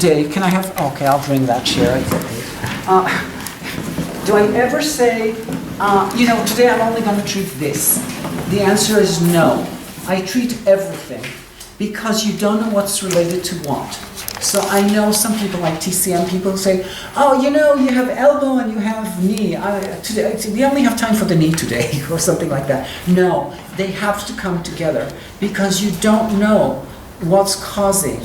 day, can I have, okay, I'll bring that chair, it's okay. Do I ever say, today I'm only going to treat this? The answer is no. I treat everything because you don't know what's related to what. So I know some people like TCM people say, oh, you have elbow and you have knee. We only have time for the knee today or something like that. No, they have to come together because you don't know what's causing.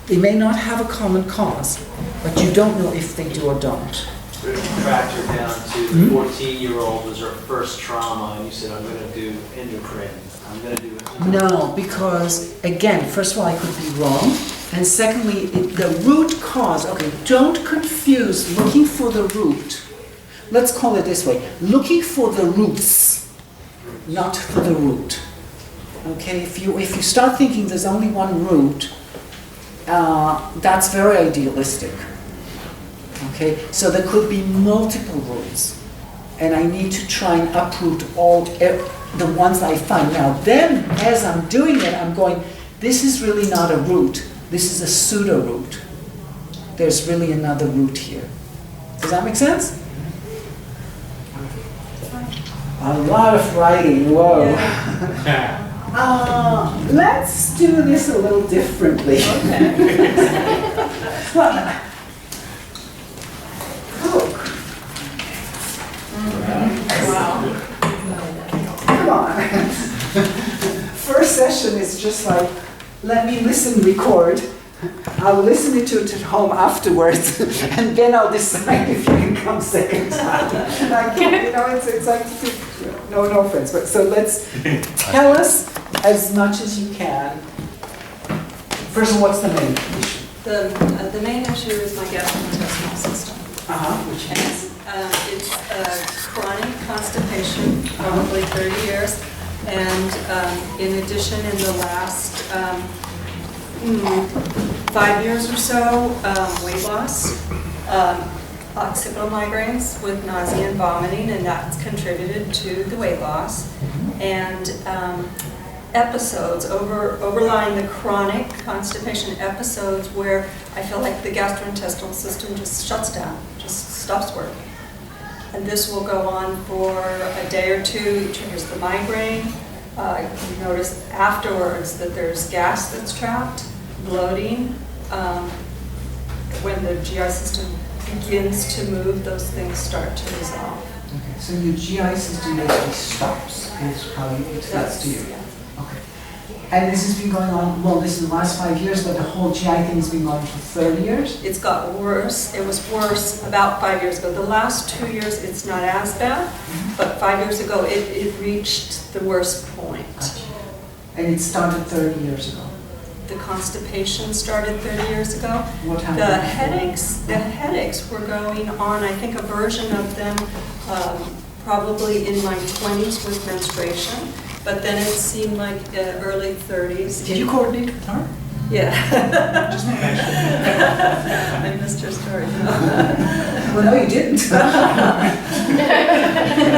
They may not have a common cause, but you don't know if they do or don't. If you tracked her down to the 14-year-old was her first trauma, and you said, I'm going to do endocrine. I'm going to do endocrine. No, because, again, first of all, I could be wrong. And secondly, the root cause, okay, don't confuse looking for the root. Let's call it this way. Looking for the roots, not for the root. Okay, if you start thinking there's only one root, that's very idealistic. Okay, so there could be multiple roots, and I need to try and uproot all the ones I find. Now then, as I'm doing it, I'm going, this is really not a root, this is a pseudo-root. There's really another root here. Does that make sense? A lot of writing, whoa. Yeah. Let's do this a little differently. Okay. Well, Wow. come on. First session is just like, let me listen, record. I'll listen to it at home afterwards, and then I'll decide if you can come second time. It's like, no offense, but so let's tell us as much as you can. First of all, what's the main issue? The main issue is my gastrointestinal system. Which And is? it's chronic constipation, probably 30 years. And in addition, in the last 5 years or so, weight loss, occipital migraines with nausea and vomiting, and that's contributed to the weight loss. And episodes, overlying the chronic constipation episodes where I feel like the gastrointestinal system just shuts down, just stops working. And this will go on for a day or two. It triggers the migraine. You notice afterwards that there's gas that's trapped, bloating. When the GI system begins to move, those things start to resolve. Okay, so your GI system basically stops, is how it feels to you. Yeah. Okay. And this has been going on, well, this is the last 5 years, but the whole GI thing has been going on for 30 years? It's got worse. It was worse about 5 years ago. The last 2 years, it's not as bad, but 5 years ago, it reached the worst point. Gotcha. And it started 30 years ago? The constipation started 30 years ago. What happened? The headaches were going on, I think a version of them probably in my 20s with menstruation, but then it seemed like early 30s. Did you coordinate with her? Yeah. Just making sure. I missed your story. Well, no, you didn't. I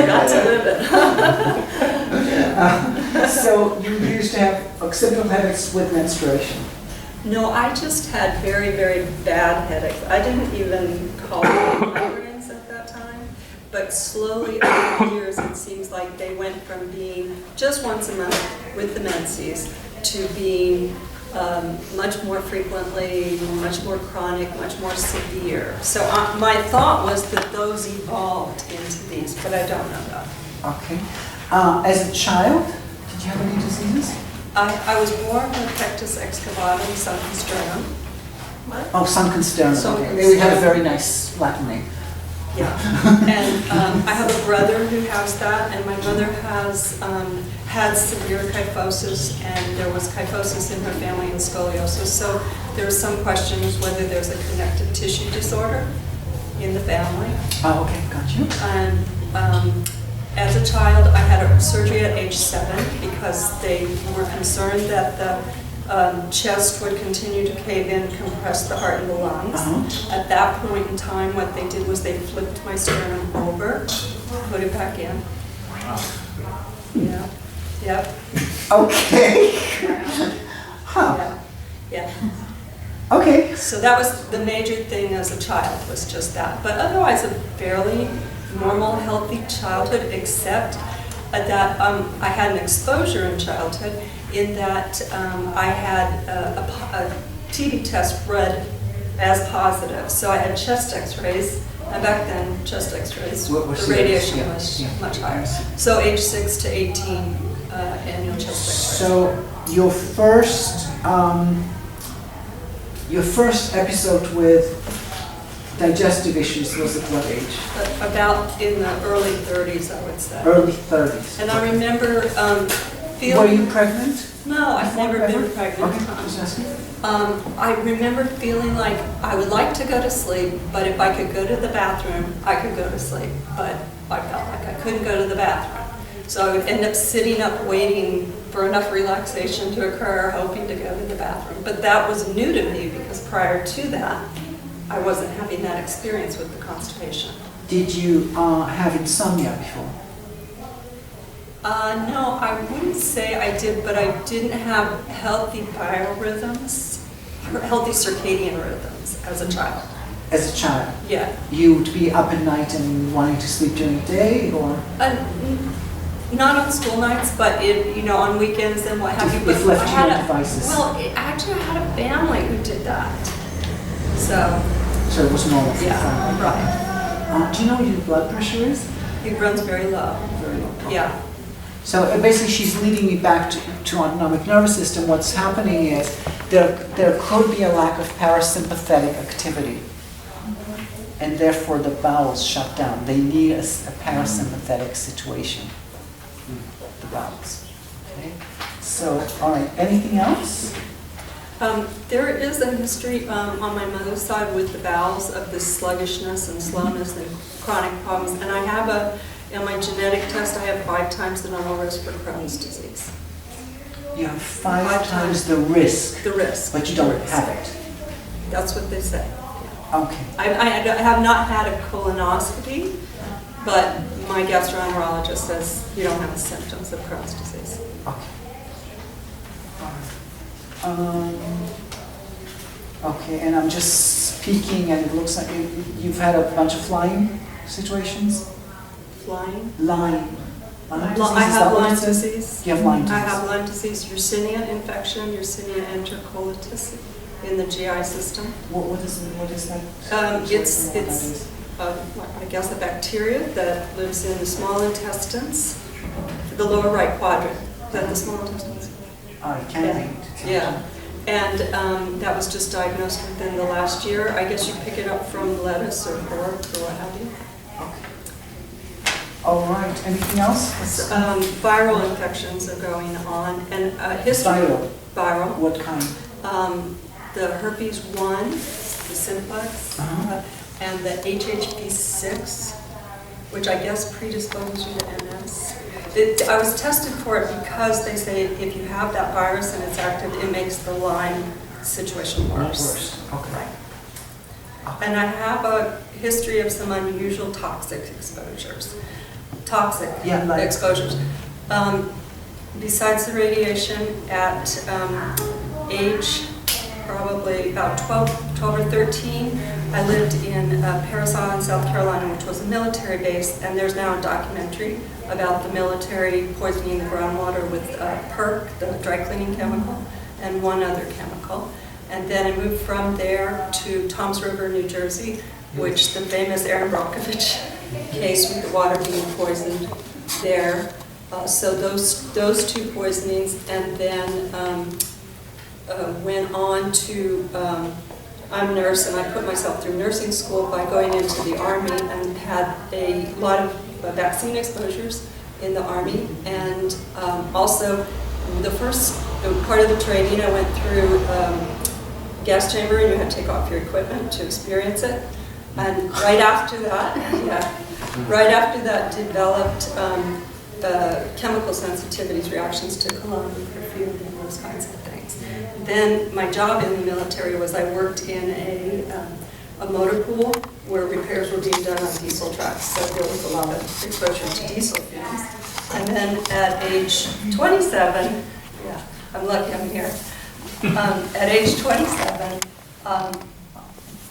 got to live it. So you used to have occipital headaches with menstruation? No, I just had very, very bad headaches. I didn't even call them migraines at that time, but slowly over the years it seems like they went from being just once a month with the menses to being much more frequently, much more chronic, much more severe. So my thought was that those evolved into these, but I don't know that. Okay. As a child, did you have any diseases? I was born with pectus excavatum sunken sternum. Oh, sunken sternum. Sunken Okay. We had a sternum. very nice Latin name. Yeah, and I have a brother who has that, and my mother has had severe kyphosis, and there was kyphosis in her family and scoliosis. So there's some questions whether there's a connective tissue disorder in the family. Oh, okay, got you. And as a child, I had a surgery at age 7 because they were concerned that the chest would continue to cave in, compress the heart and the lungs. At that point in time, what they did was they flipped my sternum over, put it back in. Yeah. Yep. Okay. Huh. Yeah. Yeah. Okay, So that was the major thing as a child, was just that. But otherwise, a fairly normal, healthy childhood, except that I had an exposure in childhood in that I had a TB test read as positive. So I had chest x-rays, and back then, chest x-rays, the radiation was much higher. So age 6 to 18, annual chest x-rays. So your first episode with digestive issues was at what age? About in the early 30s, I would say. Early 30s. And I remember feeling... Were you pregnant? No, I've never been pregnant. Okay, just asking. I remember feeling like I would like to go to sleep, but if I could go to the bathroom, I could go to sleep. But I felt like I couldn't go to the bathroom. So I would end up sitting up waiting for enough relaxation to occur, hoping to go to the bathroom. But that was new to me because prior to that, I wasn't having that experience with the constipation. Did you have insomnia before? No, I wouldn't say I did, but I didn't have healthy biorhythms, healthy circadian rhythms as a child. As a child? Yeah. You would be up at night and wanting to sleep during the day, or? Not on school nights, but on weekends and what have you. If left to your devices. Well, actually, I had a family who did that. So it was normal for yeah, the family. right. Do you know what your blood pressure is? It runs very low. Very low. Yeah. So basically she's leading me back to autonomic nervous system. What's happening is there could be a lack of parasympathetic activity, and therefore the bowels shut down. They need a parasympathetic situation, the bowels. Okay? So, all right, anything else? There is a history on my mother's side with the bowels of this sluggishness and slowness and chronic problems, and I have in my genetic test, I have 5 times the normal risk for Crohn's disease. You have 5 times the risk. The risk. But you don't have it. That's what they say. Okay. I have not had a colonoscopy, but my gastroenterologist says you don't have the symptoms of Crohn's disease. Okay. All right. Okay, and I'm just speaking, and it looks like you've had a bunch of flying situations? Flying? Lyme. Lyme disease, I is have that what Lyme it says? disease. You have Lyme disease. I have Lyme disease, Yersinia infection, Yersinia enterocolitis in the GI system. What is that? It's I guess a bacteria that lives in the small intestines, the lower right quadrant. Is that the small intestines? It can be. Yeah. And that was just diagnosed within the last year. I guess you pick it up from lettuce or pork or what have you. All right. Anything else? Viral infections are going on, and history. Viral. What kind? The herpes 1, the simplex, and the HHV6, which I guess predisposes you to MS. I was tested for it because they say if you have that virus and it's active, it makes the Lyme situation worse. Okay. And I have a history of some unusual toxic exposures. Exposures. Besides the radiation, at age probably about 12 or 13, I lived in Parasol in South Carolina, which was a military base, and there's now a documentary about the military poisoning the groundwater with PERC, the dry cleaning chemical, and one other chemical. And then I moved from there to Toms River, New Jersey, which the famous Aaron Brockovich case with the water being poisoned there. So those 2 poisonings, and then went on to, I'm a nurse, and I put myself through nursing school by going into the Army, and had a lot of vaccine exposures in the Army. And also, the first part of the training, I went through gas chamber, and you had to take off your equipment to experience it. And right after that, developed chemical sensitivities, reactions to cologne and perfume and those kinds of things. Then my job in the military was I worked in a motor pool where repairs were being done on diesel trucks, so there was a lot of exposure to diesel fumes. And then at age 27, I'm lucky I'm here, at age 27,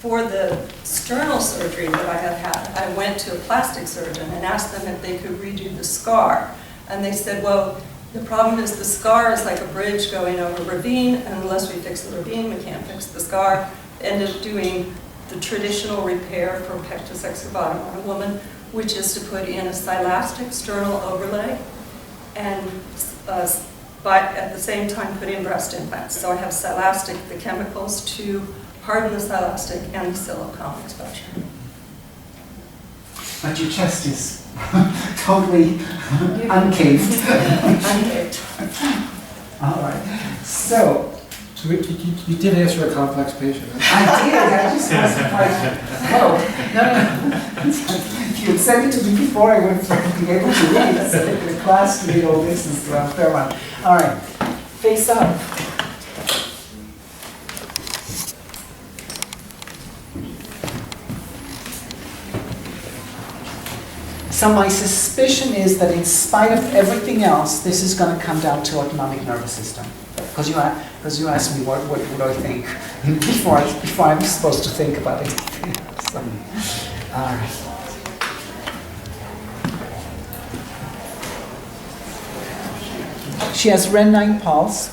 for the sternal surgery that I had had, I went to a plastic surgeon and asked them if they could redo the scar. And they said, well, the problem is the scar is like a bridge going over a ravine, and unless we fix the ravine, we can't fix the scar. Ended up doing the traditional repair for pectus excavatum on a woman, which is to put in a silastic sternal overlay and but at the same time put in breast implants. So I have silastic, the chemicals to harden the silastic and the silicone exposure. But your chest is totally uncaved. Uncaved. All right. So You did answer a complex patient. I did. I just was surprised. No. If you had said it to me before, I would have been able to read. I said in the class to read all this and stuff. Fair one. All right. Face up. So my suspicion is that in spite of everything else, this is going to come down to autonomic nervous system. Because you asked me what do I think before I'm supposed to think about it. So, all right. She has Ren 9 pulse,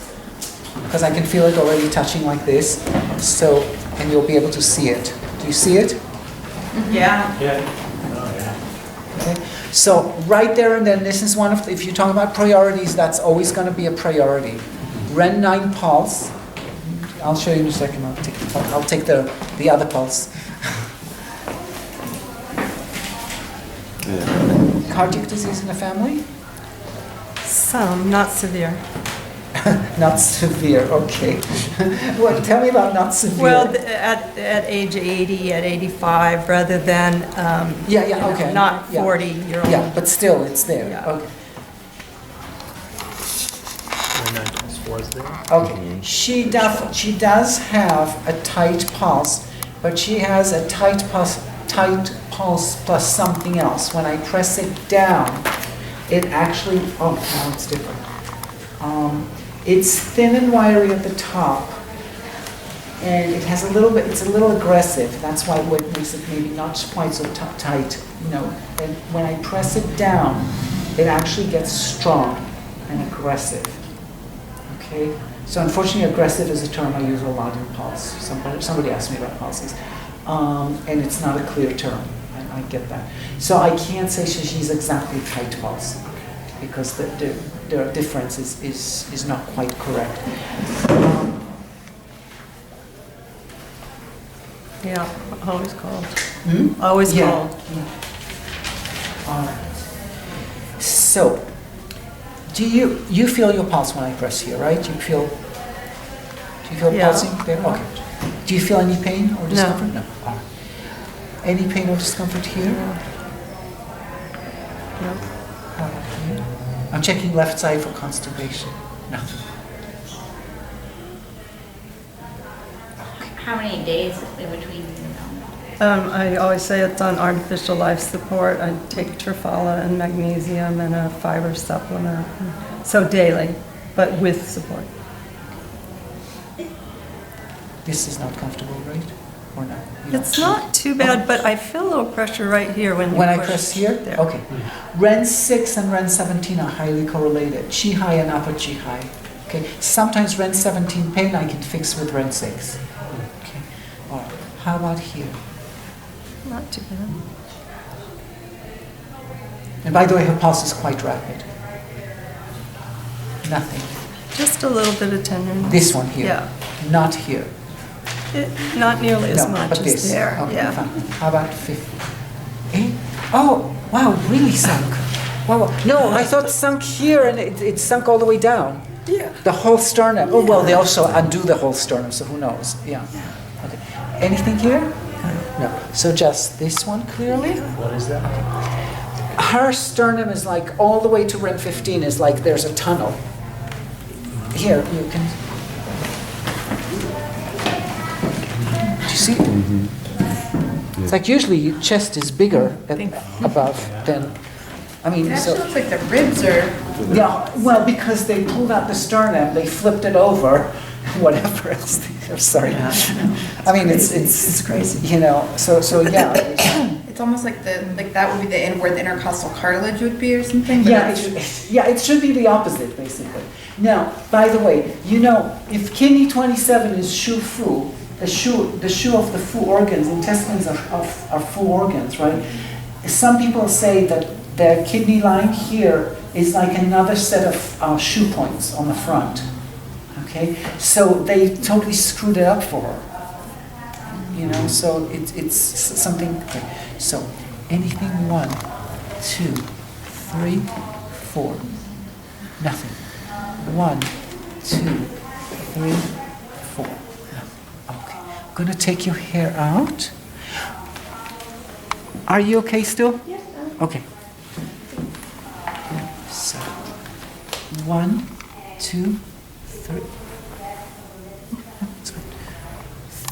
because I can feel it already touching like this. So, and you'll be able to see it. Do you see it? Yeah. Okay. So right there and then, this is one of, if you talk about priorities, that's always going to be a priority. Ren 9 pulse. I'll show you in a second. I'll take the other pulse. Cardiac disease in the family? Some, not severe. Not severe, okay. Well, tell me about not severe. Well, at age 80, at 85, rather than okay. not 40-year-old. Yeah, but still, it's there. Yeah. Okay. Okay. She does have a tight pulse, but she has a tight pulse plus something else. When I press it down, it actually. Oh, now it's different. It's thin and wiry at the top, and it has a little bit. It's a little aggressive. That's why what makes it maybe not quite so tight. You know, and when I press it down, it actually gets strong and aggressive. Okay. So unfortunately, aggressive is a term I use a lot in pulse. Somebody asked me about pulses, and it's not a clear term. I get that. So I can't say she's exactly tight pulse, because the difference is not quite correct. Yeah, always called. Hmm? Always called. Yeah. All right. So, do you feel your pulse when I press here, right? Do you feel Yeah. pulsing there? Okay. Do you feel any pain or discomfort? No. All right. Any pain or discomfort here? No. How about here? I'm checking left side for constipation. Nothing. How many days in between? I always say it's on artificial life support. I take Trifala and magnesium and a fiber supplement. So daily, but with support. This is not comfortable, right? Or not? You're It's not too bad, but I feel a little pressure right here when you When I push press here? there. Okay. Ren 6 and Ren 17 are highly correlated. Chi high and upper chi high. Okay. Sometimes Ren 17 pain I can fix with Ren 6. Okay. All right. How about here? Not too bad. And by the way, her pulse is quite rapid. Nothing. Just a little bit of tenderness. This one here. Yeah. Not here. Not nearly as No, much but as this. there. Okay, Yeah. fine. How about 50? Oh, wow, really sunk. Wow. No, I thought sunk here and it sunk all the way down. Yeah. The whole sternum. Oh, well, they also undo the whole sternum, so who knows? Yeah. Okay. Anything here? No. So just this one clearly? What is that? Her sternum is like all the way to Ren 15 is like there's a tunnel. Here, you can. Do you see? Mm-hmm. It's like usually your chest is bigger above than. I mean, It so. actually looks like the ribs are. Yeah, well, because they pulled out the sternum, they flipped it over, whatever else. I'm sorry. Yeah, I mean, It's crazy. you know, so yeah. It's almost like that would be the end where the intercostal cartilage would be or something. but Yeah, it's- it should be the opposite, basically. Now, by the way, you know, if kidney 27 is shu fu, the shu of the fu organs, intestines are fu organs, right? Some people say that the kidney line here is like another set of shu points on the front. Okay, so they totally screwed it up for her. You know, so it's something. Okay. So anything 1, 2, 3, 4, nothing. 1, 2, 3, 4. No. Okay. I'm gonna take your hair out. Are you okay still? Yes. Okay. So 1, 2, 3. That's good.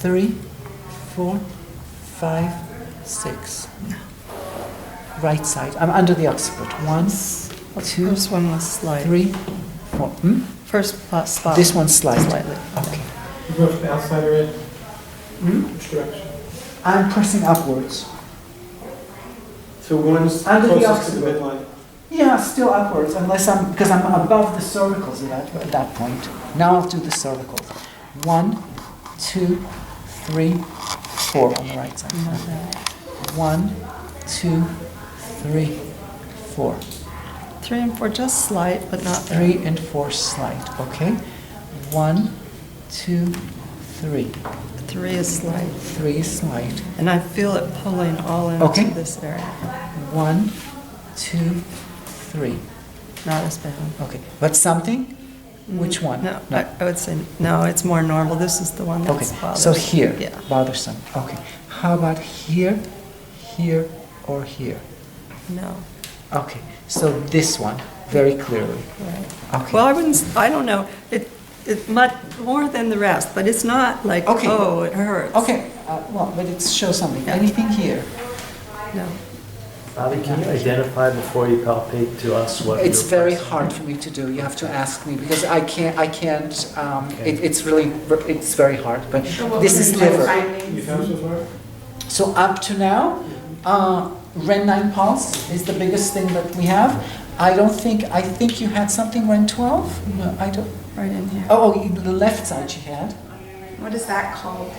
3, 4, 5, 6. Right side. I'm under the occiput. 1, 2, First one was slight. 3, 4. First spot. This one's slight. Slightly. Okay. You go from the outside or in? Which direction? I'm pressing upwards. So one's Under the closest to the occiput. midline. Yeah, still upwards, because I'm above the cervicals at that point. Now I'll do the cervicals. 1, 2, 3, 4 on the right side. 1, 2, 3, 4. 3 and 4, just slight, but not 3 and 4 slight. Okay. 1, 2, 3. 3 is slight. 3 slight. And I feel it pulling all into Okay. this area. 1, 2, 3. Not as bad. Okay. But something? Which one? No, I would say, no, it's more normal. This is the one Okay, that's bothersome. so here, Yeah. bothersome. Okay. How about here, here, or here? No. Okay, so this one, very clearly. Right. Okay. Well, I don't know. It much more than the rest, but it's not like, Okay. oh, it hurts. Okay, well, but it shows something. Yeah. Anything here? No. Bobby, can you identify before you palpate to us what It's you're very pressing? hard for me to do. You have to ask me because I can't, Okay. it's very hard, but this is liver. You found so far? So up to now, Ren 9 pulse is the biggest thing that we have. I think you had something Ren 12? No, I don't. Right in here. Oh, the left side she had. What is that called?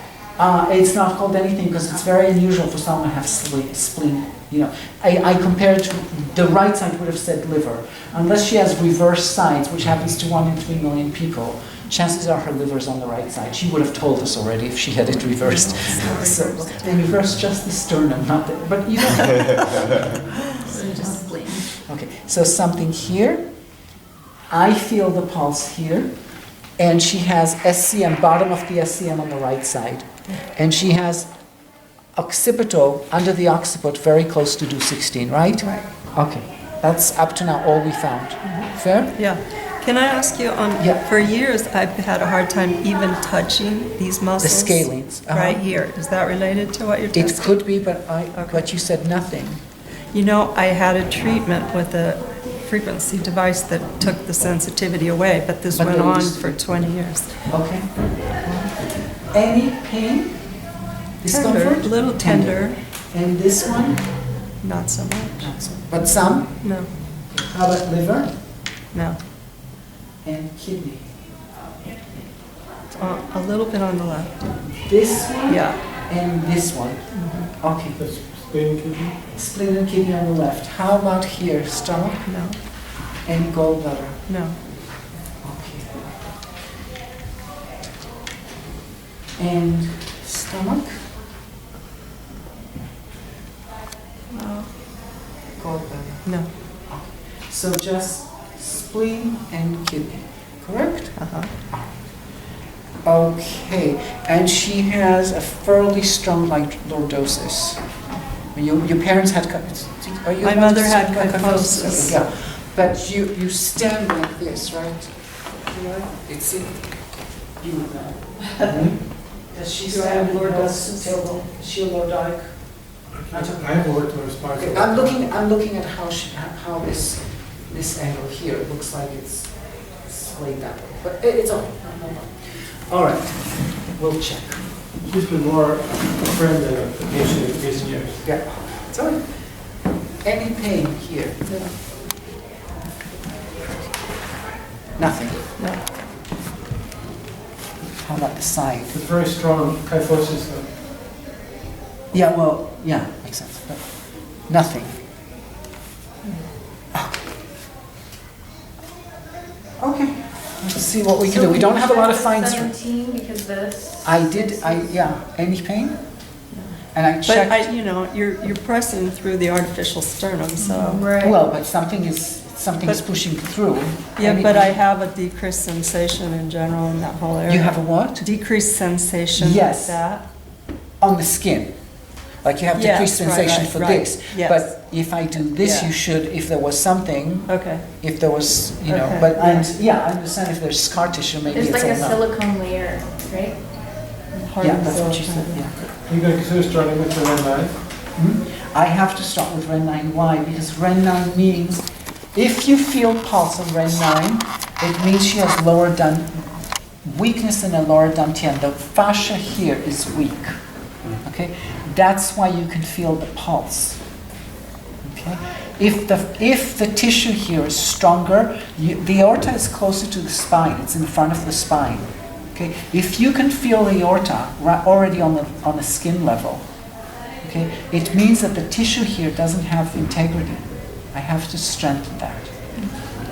It's not called anything because it's very unusual for someone to have spleen. You know, I compared to the right side would have said liver. Unless she has reverse sides, which happens to 1 in 3 million people, chances are her liver's on the right side. She would have told us already if she had it reversed. So they reverse just the sternum, not the, but you don't. So just spleen. Okay, so something here. I feel the pulse here. And she has SCM, bottom of the SCM on the right side. And she has occipital, under the occiput, very close to do 16, right? Right. Okay, that's up to now all we found. Fair? Yeah. Can I ask you, Yeah. for years, I've had a hard time even touching these The muscles. scalenes. Right here. Is that related to what you're It testing? could be, but Okay. but you said nothing. You know, I had a treatment with a frequency device that took the sensitivity away, but this But went there on was- for 20 years. Okay. Any pain? Discomfort? Tender, a little tender, And this one? not so much. Not so. But some? No, How about liver no. and kidney? A little bit on the left. This one? Yeah. And this one? Okay. The spleen kidney? Spleen and kidney on the left. How about here? Stomach No, and gallbladder? no. Okay. And stomach? No. Gallbladder. No. So just spleen and kidney, correct? Uh-huh. Okay, and she has a fairly strong lordosis. Your parents had, are you? My mother had kyphosis. Yeah, but you stand like this, right? It's in, you know. Does she Do I have stand lordosis? table? Is she a lordotic? I have aortic response. Okay, I'm looking at how this angle here, it looks like it's laid that way, but it's okay. No. All right. we'll check. She's been more a friend than a patient in recent years. Yeah, it's all right. Any pain here? Nothing. No. How about the side? It's very strong kyphosis though. Yeah, well, yeah, makes sense. But nothing. Okay. Let's see what we can do. We don't have a lot of fine strength. 17 because this. Yeah, any pain? And I But checked. you're pressing through the artificial sternum, so. Right. Well, but something is pushing through. Yeah, Any but I pain? have a decreased sensation in general in that whole area. You have a what? Decreased sensation Yes. like that. On the skin. Like you have Yes, decreased right, sensation right, for right. this. Yes. But if I do this, Yeah. you should, if there was something, Okay. if there was, Okay, but, yeah. and, yeah, I understand if there's scar tissue, maybe There's it's like all a not. silicone layer, right? Yeah, that's what you said, yeah. Are you going to consider starting with the Ren 9? I have to start with Ren 9. Why? Because Ren 9 means, if you feel pulse on Ren 9, it means she has weakness in the lower dantian. The fascia here is weak. Okay? That's why you can feel the pulse. Okay? If the tissue here is stronger, the aorta is closer to the spine. It's in front of the spine. Okay? If you can feel the aorta already on the skin level, okay, it means that the tissue here doesn't have integrity. I have to strengthen that.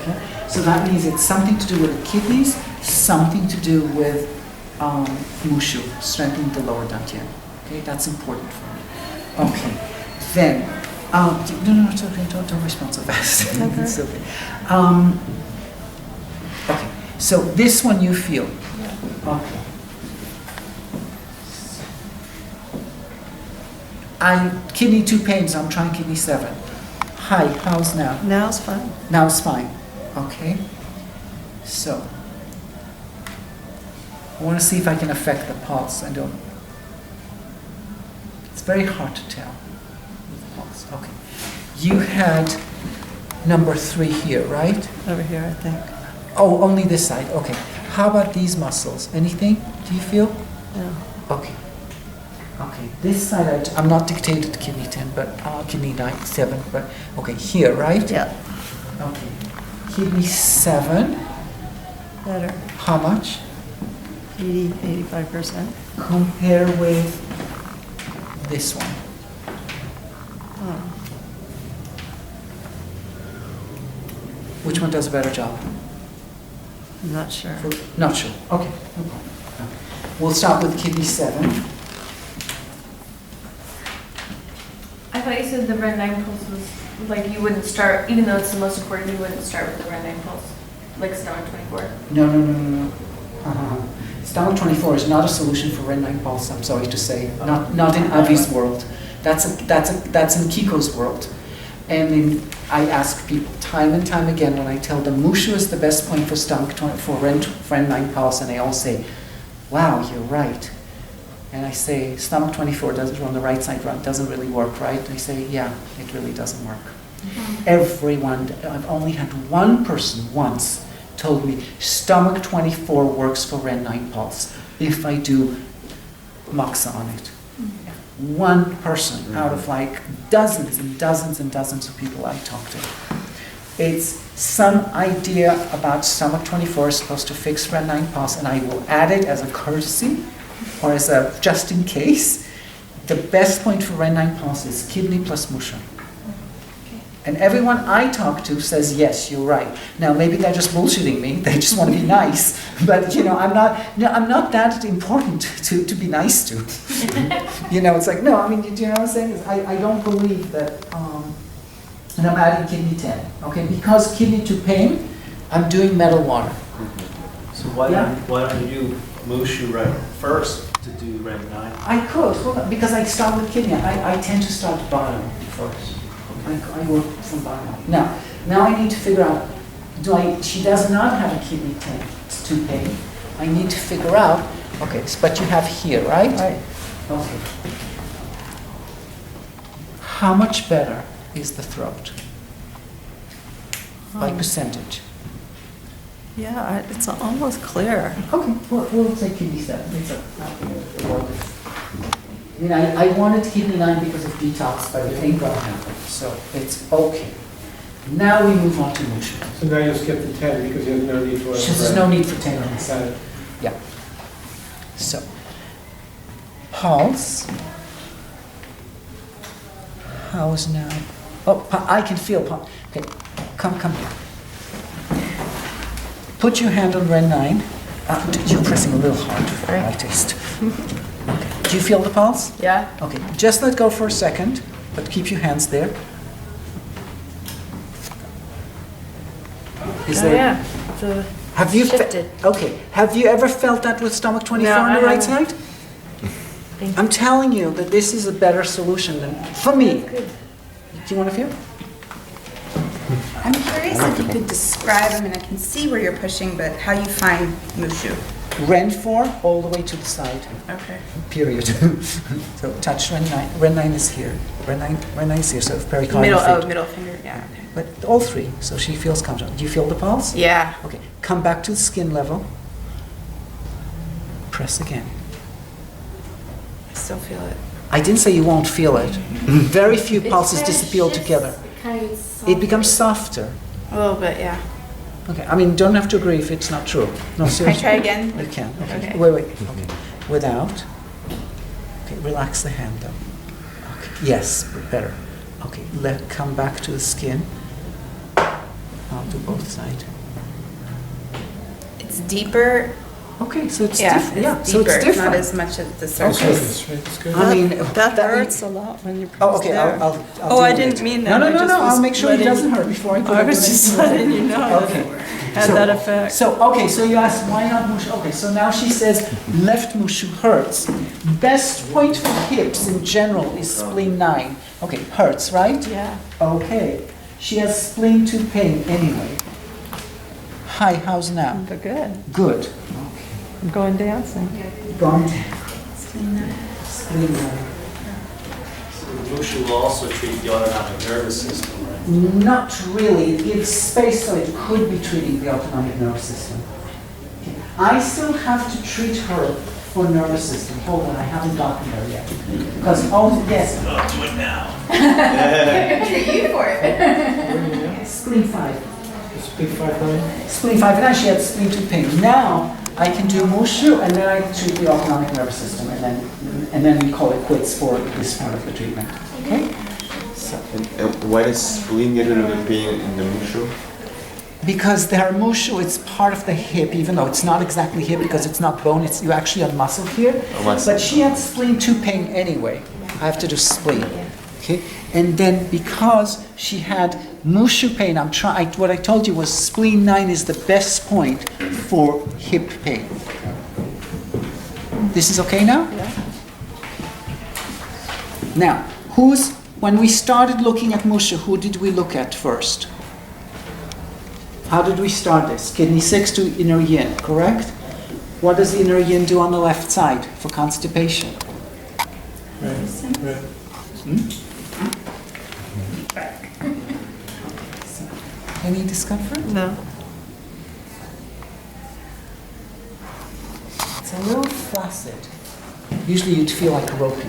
Okay? So that means it's something to do with the kidneys, something to do with mushu, strengthening the lower dantian. Okay, that's important for me. Okay, then, no, it's okay, don't respond so fast. Okay. It's okay. Okay, so this one you feel. Okay. Kidney 2 pains, I'm trying kidney 7. Hi, how's now? Now it's fine. Now it's fine. Okay. So, I want to see if I can affect the pulse. It's very hard to tell with the pulse. Okay. You had number 3 here, right? Over here, I think. Oh, only this side. Okay. How about these muscles? Anything? Do you feel? No. Okay. Okay. This side, I'm not dictated kidney 10, but kidney 9, 7. But okay, here, right? Yeah. Okay. Kidney 7. Better. How much? 85%. Compare with this one. Oh. Which one does a better job? I'm not sure. Not sure. Okay, no problem. We'll start with kidney 7. I thought you said the Ren 9 pulse was, like, you wouldn't start, even though it's the most important, you wouldn't start with the Ren 9 pulse, like stomach 24. No. Stomach 24 is not a solution for red 9 pulse, I'm sorry to say. Not in Avi's world. That's in Kiiko's world. And then I ask people time and time again when I tell them Mushu is the best point for stomach for red 9 pulse, and they all say, wow, you're right. And I say, stomach 24 doesn't on the right side doesn't really work, right? They say, yeah, it really doesn't work. Everyone, I've only had one person once told me stomach 24 works for Ren 9 pulse if I do moxa on it. One person out of like dozens and dozens and dozens of people I talk to. It's some idea about stomach 24 is supposed to fix Ren 9 pulse, and I will add it as a courtesy or as a just in case. The best point for Ren 9 pulse is kidney plus musha. And everyone I talk to says, yes, you're right. Now, maybe they're just bullshitting me. They just want to be nice. But, I'm not that important to be nice to. It's like, no, I mean, do you know what I'm saying? I don't believe that, and I'm adding kidney 10, okay? Because kidney 2 pain, I'm doing metal water. So why don't you do Mushu right first to do Ren 9? I could, because I start with kidney. I tend to start bottom first. I work from bottom up. Now I need to figure out, she does not have a kidney 2 pain. I need to figure out, okay, but you have here, right? Right. Okay. How much better is the throat? By percentage. Yeah, it's almost clear. Okay, we'll say kidney 7. It's I mean, I wanted kidney 9 because of detox, but it ain't gonna happen, so it's okay. Now we move on to Mushu. So now you skip the 10 because you have no need for it. There's no need for 10 minutes. Got it. Yeah. So, pulse. How's now? Oh, I can feel pulse. Okay, come here. Put your hand on Ren 9. You're pressing a little hard for my taste. Okay. Do you feel the pulse? Yeah. Okay, just let go for a second, but keep your hands there. Is there? Yeah. So Have you shifted. Okay. Have you ever felt that with stomach 24 No, on the I right haven't. side? I'm telling you that this is a better solution than for me. Do you want to feel? I'm curious if you could describe, I mean, I can see where you're pushing, but how you find Mushu. Ren 4 all the way to the side. Okay. Period. So touch Ren 9. Ren 9 is here. Ren 9 is here. So pericardial feet. Middle finger, yeah. Okay. But all 3. So she feels comfortable. Do you feel the pulse? Yeah. Okay. Come back to the skin level. Press again. I still feel it. I didn't say you won't feel it. Very few pulses disappear altogether. It becomes softer. A little bit, yeah. Okay, I mean, don't have to agree if it's not true. No, Can I seriously. try again? You can. Okay. Okay. Wait. Okay. Without. Okay, relax the hand though. Okay. Yes, better. Okay, come back to the skin. I'll do both sides. It's deeper. Okay, so it's Yeah, different. Yeah, it's so deeper. it's different. Not as much as the That's surface. right, that's good. I mean, That hurts a lot when you press Oh, okay. there. I'll Oh, I deal with didn't it. mean No, that. no, I no, just no. was I'll make sure it letting- doesn't hurt before I do I was just letting you know that Okay. it had that effect. So, okay, so you asked why not Mushu? Okay, so now she says left Mushu hurts. Best point for hips in general is spleen 9. Okay, hurts, right? Yeah. Okay. She has spleen 2 pain anyway. Hi, how's now? But good. Good. I'm going dancing. Gone. Spleen 9. Mushu will also treat the autonomic nervous system, right? Not really. It gives space so it could be treating the autonomic nervous system. Okay. I still have to treat her for nervous system. Hold on, I haven't gotten there yet. Because, yes. I'll do it now. Treat you for it. Spleen 5. Spleen 5-9. Spleen 5 and she had spleen 2 pain. Now I can do Mushu and then I treat the autonomic nervous system and then we call it quits for this part of the treatment. Okay? So, And why does spleen get rid of the pain in the mushu? because their Mushu, it's part of the hip, even though it's not exactly hip because it's not bone, it's you actually have muscle here. Muscle. But she had spleen 2 pain anyway. I have to do spleen. Okay? And then because she had Mushu pain, what I told you was spleen 9 is the best point for hip pain. This is okay now? Yeah. Now, when we started looking at Mushu, who did we look at first? How did we start this? Kidney 6 to inner yin, correct? What does the inner yin do on the left side for constipation? Right. Any discomfort? No. It's a little flaccid. Usually you'd feel like ropey.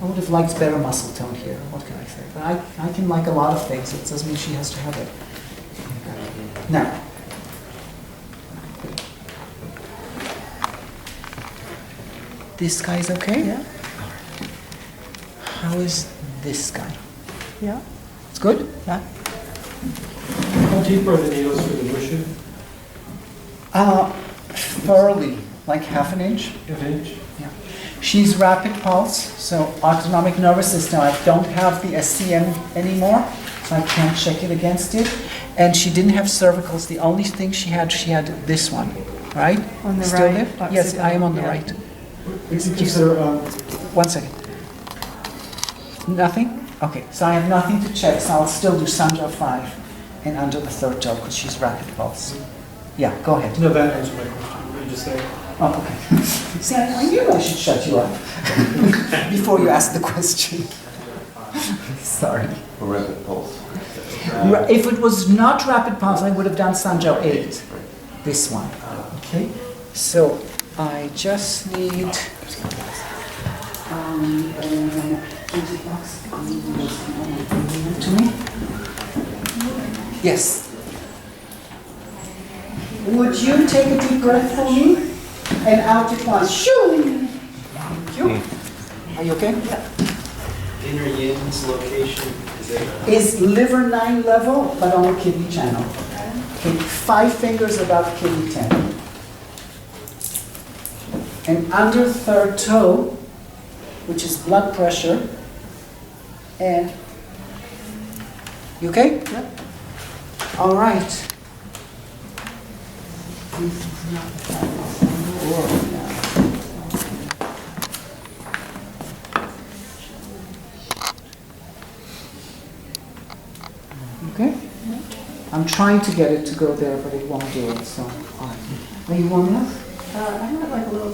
I would have liked better muscle tone here. What can I say? But I can like a lot of things. It doesn't mean she has to have it. Now, this guy's okay? Yeah. How is this guy? Yeah. It's good? Yeah. How deep are the needles for the mushu? Thoroughly, like half an inch. An inch? Yeah. She's rapid pulse, so autonomic nervous system. I don't have the SCM anymore, so I can't check it against it. And she didn't have cervicals. The only thing she had this one, right? On the Still right, there? Yes, I am on the yeah. right. Would you consider, 1 second. Nothing? Okay, so I have nothing to check, so I'll still do Sandra 5 and under the third toe because she's rapid pulse. Yeah, go ahead. no, that answered my question. What you just said. Oh, okay. See, I knew I should shut you up before you asked the question. Sorry. For rapid pulse. If it was not rapid pulse, I would have done Sanjiao 8, this one. Okay, so I just need to me. Yes. Would you take a deep breath for me? And out it was. Shoo! Thank you. Are you okay? Inner yin's location, is it? Is liver 9 level, but on the kidney channel. Okay, 5 fingers above kidney 10. And under third toe, which is blood pressure. And you okay? Yep. All right. Okay? I'm trying to get it to go there, but it won't do it, so. All right. Are you warm enough? I have like a little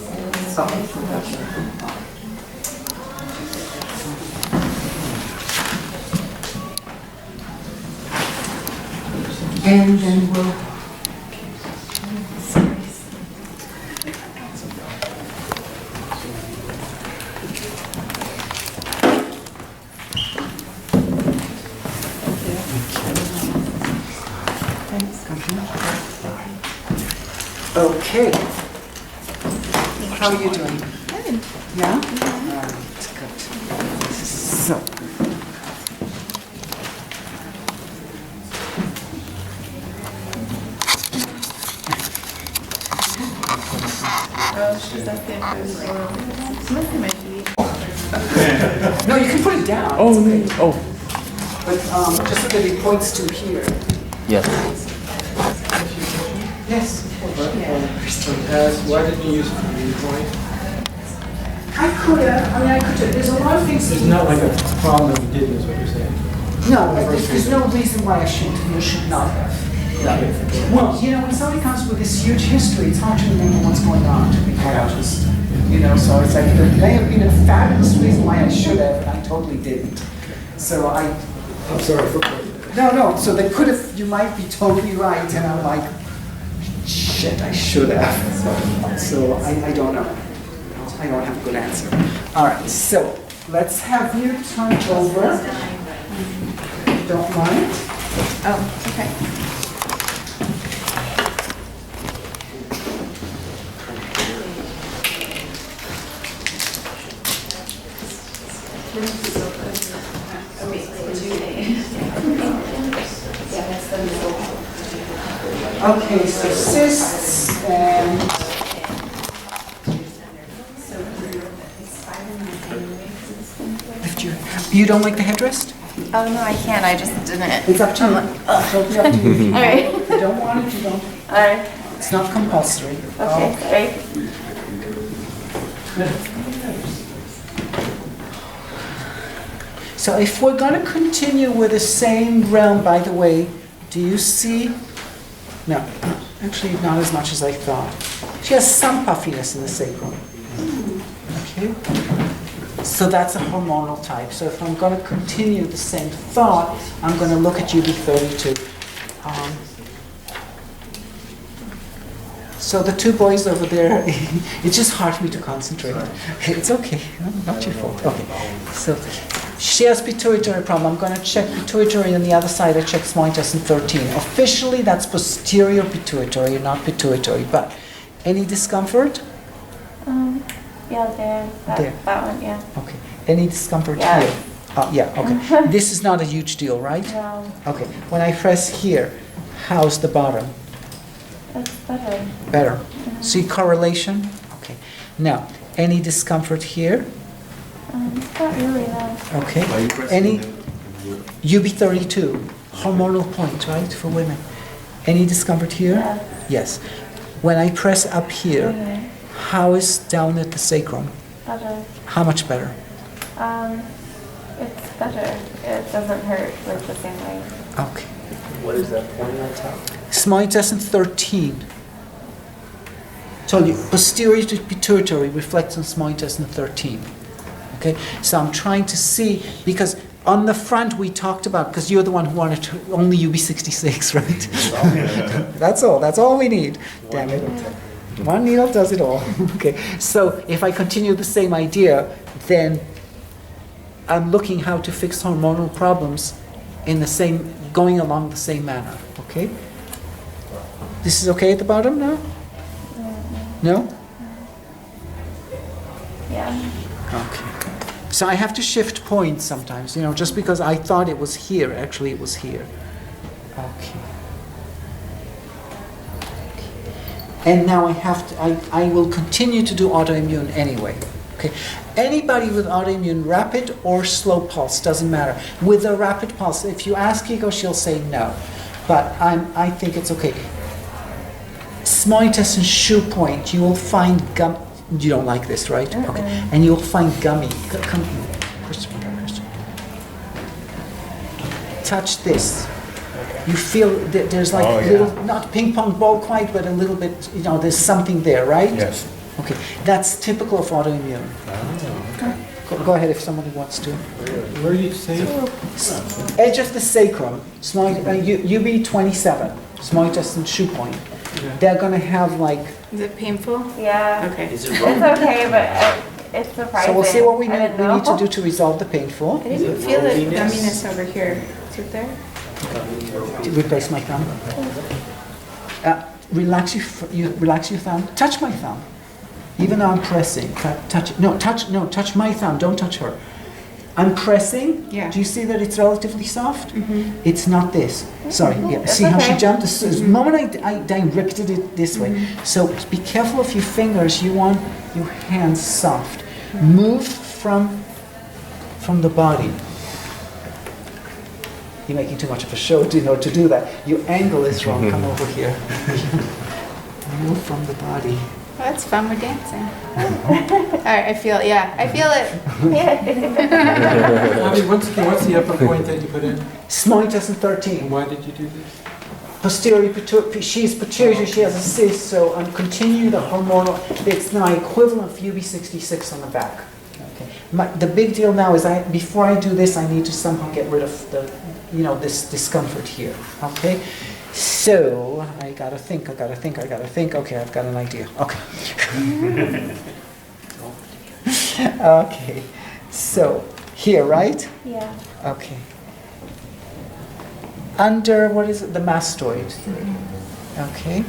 And then we'll. Okay. How are you doing? Good. Yeah? All right, good. So. She's up there for smoking my feet. No, you can put it down. Oh, It's okay. oh. But just so that it points to here. Yes. Yes. Why didn't you use it for the point? I could have, I could have, there's a lot of things. It's not like a problem that we didn't, is what you're saying. No, there's no reason why I should not have. Well, when somebody comes with this huge history, it's hard to remember what's going on, to be quite honest. So it's like, there may have been a fabulous reason why I should have, and I totally didn't. So I'm sorry for No, so they could have, you might be totally right, and I'm like, shit, I should have. So I don't know. I don't have a good answer. All right, so let's have you turn over. Don't mind. Oh, okay. Okay, so cysts and you don't like the headrest? Oh, no, I can't. I just didn't. It's up to you. Totally up to you. All right. If you don't want it, you don't. All right. It's not compulsory. Okay. So if we're going to continue with the same realm, by the way, do you see? No, actually not as much as I thought. She has some puffiness in the sacrum. Okay. So that's a hormonal type. So if I'm going to continue the same thought, I'm going to look at UB32. So the two boys over there, it's just hard for me to concentrate. It's okay, not your fault. Okay, so she has pituitary problem. I'm going to check pituitary, and the other side I check small intestine 13. Officially, that's posterior pituitary, not pituitary. But any discomfort? Yeah, there. That one, yeah. Okay. Any discomfort Yeah. here? Yeah, okay. This is not a huge deal, right? No, Okay. When I press here, how's the bottom? it's better. Better. See correlation? Okay. Now, any discomfort here? Not really, no. Okay. Are you pressing Any them? UB32, hormonal point, right, for women. Any discomfort here? Yeah. Yes. When I press up here, Okay. how is down at the sacrum? Better. How much better? It's better. It doesn't hurt like the same way. Okay. What is that point on top? Small intestine 13. Told you, posterior to pituitary reflects on small intestine 13. Okay, so I'm trying to see, because On the front, we talked about, because you're the one who wanted to, only UB66, right? That's all we need. Damn it. One needle does it all. Okay, so if I continue the same idea, then I'm looking how to fix hormonal problems in the same, going along the same manner, okay? This is okay at the bottom now? No? Yeah. Okay. So I have to shift points sometimes, just because I thought it was here, actually it was here. Okay. And now I will continue to do autoimmune anyway. Okay. Anybody with autoimmune, rapid or slow pulse, doesn't matter. With a rapid pulse, if you ask Kiiko, she'll say no. But I think it's okay. Small intestine shoe point, you will find gum. You don't like this, right? Okay. And you'll find gummy. Come here. Christopher. Touch this. You feel that there's like little, not ping pong ball quite, but a little bit, there's something there, right? Yes. Okay. That's typical of autoimmune. Go ahead if somebody wants to. Where did you say? Edge of the sacrum, small, UB27, small intestine shoe point. They're going to have like... Is it painful? Yeah. Okay. Is it It's wrong? okay, but it's surprising. So we'll see what we I need, didn't know. to do to resolve the painful. I didn't feel the gumminess over here. Is it there? Replace my thumb. Relax your thumb. Touch my thumb. Even though I'm pressing. Touch my thumb. Don't touch her. I'm pressing. Yeah. Do you see that it's relatively soft? It's not this. Sorry. Yeah. That's See how she okay. jumped? The moment I directed it this way. So be careful of your fingers. You want your hands soft. Move from the body. You're making too much of a show to do that. Your angle is wrong. Come over here. Move from the body. Oh, that's fun. We're dancing. All right, I feel it. Avi, what's the upper point that you put in? Small intestine And 13. why did you do this? Posterior pituitary. She's pituitary. She has a cyst. So I'm continuing the hormonal. It's my equivalent of UB66 on the back. Okay. The big deal now is before I do this, I need to somehow get rid of this discomfort here. Okay. So I gotta think. Okay, I've got an idea. Okay. Okay. So here, right? Yeah. Okay. Under, what is it? The mastoid. Okay.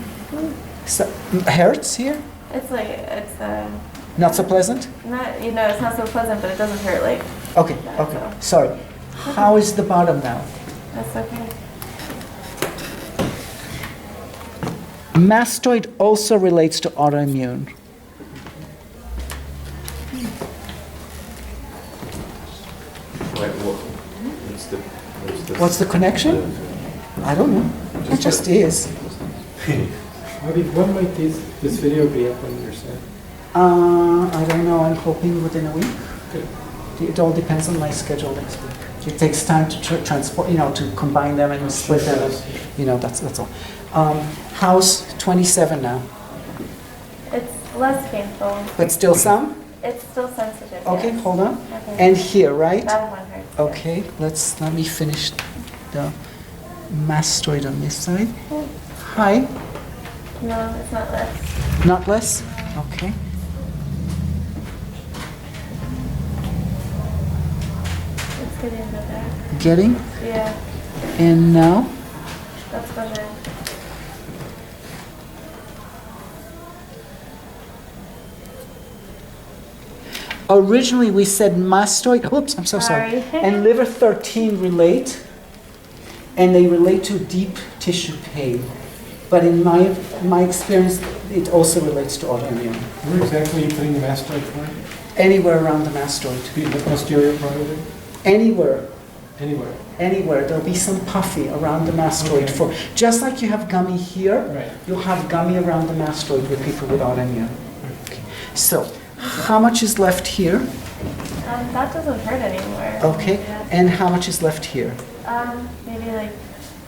So, hurts here? It's Not so pleasant? not, it's not so pleasant, but it doesn't hurt like, Okay, okay. Sorry. How is the bottom now? that's okay. Mastoid also relates to autoimmune. What's the connection? I don't know. It just is. Avi, when might this video be up on your site? I don't know. I'm hoping within a week. Good. It all depends on my schedule next week. It takes time to transport, to combine them and split them. That's all. How's 27 now? It's less painful. But still some? It's still sensitive. Okay, yes. hold on. Okay. And here, right? That one hurts. yeah. Okay, let me finish the mastoid on this side. Hi, No, it's not less. not less? Okay. It's getting a bit better. Getting? Yeah, And now? that's better. Originally, we said mastoid, oops, I'm so sorry. Sorry. And liver 13 relate, and they relate to deep tissue pain. But in my experience, it also relates to autoimmune. Where exactly are you putting the mastoid point? Anywhere around the mastoid. The posterior part of it? Anywhere. Anywhere? There'll be some puffy around the mastoid. For just like you have gummy here, Right. you'll have gummy around the mastoid with people with autoimmune. Okay. So, how much is left here? That doesn't hurt anymore. Okay. Yeah. And how much is left here? Maybe like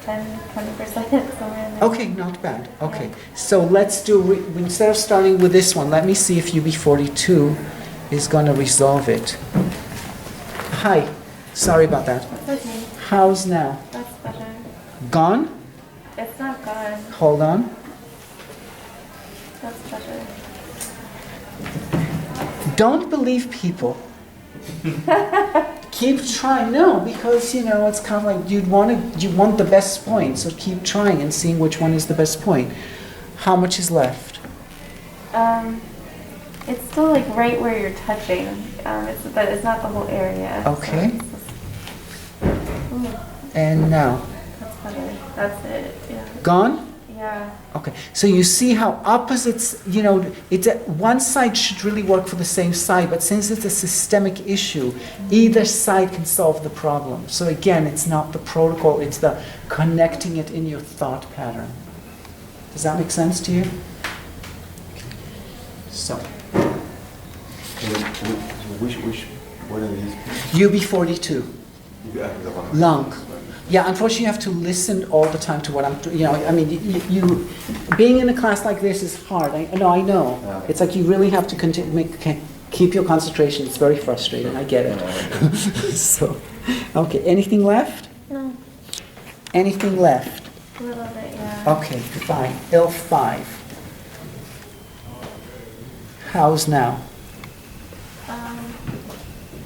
10-20% somewhere in there. Okay, not bad. Okay. So let's do, instead of starting with this one, let me see if UB42 is going to resolve it. Hi. Sorry about that. That's okay. How's now? That's better. Gone? It's not gone. Hold on. That's better. Don't believe people. Keep trying. No, because it's kind of like you want the best point, so keep trying and seeing which one is the best point. How much is left? It's still like right where you're touching. But it's not the whole area. Okay. So ooh, And now, that's better. That's it. Yeah. gone? Yeah. Okay, so you see how opposites, it's one side should really work for the same side, but since it's a systemic issue, either side can solve the problem. So again, it's not the protocol, it's the connecting it in your thought pattern. Does that make sense to you? So, What are these? UB42, lung. Yeah, unfortunately, you have to listen all the time to what I'm doing. You being in a class like this is hard. I know. It's like you really have to keep your concentration. It's very frustrating. I get it. So, okay. Anything left? No. Anything left? A little bit, yeah. Okay, fine. L5. How's now?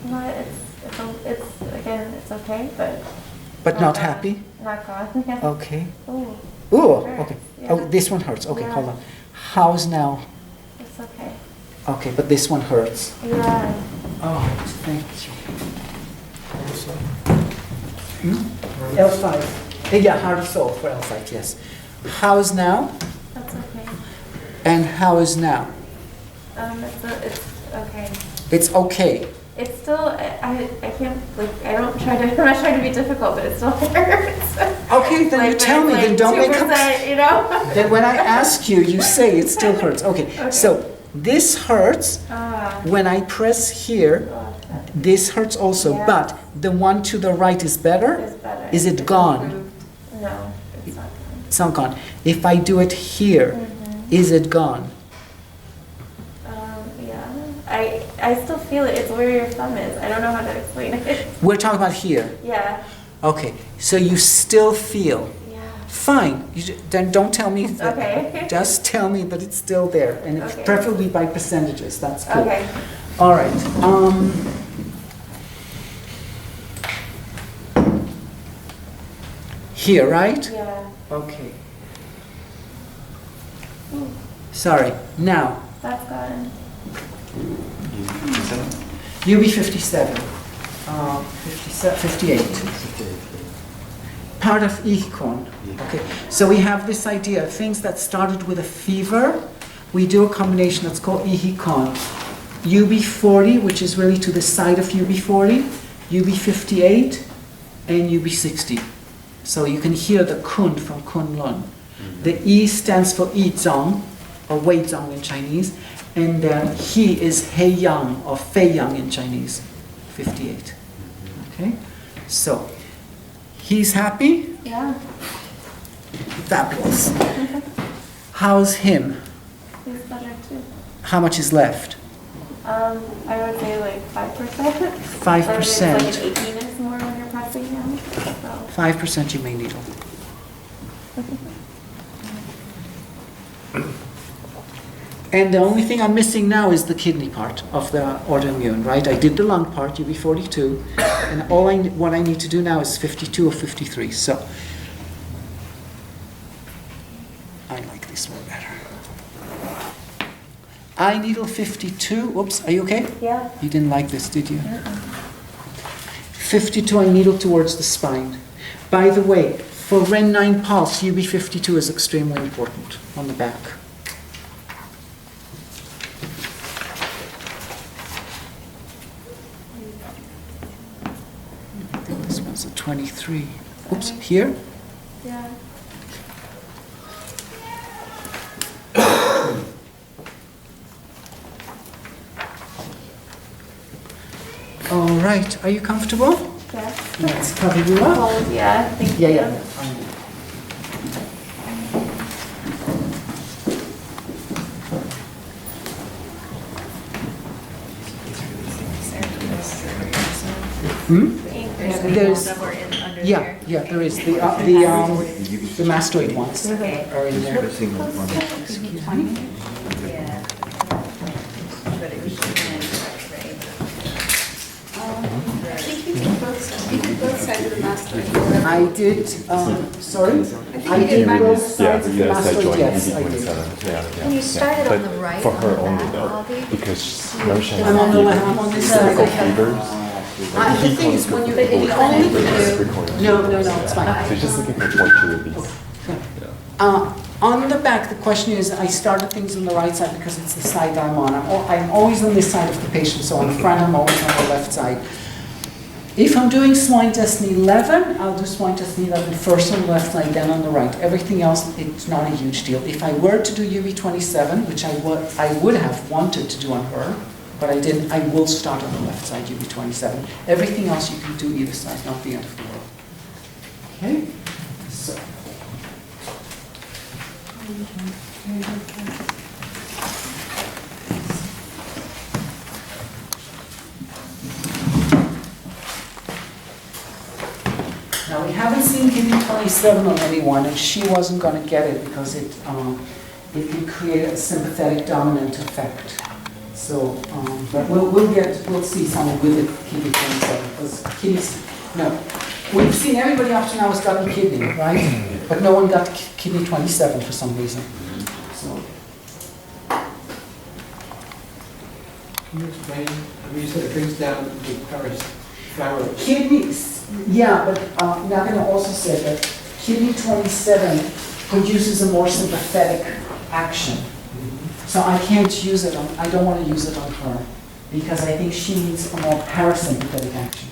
No, it's okay, but. But not happy? Not gone. Yeah. Okay. Ooh, Ooh, hurts, okay. yeah. Oh, this one hurts. Okay, Yeah. hold on. How's now? it's okay. Okay, but this one hurts. Yeah. Oh, thank you. L5. Yeah, heart of soul for L5, yes. How's now? That's okay. And how is now? It's okay. It's okay. It's still, I can't, I'm not trying to be difficult, but it still hurts. Okay, then you tell me, then don't make up. 2%, you know? Then when I ask you, you say it still hurts. Okay, so this hurts. When I press here, this hurts also, Yeah. but the one to the right is better? It's better. Is it gone? No, it's not gone. It's not gone. If I do it here, is it gone? Yeah. I still feel it. It's where your thumb is. I don't know how to explain it. We're talking about here. Yeah. Okay, so you still feel. Yeah. Fine, then don't tell me that. Okay. Just tell me that it's still there, and it's Okay. preferably by percentages, that's cool. Okay. All right. Here, right? Yeah. Okay. Sorry, now, That's gone. UB57, 58. Part of Ikon. Okay, so we have this idea of things that started with a fever. We do a combination that's called Ihikon. UB40, which is really to the side of UB40, UB58, and UB60. So you can hear the Kun from Kunlun. The E stands for Izong, or Weizong in Chinese, and He is Heiyang, or Feiyang in Chinese, 58. Okay, so he's happy? Yeah. Fabulous. How's him? It's better too. How much is left? I would say like 5%. 5%. Or it's like an 18 is more when you're pressing now. So. 5% you may needle. And the only thing I'm missing now is the kidney part of the autoimmune, right? I did the lung part, UB42, and what I need to do now is 52 or 53. So I like this one better. I needle 52. Whoops, are you okay? Yeah. You didn't like this, did you? 52, I needle towards the spine. By the way, for Ren9 pulse, UB52 is extremely important on the back. I think this one's a 23. Oops, here? Yeah. All right, are you comfortable? Yes. Let's cover you up. Cold, yeah. Thank you. Yeah. Thank you. there's There's- somewhere under Yeah, there. yeah, there is. The mastoid ones Okay. are in there. Yeah. But it was right? I think you did both sides of the mastoid. I did, sorry? I did both sides of the mastoid, yes, I did. And you started on the right, For her on the only back, though, Avi? because remember she I'm on the had left, I'm on this side. fevers. The thing is, when you, the only, no, it's fine. So she's just looking for point to release. On the back, the question is, I started things on the right side because it's the side I'm on. I'm always on this side of the patient, so on the front, I'm always on the left side. If I'm doing swine intestine 11, I'll do swine intestine 11 first on the left side, then on the right. Everything else, it's not a huge deal. If I were to do UV27, which I would have wanted to do on her, but I didn't, I will start on the left side, UV27. Everything else you can do either side, not the end of the world. Okay? So. Now, we haven't seen kidney 27 on anyone, and she wasn't going to get it because it can create a sympathetic dominant effect. So, but we'll see someone with a kidney 27 because kidneys, no. We've seen everybody up to now has gotten kidney, right? But no one got kidney 27 for some reason. So. Can you explain, I mean, you said it brings down the thyroid. Kidneys, yeah, but Nagana also said that kidney 27 produces a more sympathetic action. So I can't use it on, I don't want to use it on her because I think she needs a more parasympathetic action.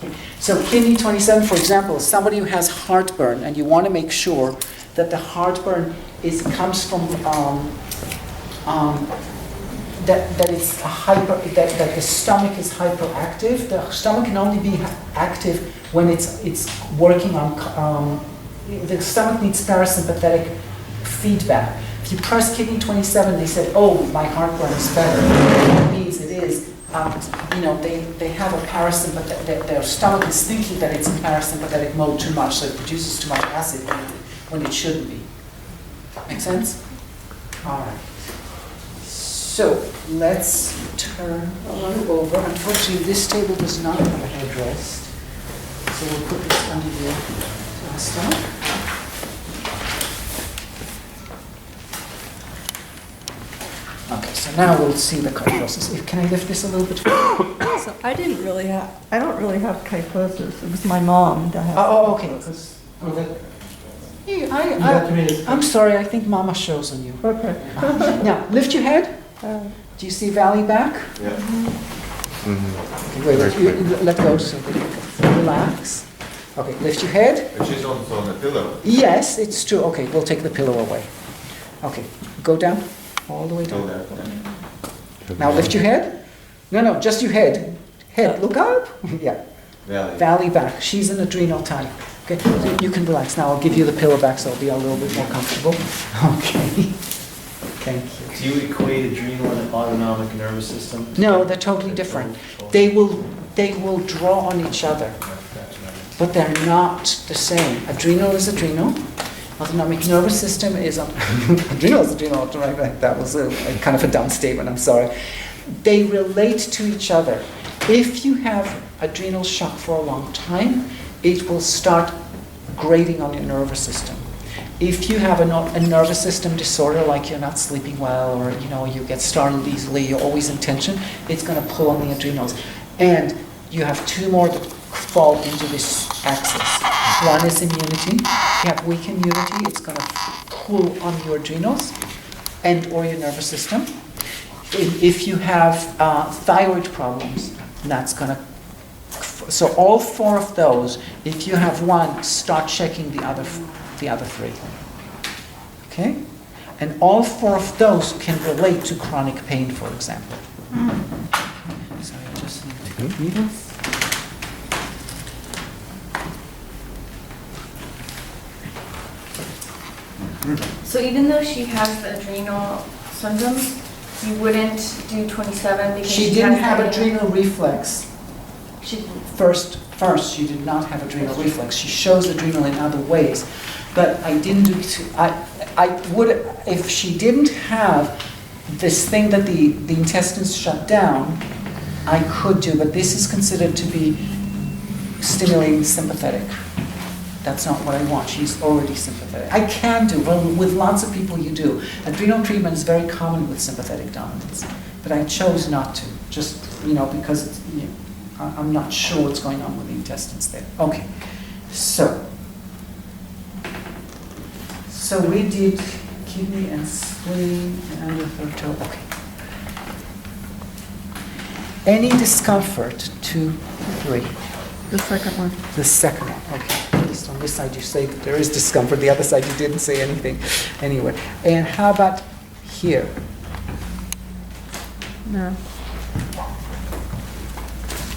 Okay. So kidney 27, for example, is somebody who has heartburn and you want to make sure that the heartburn comes from that it's a that the stomach is hyperactive. The stomach can only be active when it's working on. The stomach needs parasympathetic feedback. If you press kidney 27, they said, "Oh, my heartburn is better." That means it is. They have a parasympathetic. Their stomach is thinking that it's in parasympathetic mode too much, so it produces too much acid when it shouldn't be. Make sense? All right. So let's turn on over. Unfortunately, this table does not have a headrest, so we'll put this under the stop. Okay, so now we'll see the kyphosis. Can I lift this a little bit? So I don't really have kyphosis. It was my mom that had. Oh, okay. Oh, that, I'm sorry, I think Mama shows on you. Okay. Now, lift your head. Do you see valley back? Yeah. Okay, wait, let go so that you can relax. Okay, lift your head. And she's also on the pillow. Yes, it's true. Okay, we'll take the pillow away. Okay, go down, all the way down. Now lift your head. No, just your head. Head, look up. Yeah. Valley back. She's an adrenal type. Okay, so you can relax. Now I'll give you the pillow back so I'll be a little bit more comfortable. Okay. Thank you. Do you equate adrenal and autonomic nervous system? No, they're totally different. They will draw on each other, but they're not the same. Adrenal is adrenal. Autonomic nervous system is adrenal is adrenal. Autonomic, that was a kind of a dumb statement. I'm sorry. They relate to each other. If you have adrenal shock for a long time, it will start grating on your nervous system. If you have a nervous system disorder, like you're not sleeping well, or you get startled easily, you're always in tension, it's going to pull on the adrenals. And you have two more that fall into this axis. One is immunity. If you have weak immunity, it's going to pull on your adrenals and or your nervous system. If you have thyroid problems, that's going to. So all four of those, if you have one, start checking the other three. Okay? And all four of those can relate to chronic pain, for example. So I just need to get needles. So even though she has the adrenal symptoms, you wouldn't do 27 because She didn't has have the- adrenal reflex. She didn't. First, she did not have adrenal reflux. She shows adrenal in other ways, but I didn't do. I would, if she didn't have this thing that the intestines shut down, I could do. But this is considered to be stimulating sympathetic. That's not what I want. She's already sympathetic. I can do. Well, with lots of people, you do. Adrenal treatment is very common with sympathetic dominance, but I chose not to. Just because it's, I'm not sure what's going on with the intestines there. Okay, so we did kidney and spleen and under third toe. Okay. Any discomfort? 2, 3. The second one. The second one. Okay. At least on this side you say that there is discomfort. The other side you didn't say anything. Anyway. And how about here? No.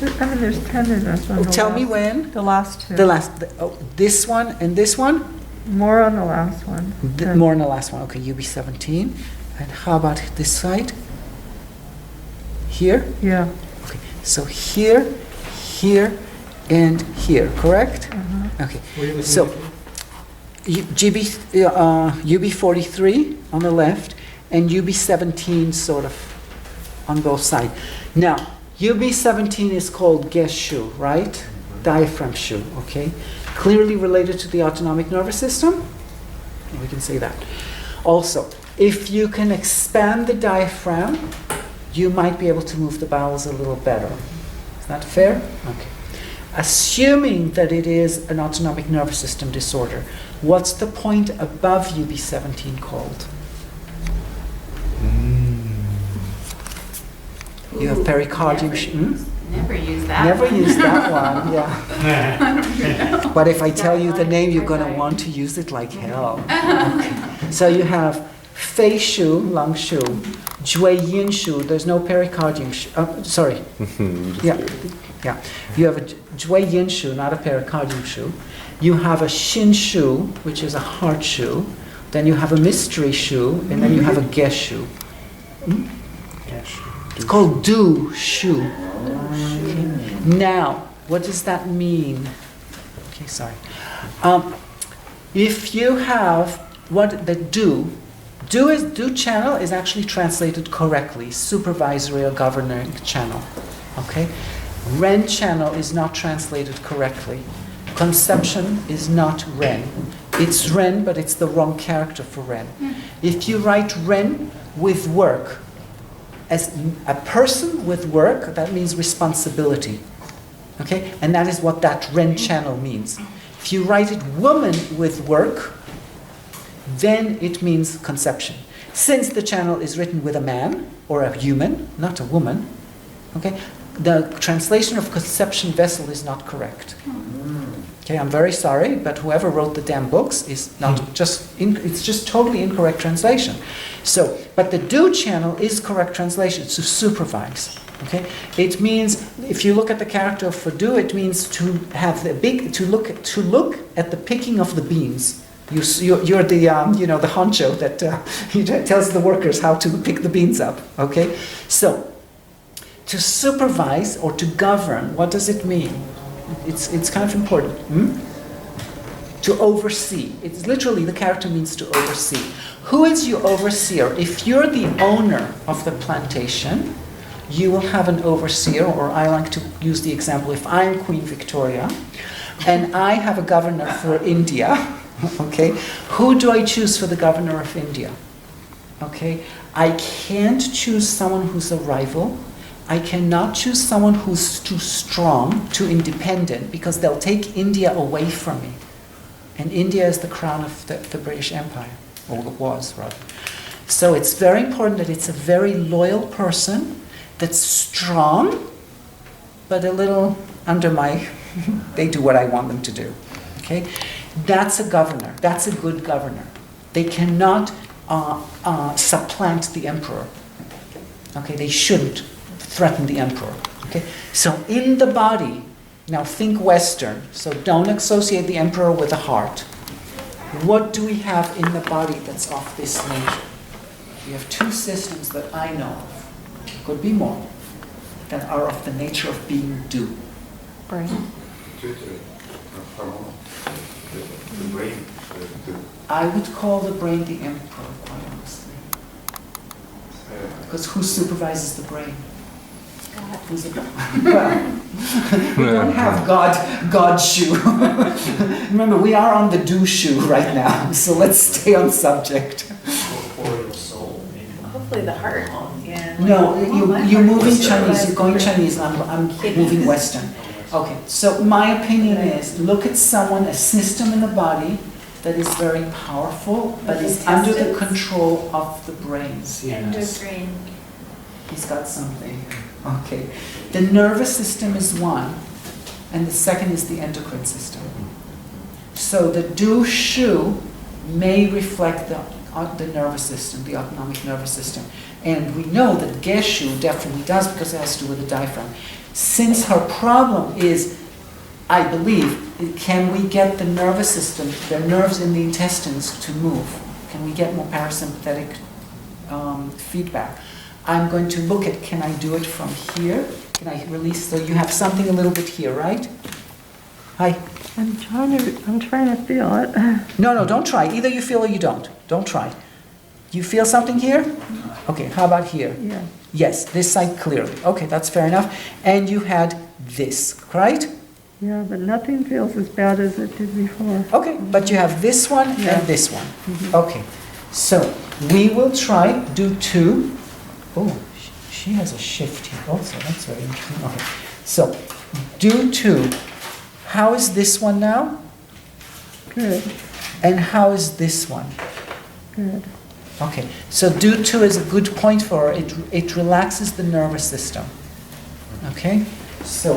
I mean, there's tenderness on the Tell me last- when. The last two. This one and this one? More on the last one. More on the last one. Okay, UB17. And how about this side? Here? Yeah. Okay, so here, here, and here, correct? Okay, so UB43 on the left and UB17 sort of on both sides. Now, UB17 is called Geshu, right? Diaphragm shu, okay? Clearly related to the autonomic nervous system. We can say that. Also, if you can expand the diaphragm, you might be able to move the bowels a little better. Is that fair? Okay. Assuming that it is an autonomic nervous system disorder, what's the point above UB17 called? You have pericardium. Never use that. Never use that one, yeah. But if I tell you the name, you're going to want to use it like hell. Okay. So you have Fei Shu, lung shu, Jue Yin Shu, there's no pericardium. Sorry. Yeah. You have a Jue Yin Shu, not a pericardium shu. You have a Shin Shu, which is a heart shu. Then you have a mystery shu, and then you have a Geshu. It's called Du Shu. Okay. Now, what does that mean? Okay, sorry. If you have what the Du channel is actually translated correctly, supervisory or governing channel. Okay? Ren channel is not translated correctly. Conception is not Ren. It's Ren, but it's the wrong character for Ren. If you write Ren with work, as a person with work, that means responsibility. Okay? And that is what that Ren channel means. If you write it woman with work, then it means conception. Since the channel is written with a man or a human, not a woman, okay, the translation of conception vessel is not correct. Okay, I'm very sorry, but whoever wrote the damn books is not it's just totally incorrect translation. So, but the Du channel is correct translation, to supervise. Okay, it means if you look at the character for Du, it means to have to look at the picking of the beans. You're the the honcho that tells the workers how to pick the beans up. Okay, so to supervise or to govern, what does it mean? It's kind of important. To oversee. It's literally the character means to oversee. Who is your overseer? If you're the owner of the plantation, you will have an overseer, or I like to use the example, if I'm Queen Victoria and I have a governor for India, okay, who do I choose for the governor of India? Okay, I can't choose someone who's a rival. I cannot choose someone who's too strong, too independent, because they'll take India away from me. And India is the crown of the British Empire, or it was, rather. So it's very important that it's a very loyal person that's strong, but a little under my, they do what I want them to do. Okay? That's a governor. That's a good governor. They cannot supplant the emperor. Okay? They shouldn't threaten the emperor. Okay? So in the body, now think Western, so don't associate the emperor with the heart. What do we have in the body that's of this nature? We have two systems that I know of, could be more, that are of the nature of being Du. brain. The brain. I would call the brain the emperor, quite honestly. Because who supervises the brain? Who's it? Well, we don't have God shoe. Remember, we are on the do shoe right now, so let's stay on subject. Corporeal soul, maybe. Hopefully the heart. Yeah. No, you're moving Chinese, you're going Chinese, I'm moving Western. Okay, so my opinion is, look at someone, a system in the body that is very powerful, but is under the control of the brain. Endocrine. He's got something. Okay. The nervous system is one, and the second is the endocrine system. So the du shu may reflect the nervous system, the autonomic nervous system. And we know that geshu definitely does because it has to do with the diaphragm. Since her problem is, I believe, can we get the nervous system, the nerves in the intestines to move? Can we get more parasympathetic feedback? I'm going to look at, can I do it from here? Can I release, so you have something a little bit here, right? Hi. I'm trying to feel it. No, don't try. Either you feel or you don't. Don't try. You feel something here? Okay, how about here? Yeah. Yes, this side clearly. Okay, that's fair enough. And you had this, right? Yeah, but nothing feels as bad as it did before. Okay, but you have this one and this one. Okay, so we will try, do two. Oh, she has a shift here also. That's very interesting. Okay, so do two. How is this one now? Good, And how is this one? good. Okay, so do two is a good point for her. It relaxes the nervous system. Okay, so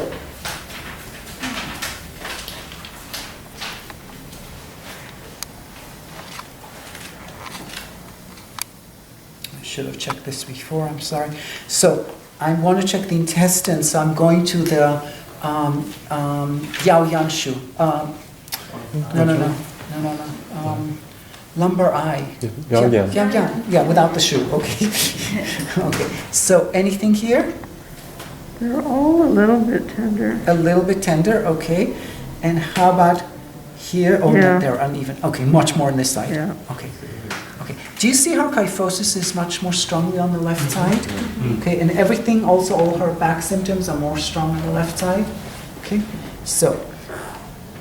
I should have checked this before. I'm sorry. So I want to check the intestines. So I'm going to the Yao Yan Shu. No. Lumbar eye. Yeah, without the shoe. Okay. Okay. So anything here? They're all a little bit tender. A little bit tender. Okay. And how about here? Oh, Yeah. they're uneven. Okay, much more on this side. Yeah. Okay. Okay. Do you see how kyphosis is much more strongly on the left side? Okay. And everything, also all her back symptoms are more strong on the left side. Okay. So.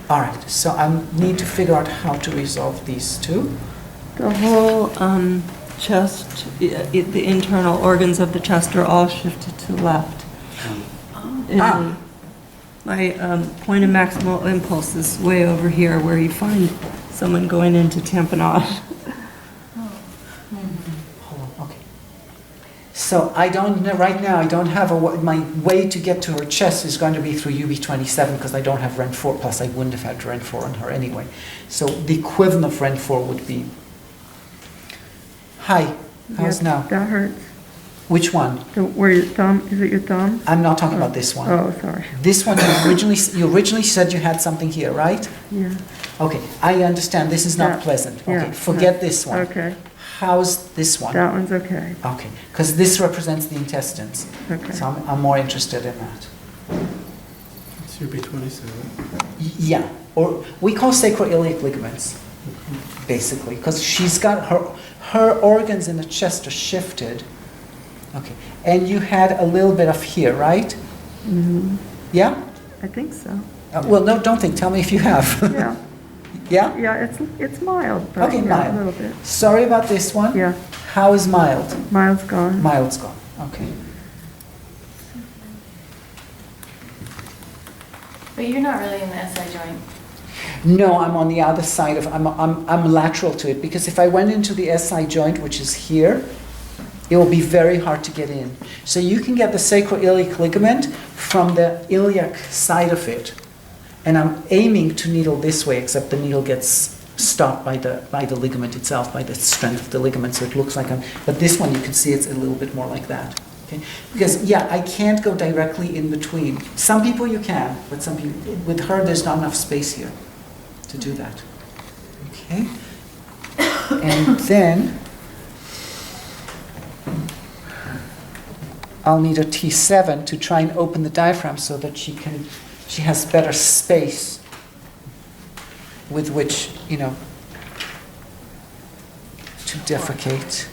All right, so I need to figure out how to resolve these two. The whole chest, the internal organs of the chest are all shifted to the left. And my point of maximal impulse is way over here where you find someone going into tamponade. Okay. So I don't know, right now I don't have my way to get to her chest is going to be through UB27 because I don't have REN4, plus I wouldn't have had REN4 on her anyway. So the equivalent of REN4 would be, hi, how's now? That hurts. Which one? Where your thumb, is it your thumb? I'm not talking about this one. Oh, sorry. This one, you originally said you had something here, right? Yeah. Okay, I understand, this is not Yeah. pleasant. Yeah. Okay, forget this one. Okay, How's this one? that one's okay. Okay, because this represents the intestines. Okay. So I'm more interested in that. It's UB27. Yeah, or we call sacroiliac ligaments, basically, because she's got her organs in the chest are shifted. Okay, and you had a little bit of here, right? Mm-hmm. Yeah? I think so. Well, no, don't think. Tell me if you have. Yeah, Yeah? yeah, it's mild, but Okay, yeah, mild. a little bit. Sorry about this one. Yeah, How is mild? mild's gone. Mild's gone. Okay. But you're not really in the SI joint. No, I'm on the other side of, I'm lateral to it, because if I went into the SI joint, which is here, it will be very hard to get in. So you can get the sacroiliac ligament from the iliac side of it. And I'm aiming to needle this way, except the needle gets stopped by the ligament itself, by the strength of the ligament, so it looks like but this one you can see it's a little bit more like that. Okay? Because, yeah, I can't go directly in between. Some people you can, but some people, with her there's not enough space here to do that. Okay? And then I'll need a T7 to try and open the diaphragm so that she can she has better space with which, to defecate.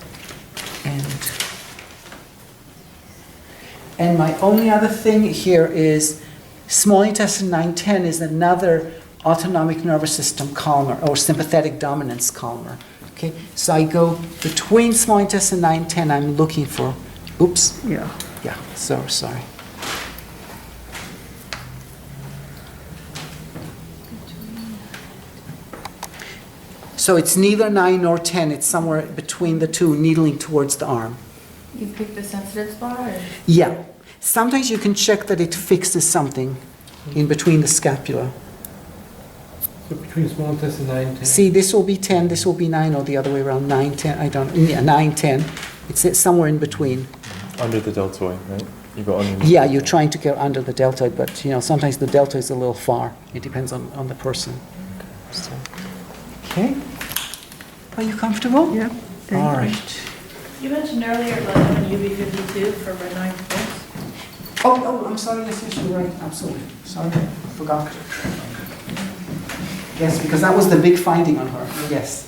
And my only other thing here is small intestine 9-10 is another autonomic nervous system calmer or sympathetic dominance calmer. Okay, so I go between small intestine 9-10. I'm looking for. Oops. Yeah. Yeah. So sorry. So it's neither 9 nor 10. It's somewhere between the two, needling towards the arm. You pick the sensitive spot, or? Yeah. Sometimes you can check that it fixes something in between the scapula. So between small intestine 9-10. See, this will be 10, this will be 9, or the other way around, 9-10. I don't, yeah, 9-10. It's somewhere in between. Under the deltoid, right? You go underneath. Yeah, you're trying to get under the deltoid, but sometimes the deltoid is a little far. It depends on the person. So, okay. Are you comfortable? Yeah. All right. You mentioned earlier about having UB52 for red 9 pulse. Oh, I'm sorry, yes, you're right, absolutely. Sorry, I forgot. Yes, because that was the big finding on her, yes.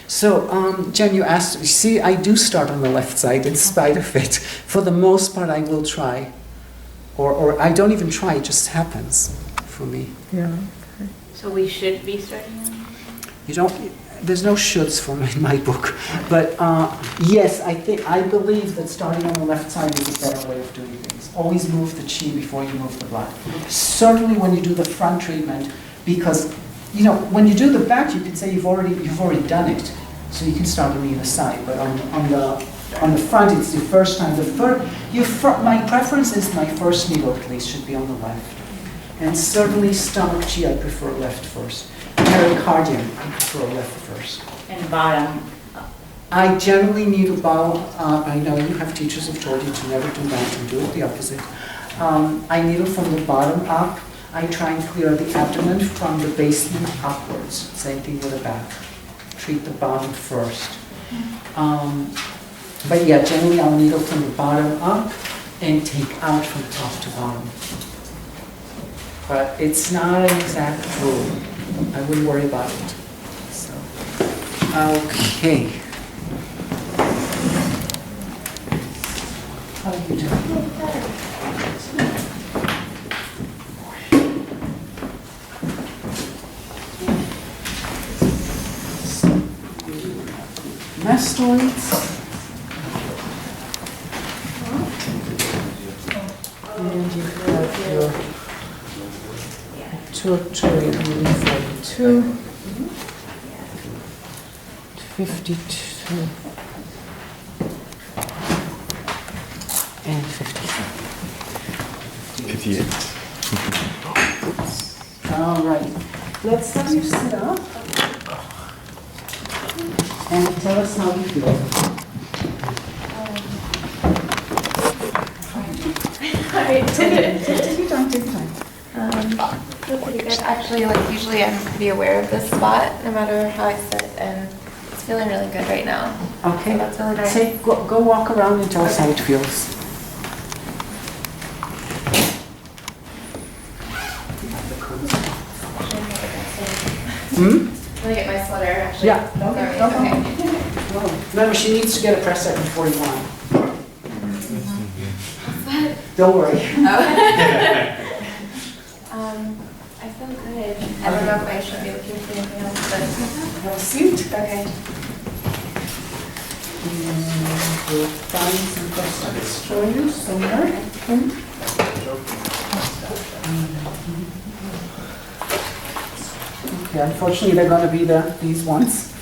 So, Jen, you asked, see, I do start on the left side in spite of it. For the most part, I will try. Or I don't even try, it just happens for me. Yeah. So we should be starting on? You don't, there's no shoulds for me in my book. But yes, I believe that starting on the left side is a better way of doing things. Always move the chi before you move the blood. Certainly when you do the front treatment, because when you do the back, you can say you've already done it. So you can start on either side, but on the front, it's the first time. My preference is my first needle, at least, should be on the left. And certainly stomach chi, I prefer left first. Pericardium, I prefer left first. And bottom up. I generally needle bottom up. I know you have teachers who've told you to never do that and do it the opposite. I needle from the bottom up. I try and clear the abdomen from the basement upwards. Same thing with the back. Treat the bottom first. But yeah, generally I'll needle from the bottom up and take out from top to bottom. But it's not an exact rule. I wouldn't worry about it. So, okay. How are you doing? Mastoids. And you have your pituitary 42, 52, and 53. 58. All right. Let's have you sit up and tell us how you feel. Take your time, take your time. Feel pretty good. Actually, usually I'm pretty aware of this spot, no matter how I sit, and it's feeling really good right now. Okay. So that's really nice. Go walk around and tell us how it feels. Let me get my sweater, actually. Yeah. Sorry. Okay. Okay. Remember, she needs to get a press set before you want. Don't worry. I feel good. I don't know if I should be looking for anything else, but Have a seat. okay. And we'll find some press sets for you somewhere. Okay, unfortunately, they're going to be these ones.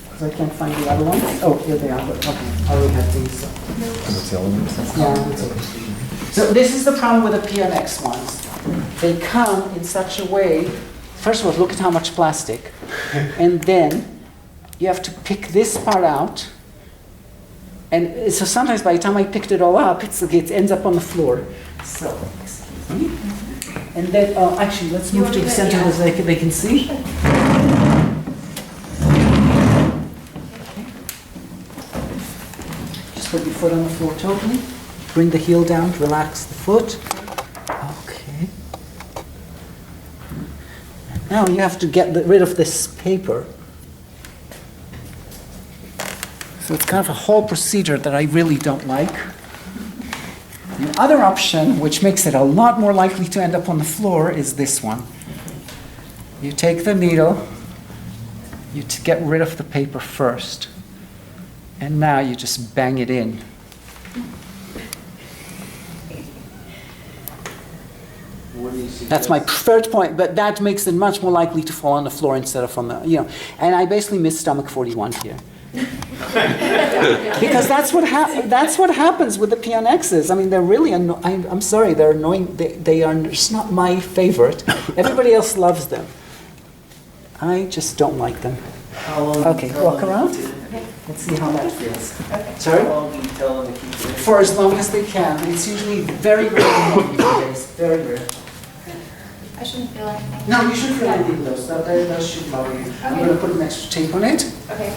Because I can't find the other ones. Oh, here they are. But okay, I already have these. So. That's the element. Yeah, it's okay. So this is the problem with the PMX ones. They come in such a way, first of all, look at how much plastic. And then you have to pick this part out. And so sometimes by the time I picked it all up, it ends up on the floor. So, excuse me. And then, actually, let's You move want to me the to- center yeah. so they can see. Just put your foot on the floor totally. Bring the heel down, relax the foot. Okay. Now you have to get rid of this paper. So it's kind of a whole procedure that I really don't like. The other option, which makes it a lot more likely to end up on the floor, is this one. You take the needle, you get rid of the paper first, and now you just bang it in. What do you suggest? That's my preferred point, but that makes it much more likely to fall on the floor instead of on the, and I basically miss stomach 41 here. Because that's what happens with the PNXs. I mean, they're really I'm sorry, they're annoying. They are just not my favorite. Everybody else loves them. I just don't like them. How long? Okay, how walk long around. do you do it? Let's see how that feels. How Sorry? long do you tell them to keep it? For as long as they can. It's usually very rare these days. Very rare. I shouldn't feel anything. No, you shouldn't feel anything those. Those should bother you. I'm going to put an extra tape on it. Okay.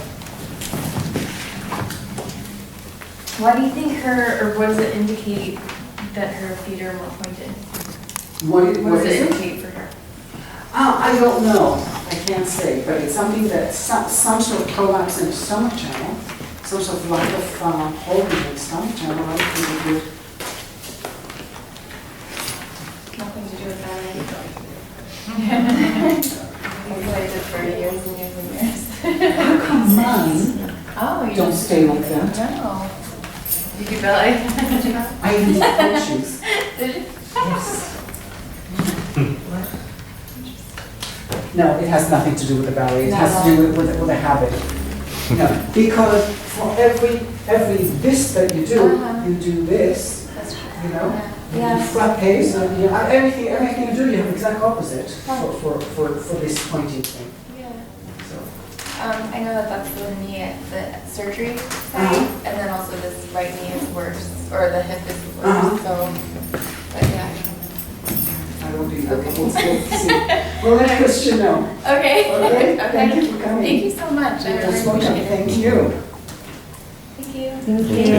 Why do you think or what does it indicate that her feet are more pointed? What What does is it it? indicate for her? I don't know. I can't say, but it's something that some sort of prolapse in the stomach channel, some sort of lack of holding in the stomach channel. I think it would. Nothing to do with that. I've played it for years and years and years. How come mine Oh, you don't stay like that? No. You do ballet? I even need coaches. Did you? Yes. No, it has nothing to do with the ballet. It has to do with a habit. No, because for every this that you do, you do this. That's true. You know, Yeah. you frappes, and everything you do, you have exact opposite for this pointing thing. Yeah. So. I know that that's the knee, the surgery side, and then also this right knee is worse, or the hip is worse, so, but yeah. I don't do that. Okay. We'll see. We'll let Christian know. Okay. Okay. Okay. Thank you for coming. Thank you so much, I You're really most welcome. appreciate it. Thank you. Thank you.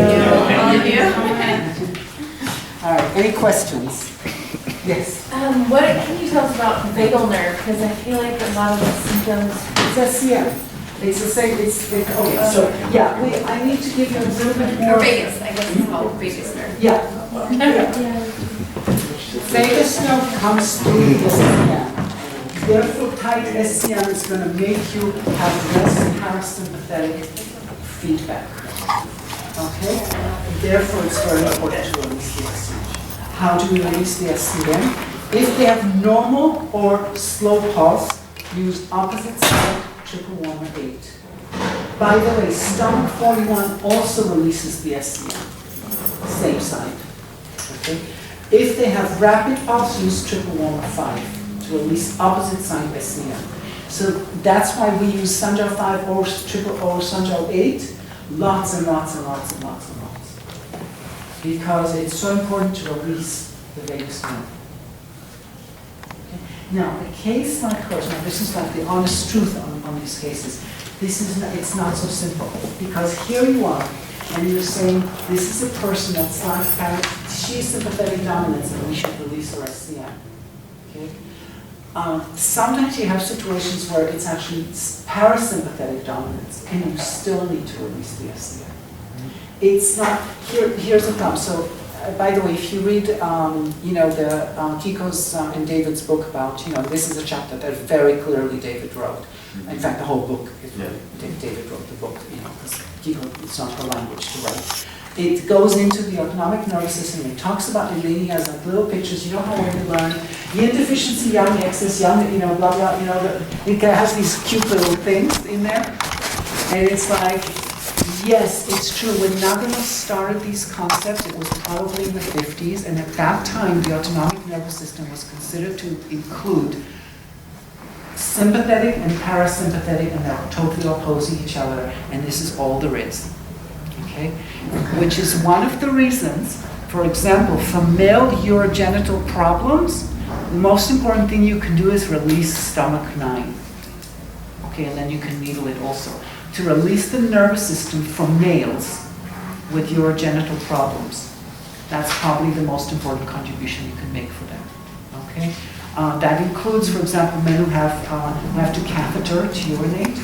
All of you. All right. Any questions? Yes. What can you tell us about vagal nerve? Because I feel like a lot of the symptoms. It's SCM. It's the same. Okay. So yeah, I need to give you a little bit more. Or Vegas, I guess it's called Vegas nerve. Yeah. Vagus nerve comes through the SCM. Therefore, tight SCM is going to make you have less parasympathetic feedback. Okay? Therefore, it's very important to release the SCM. How do we release the SCM? If they have normal or slow pulse, use opposite side triple warmer 8. By the way, stomach 41 also releases the SCM. Same side. Okay? If they have rapid pulse, use triple warmer 5 to release opposite side SCM. So that's why we use Sanjal 5 or Sanjal 8, lots and lots and lots and lots and lots. Because it's so important to release the vagus nerve. Okay. Now, a case like hers, now this is like the honest truth on these cases. It's not so simple. Because here you are, and you're saying, this is a person that's like, she's sympathetic dominance, and we should release her SCM. Okay? Sometimes you have situations where it's actually parasympathetic dominance, and you still need to release the SCM. It's not, here's the problem. So, by the way, if you read, the Kiiko's and David's book about, this is a chapter that very clearly David wrote. In fact, the whole book is really, David wrote the book, because Kiiko, it's not her language to write. It goes into the autonomic nervous system. It talks about it. Lady has like little pictures. You know how we learn yin deficiency, yang excess, yang, blah blah. It has these cute little things in there, and it's like, yes, it's true. When Nagano started these concepts, it was probably in the 50s, and at that time, the autonomic nervous system was considered to include sympathetic and parasympathetic, and they're totally opposing each other, and this is all there is. Okay? Which is one of the reasons, for example, for male urogenital problems, most important thing you can do is release stomach 9. Okay, and then you can needle it also. To release the nervous system from males with your genital problems. That's probably the most important contribution you can make for them. Okay? That includes, for example, men who have to catheter to urinate.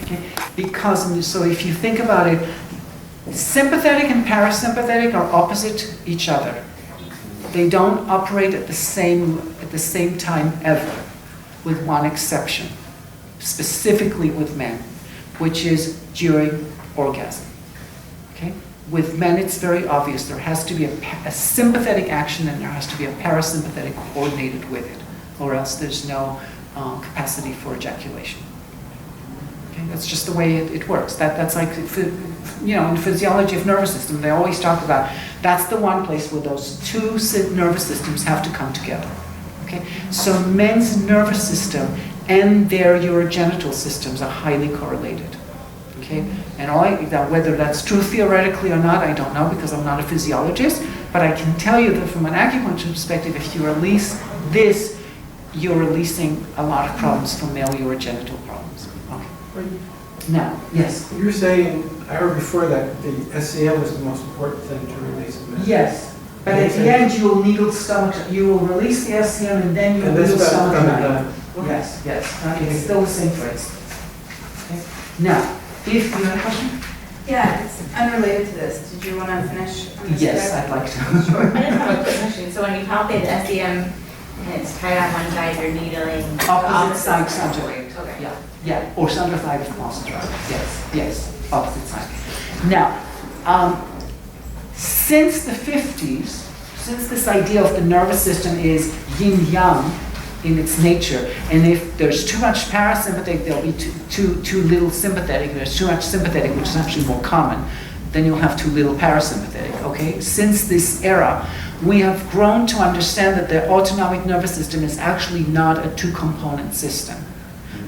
Okay? Because, so if you think about it, sympathetic and parasympathetic are opposite each other. They don't operate at the same time ever, with one exception, specifically with men, which is during orgasm. Okay? With men, it's very obvious. There has to be a sympathetic action and there has to be a parasympathetic coordinated with it, or else there's no capacity for ejaculation. Okay? That's just the way it works. That's like, in physiology of nervous system, they always talk about that's the one place where those two nervous systems have to come together. Okay? So men's nervous system and their urogenital systems are highly correlated. Okay? And whether that's true theoretically or not, I don't know because I'm not a physiologist, but I can tell you that from an acupuncture perspective, if you release this, you're releasing a lot of problems from male urogenital problems. Okay. Now, yes? You were saying, I heard before that the SCM was the most important thing to release. Yes. But at the end, you will needle stomach, you will release the SCM and then you will needle stomach. Yes, yes. It's still the same phrase. Okay. Now, if you have a question? Yeah, it's unrelated to this. Did you want to finish on this? Yes, I'd like to. Sure. I just have a quick question. So when you palpate the SEM and it's tied on one side, you're needling opposite side conjugate. Okay. Yeah, yeah. Or center side if possible. Yes, yes. Opposite side. Now, since the 50s, since this idea of the nervous system is yin-yang in its nature, and if there's too much parasympathetic, there'll be too little sympathetic. If there's too much sympathetic, which is actually more common, then you'll have too little parasympathetic, okay? Since this era, we have grown to understand that the autonomic nervous system is actually not a two-component system.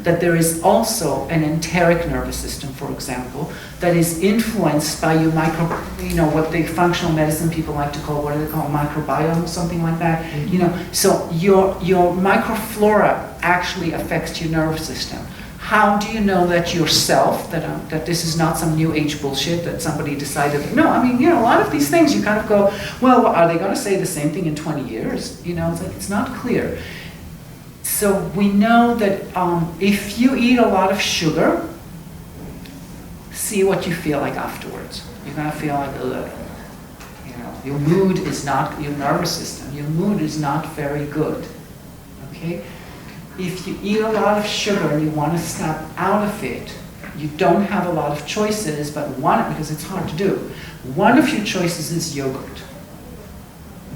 That there is also an enteric nervous system, for example, that is influenced by your what the functional medicine people like to call, what do they call, microbiome, something like that. So your microflora actually affects your nervous system. How do you know that yourself, that this is not some new age bullshit that somebody decided? No, I mean, a lot of these things you kind of go, well, are they going to say the same thing in 20 years? It's like, it's not clear. So we know that if you eat a lot of sugar, see what you feel like afterwards. You're going to feel like, ugh. Your mood is not, your nervous system, your mood is not very good. Okay? If you eat a lot of sugar and you want to snap out of it, you don't have a lot of choices, but because it's hard to do. One of your choices is yogurt.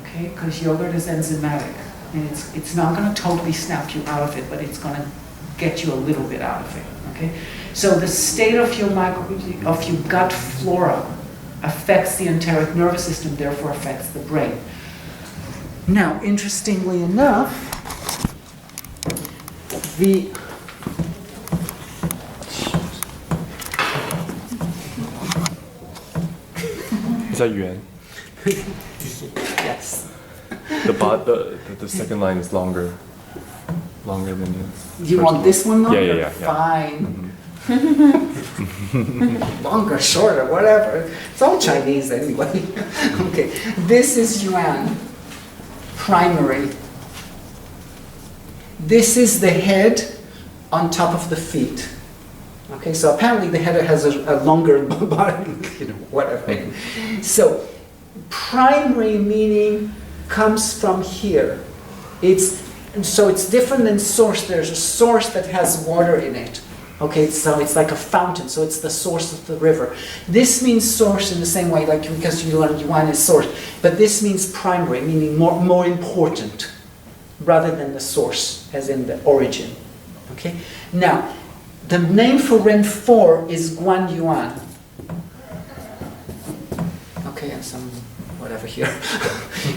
Okay? Because yogurt is enzymatic. And it's not going to totally snap you out of it, but it's going to get you a little bit out of it. Okay, so the state of your gut flora affects the enteric nervous system, therefore affects the brain. Now, interestingly enough, Is that Yuen? Yes. The second line is longer than the. You want this one longer? Yeah. Fine. Longer, shorter, whatever. It's all Chinese anyway. Okay, this is Yuan, primary. This is the head on top of the feet. Okay, so apparently the head has a longer body, whatever. So primary meaning comes from here. So it's different than source. There's a source that has water in it. Okay, so it's like a fountain, so it's the source of the river. This means source in the same way, like because Yuan is source, but this means primary, meaning more important, rather than the source, as in the origin. Okay, now the name for Ren 4 is Guan Yuan. Okay, and some whatever here.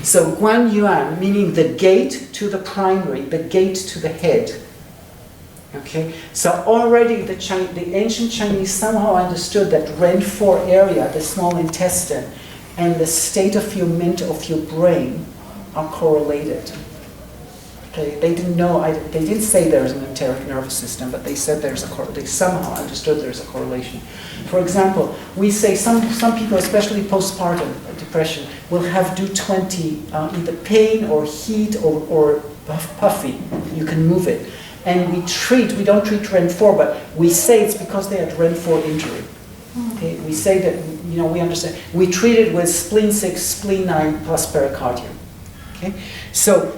So Guan Yuan, meaning the gate to the primary, the gate to the head. Okay, so already the ancient Chinese somehow understood that Ren 4 area, the small intestine, and the state of your brain are correlated. Okay, they didn't know. They didn't say there's an enteric nervous system, but they said there's a. They somehow understood there's a correlation. For example, we say some people, especially postpartum depression, will have do 20 either pain or heat or puffy. You can move it, and we don't treat REN4, but we say it's because they had REN4 injury. Okay, we say that we understand. We treat it with spleen 6, spleen 9 plus pericardium. Okay, so.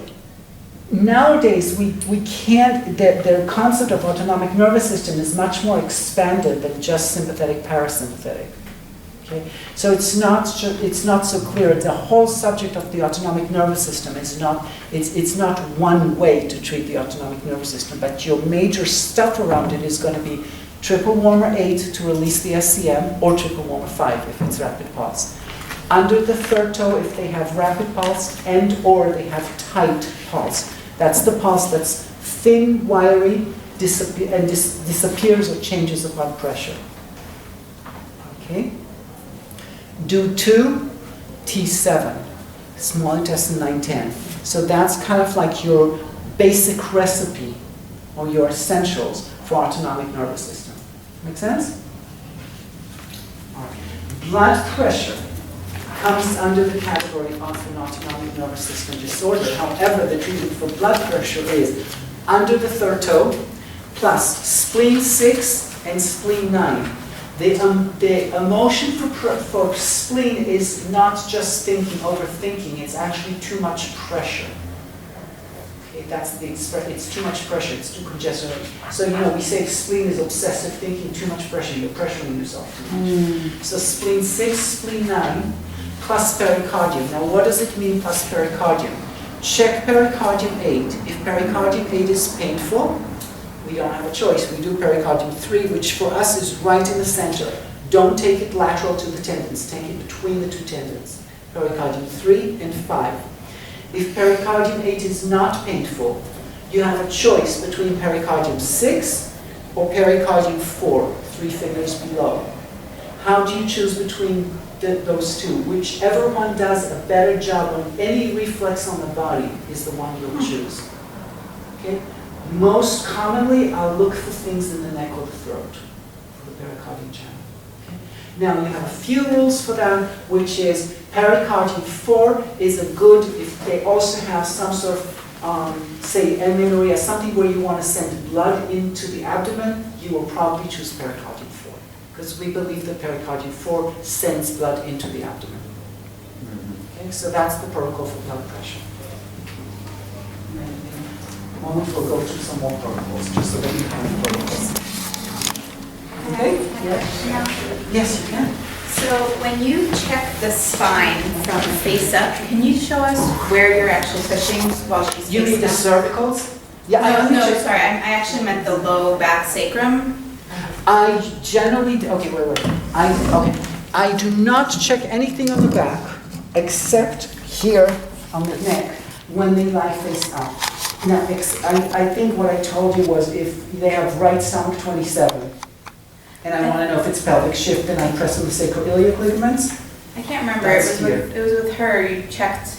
Nowadays, we can't, the concept of autonomic nervous system is much more expanded than just sympathetic, parasympathetic. Okay? So it's not so clear. The whole subject of the autonomic nervous system is not, it's not one way to treat the autonomic nervous system, but your major stuff around it is going to be triple warmer 8 to release the SCM, or triple warmer 5 if it's rapid pulse. Under the third toe if they have rapid pulse and or they have tight pulse. That's the pulse that's thin, wiry, disappears or changes the blood pressure. Okay? Do 2, T7, small intestine 9-10. So that's kind of like your basic recipe or your essentials for autonomic nervous system. Make sense? All right. Blood pressure comes under the category of an autonomic nervous system disorder. However, the treatment for blood pressure is under the third toe plus spleen 6 and spleen 9. The emotion for spleen is not just thinking, overthinking, it's actually too much pressure. Okay, that's the expression, it's too much pressure, it's too congested. So, we say spleen is obsessive thinking, too much pressure, you're pressuring yourself too much. So spleen 6, spleen 9, plus pericardium. Now what does it mean plus pericardium? Check pericardium 8. If pericardium 8 is painful, we don't have a choice. We do pericardium 3, which for us is right in the center. Don't take it lateral to the tendons. Take it between the two tendons. Pericardium 3 and 5. If pericardium 8 is not painful, you have a choice between pericardium 6 or pericardium 4, 3 fingers below. How do you choose between those two? Whichever one does a better job on any reflex on the body is the one you'll choose. Okay? Most commonly, I'll look for things in the neck or the throat for the pericardium channel. Okay? Now, you have a few rules for that, which is pericardium 4 is a good, if they also have some sort of, say, amenorrhea, something where you want to send blood into the abdomen, you will probably choose pericardium 4. Because we believe that pericardium 4 sends blood into the abdomen. Okay, so that's the protocol for blood pressure. In a moment we'll go through some more protocols, just so that you have protocols. Okay? Yeah. Yes, you can. So when you check the spine from face up, can you show us where you're actually pushing while she's You mean the cervicals? Yeah, No, sorry, I actually meant the low back sacrum. I generally, wait. I do not check anything on the back except here on the neck when they lie face up. Now, I think what I told you was if they have right stomach 27, and I want to know if it's pelvic shift, then I press on the sacroiliac ligaments. I can't remember, it was with her, you checked.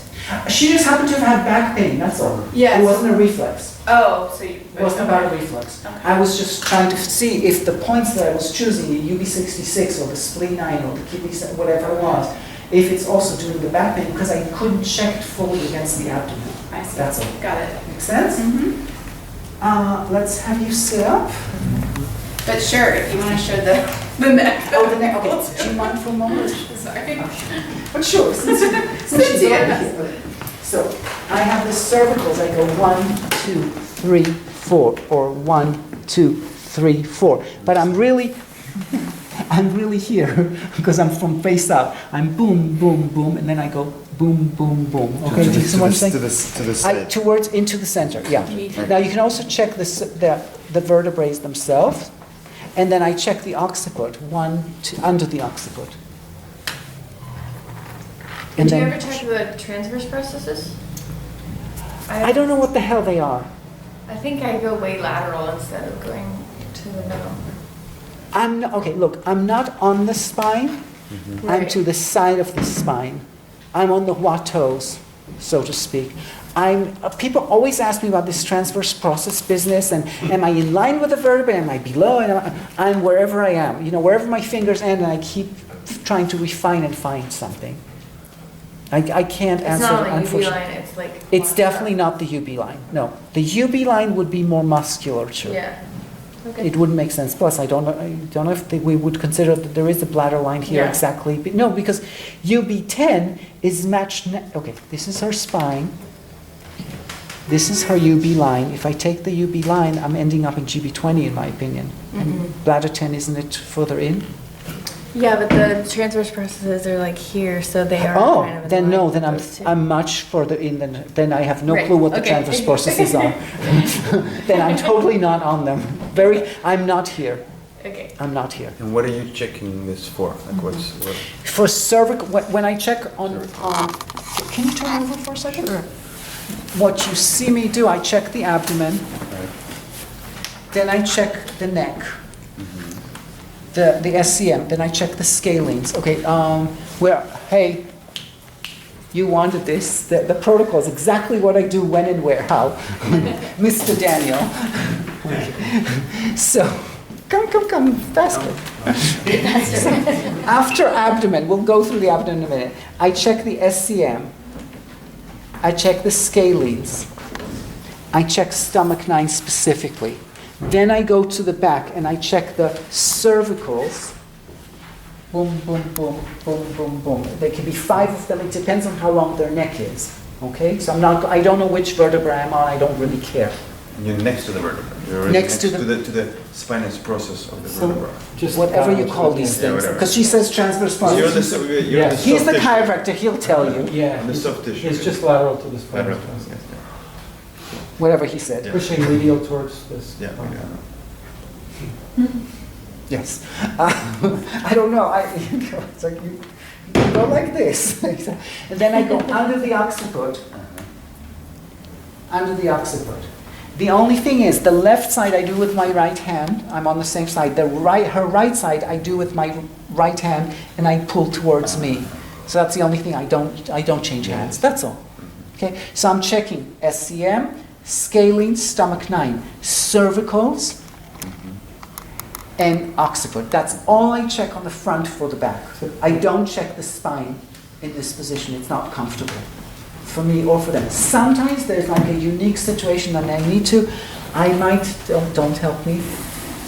She just happened to have had back pain, that's all. Yes. It wasn't a reflex. Oh, so you... It wasn't about a reflex. Okay. I was just trying to see if the points that I was choosing, the UB66 or the spleen 9 or the kidney, whatever it was, if it's also doing the back pain, because I couldn't check it fully against the abdomen. I see. That's all. Got it. Make sense? Mm-hmm. Let's have you sit up. But sure, if you want to show the neck. Oh, the neck, okay. Do you mind for a moment? Sorry. But sure, since you're here. So, I have the cervicals, I go 1, 2, 3, 4, or 1, 2, 3, 4. But I'm really here because I'm from face up. I'm boom, boom, boom, and then I go boom, boom, boom. Okay, do you see what I'm saying? To the side. Towards, into the center, yeah. Now you can also check the vertebrae themselves, and then I check the occiput, under the occiput. And Do you then, ever check the transverse processes? I don't know what the hell they are. I think I go way lateral instead of going to the middle. I'm not on the spine. I'm to the side of the spine. I'm on the watteaus, so to speak. People always ask me about this transverse process business, and am I in line with the vertebrae, am I below, and I'm wherever I am, wherever my fingers end, and I keep trying to refine and find something. I can't It's answer. not like UB unfortunately. line, it's like. It's definitely not the UB line. No, the UB line would be more musculature. Yeah. Okay. It wouldn't make sense. Plus, I don't know if we would consider that there is a bladder line here Yeah. exactly. No, because UB10 is matched. Okay, this is her spine. This is her UB line. If I take the UB line, I'm ending up in GB20 in my opinion. And bladder 10, isn't it further in? Yeah, but the transverse processes are like here, so they are Oh, kind of in then line no, with then those two. I'm much further in then I have no Right, clue what the okay. transverse processes are. Then I'm totally not on them. I'm not here. Okay. I'm not here. And what are you checking this for? Like what? For cervical, when I check on, can you turn over for a second? Sure. What you see me do, I check the abdomen, Right. then I check the neck, the SCM, then I check the scalenes. Okay, hey, you wanted this. The protocol is exactly what I do, when and where, how. Mr. Daniel. So, come, faster. So, after abdomen, we'll go through the abdomen in a minute. I check the SCM. I check the scalenes. I check stomach 9 specifically. Then I go to the back and I check the cervicals. Boom, boom, boom, boom, boom, boom. There can be 5 of them. It depends on how long their neck is. Okay, so I don't know which vertebra I'm on. I don't really care. And you're next to the vertebra. You're Next to the spinous process of the vertebra. Just Whatever you call these Yeah, things, whatever. because she says transverse So you're process. the He's the soft tissue. chiropractor. He'll tell you Yeah, The soft tissue. it's just lateral to the spine. Lateral, yes, Whatever he said. Yeah. Pushing medial towards this. Yeah. Yes. I don't know. It's like you go like this. And then I go under the occiput. Under the occiput. The only thing is, the left side I do with my right hand. I'm on the same side. Her right side I do with my right hand, and I pull towards me. So that's the only thing. I don't change hands. That's all. Okay. So I'm checking SCM, scalene, stomach 9, cervicals, and occiput. That's all I check on the front for the back. I don't check the spine in this position. It's not comfortable for me or for them. Sometimes there's like a unique situation and I need to, I might, don't help me,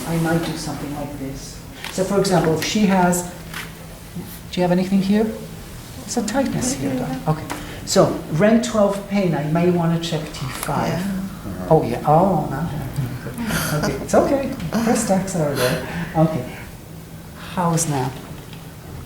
I might do something like this. So for example, if she has, do you have anything here? It's a tightness here, though. Okay. So Ren 12 pain, I may want to check T5. Yeah. Oh yeah, oh, no. Okay, it's okay. Press stacks are there. Okay. How is now?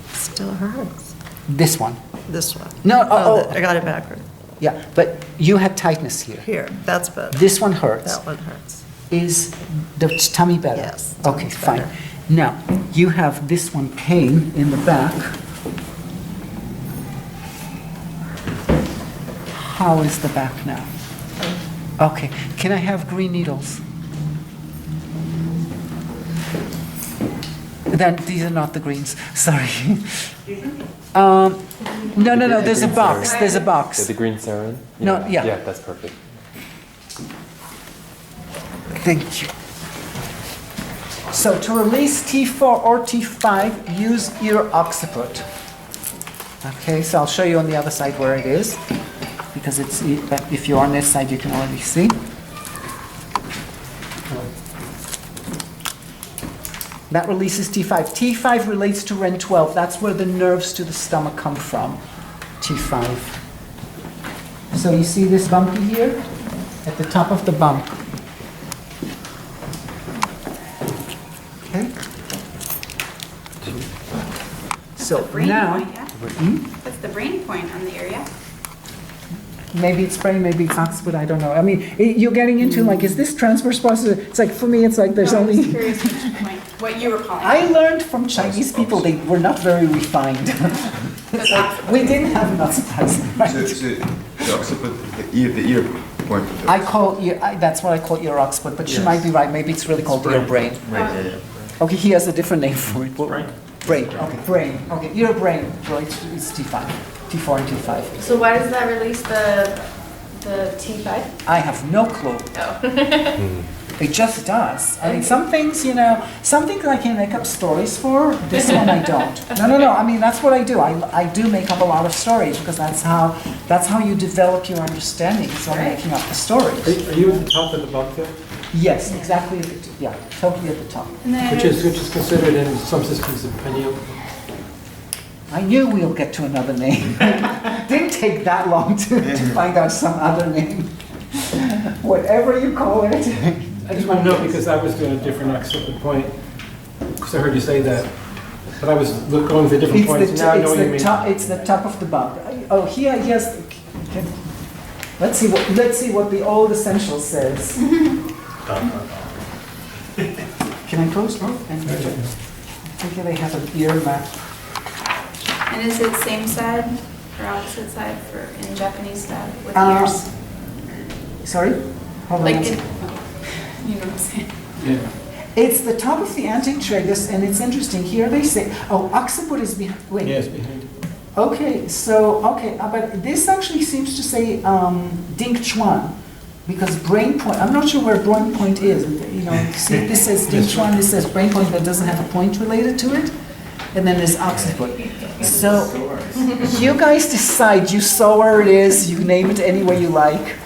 Still hurts. This one. This one. No, I got it backward. Yeah, but you had tightness here. Here, that's better. This one hurts. That one hurts. Is the tummy better? Yes, Okay, tummy's fine. better. Now, you have this one pain in the back. How is the back now? Okay, can I have green needles? Then these are not the greens, sorry. No, there's a box, there's a box. The green sarin? No, yeah. Yeah, that's perfect. Thank you. So to release T4 or T5, use ear occiput. Okay, so I'll show you on the other side where it is, because it's, if you're on this side, you can already see. That releases T5. T5 relates to Ren 12. That's where the nerves to the stomach come from. T5. So you see this bumpy here? At the top of the bump. Okay? So Brain now, point, yeah? That's the brain point on the area. maybe it's brain, maybe it's occiput, I don't know. I mean, you're getting into like, is this transverse process? It's like, for me, it's like there's No, I was only... curious which point, what you were calling. I learned from Chinese people, they were not very refined. It's like, we didn't have enough surprising, right? So the occiput, the ear point. Of I call ear, that's what I call ear occiput, but she might be right, maybe it's really called ear brain. Right, yeah. Okay, he has a different name for it. Brain, okay, brain, okay, ear brain, so it's T5, T4 and T5. So why does that release The T5? I have no clue. Oh. It just does. I mean, some things, some things I can make up stories for. This one I don't. No. I mean, that's what I do. I do make up a lot of stories because that's how you develop your understanding. So I'm making up the stories. Are you at the top of the bump there? Yes, exactly. Yeah, totally at the top. Which is considered in some systems the pineal. I knew we'll get to another name. Didn't take that long to find out some other name. Whatever you call it. I just want to know because I was doing a different occipital point, because I heard you say that, but I was going with a different point. Now I know what you mean. It's the top of the bump. Oh, here, yes. Okay. Let's see what the old essential says. Can I close? I think they have an ear map. And is it same side or opposite side for in Japanese style with ears? Sorry? Hold on. Like it, you know what I'm saying? Yeah. It's the top of the antetragus, and it's interesting. Here they say, occiput is behind. Wait. Yes, behind. Okay, but this actually seems to say Ding Chuan, because brain point. I'm not sure where brain point is. See, this says Ding Chuan. This says brain point, but doesn't have a point related to it. And then there's occiput. So you guys decide. You saw where it is. You name it any way you like.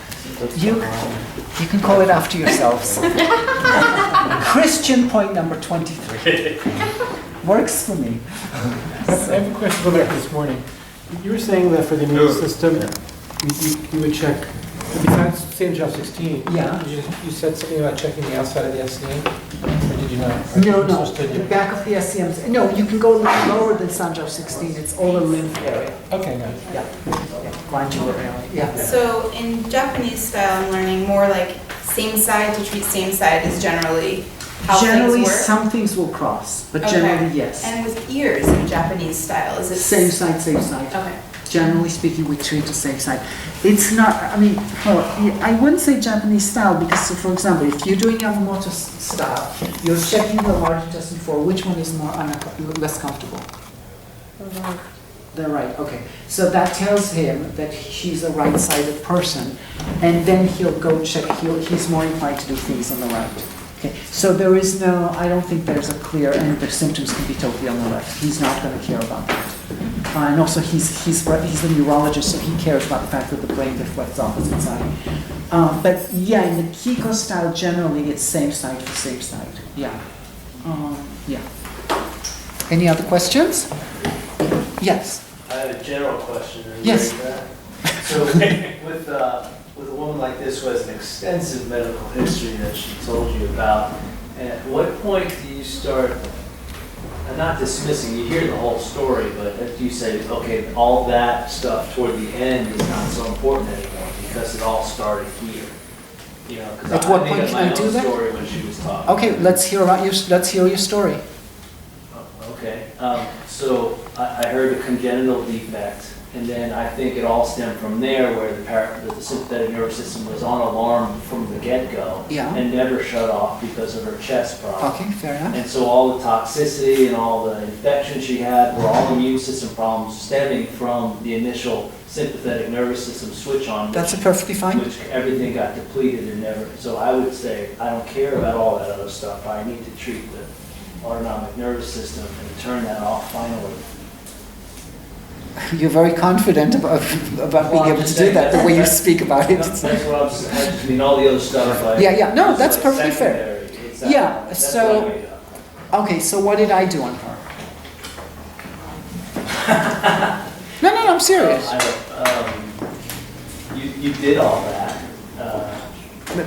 You can call it after yourselves. Christian point number 23. Works for me. I have a question about this morning. You were saying that for the immune system, you would check, besides St. Job 16, yeah. You said something about checking the outside of the SCM? Or did you not? No, the back of the SCM. No, you can go a little lower than Sanjov 16. It's all the lymph area. Okay, no. Yeah. Glandular area. Yeah. So in Japanese style, I'm learning more like same side to treat same side is generally how generally, things work. some things will cross, but generally, yes. And with ears in Japanese style, is it same side, same side? Okay. Generally speaking, we treat the same side. It's not, I wouldn't say Japanese style because, so for example, if you're doing Yamamoto style, you're checking the large intestine for which one is less comfortable. The right, okay. So that tells him that he's a right-sided person, and then he'll go check, he's more inclined to do things on the right. Okay, so there is I don't think there's a clear, and the symptoms can be totally on the left. He's not going to care about that. And also he's a neurologist, so he cares about the fact that the brain deflects opposite side. But yeah, in the Kiiko style, generally it's same side for same side. Yeah. Yeah. Any other questions? Yes. I have a general question. Are you Yes. ready for that? So with a woman like this who has an extensive medical history that she told you about, at what point do you start, I'm not dismissing, you hear the whole story, but do you say, okay, all that stuff toward the end is not so important anymore because it all started here? Because At what point can I do that? Story when she was talking. Okay, let's hear your story. Okay, so I heard a congenital defect, and then I think it all stemmed from there, where the sympathetic nervous system was on alarm from the get-go, and never shut off because of her chest problem. Okay, fair enough. And so all the toxicity and all the infection she had were all immune system problems stemming from the initial sympathetic nervous system switch on. That's perfectly fine. Which everything got depleted and never. So I would say I don't care about all that other stuff. I need to treat the autonomic nervous system and turn that off finally. You're very confident about being able to do that, the way you speak about it. That's what I'm saying. I mean, all the other stuff. Yeah. No, that's perfectly fair. Yeah, so, okay, so what did I do on her? No, I'm serious. You did all that.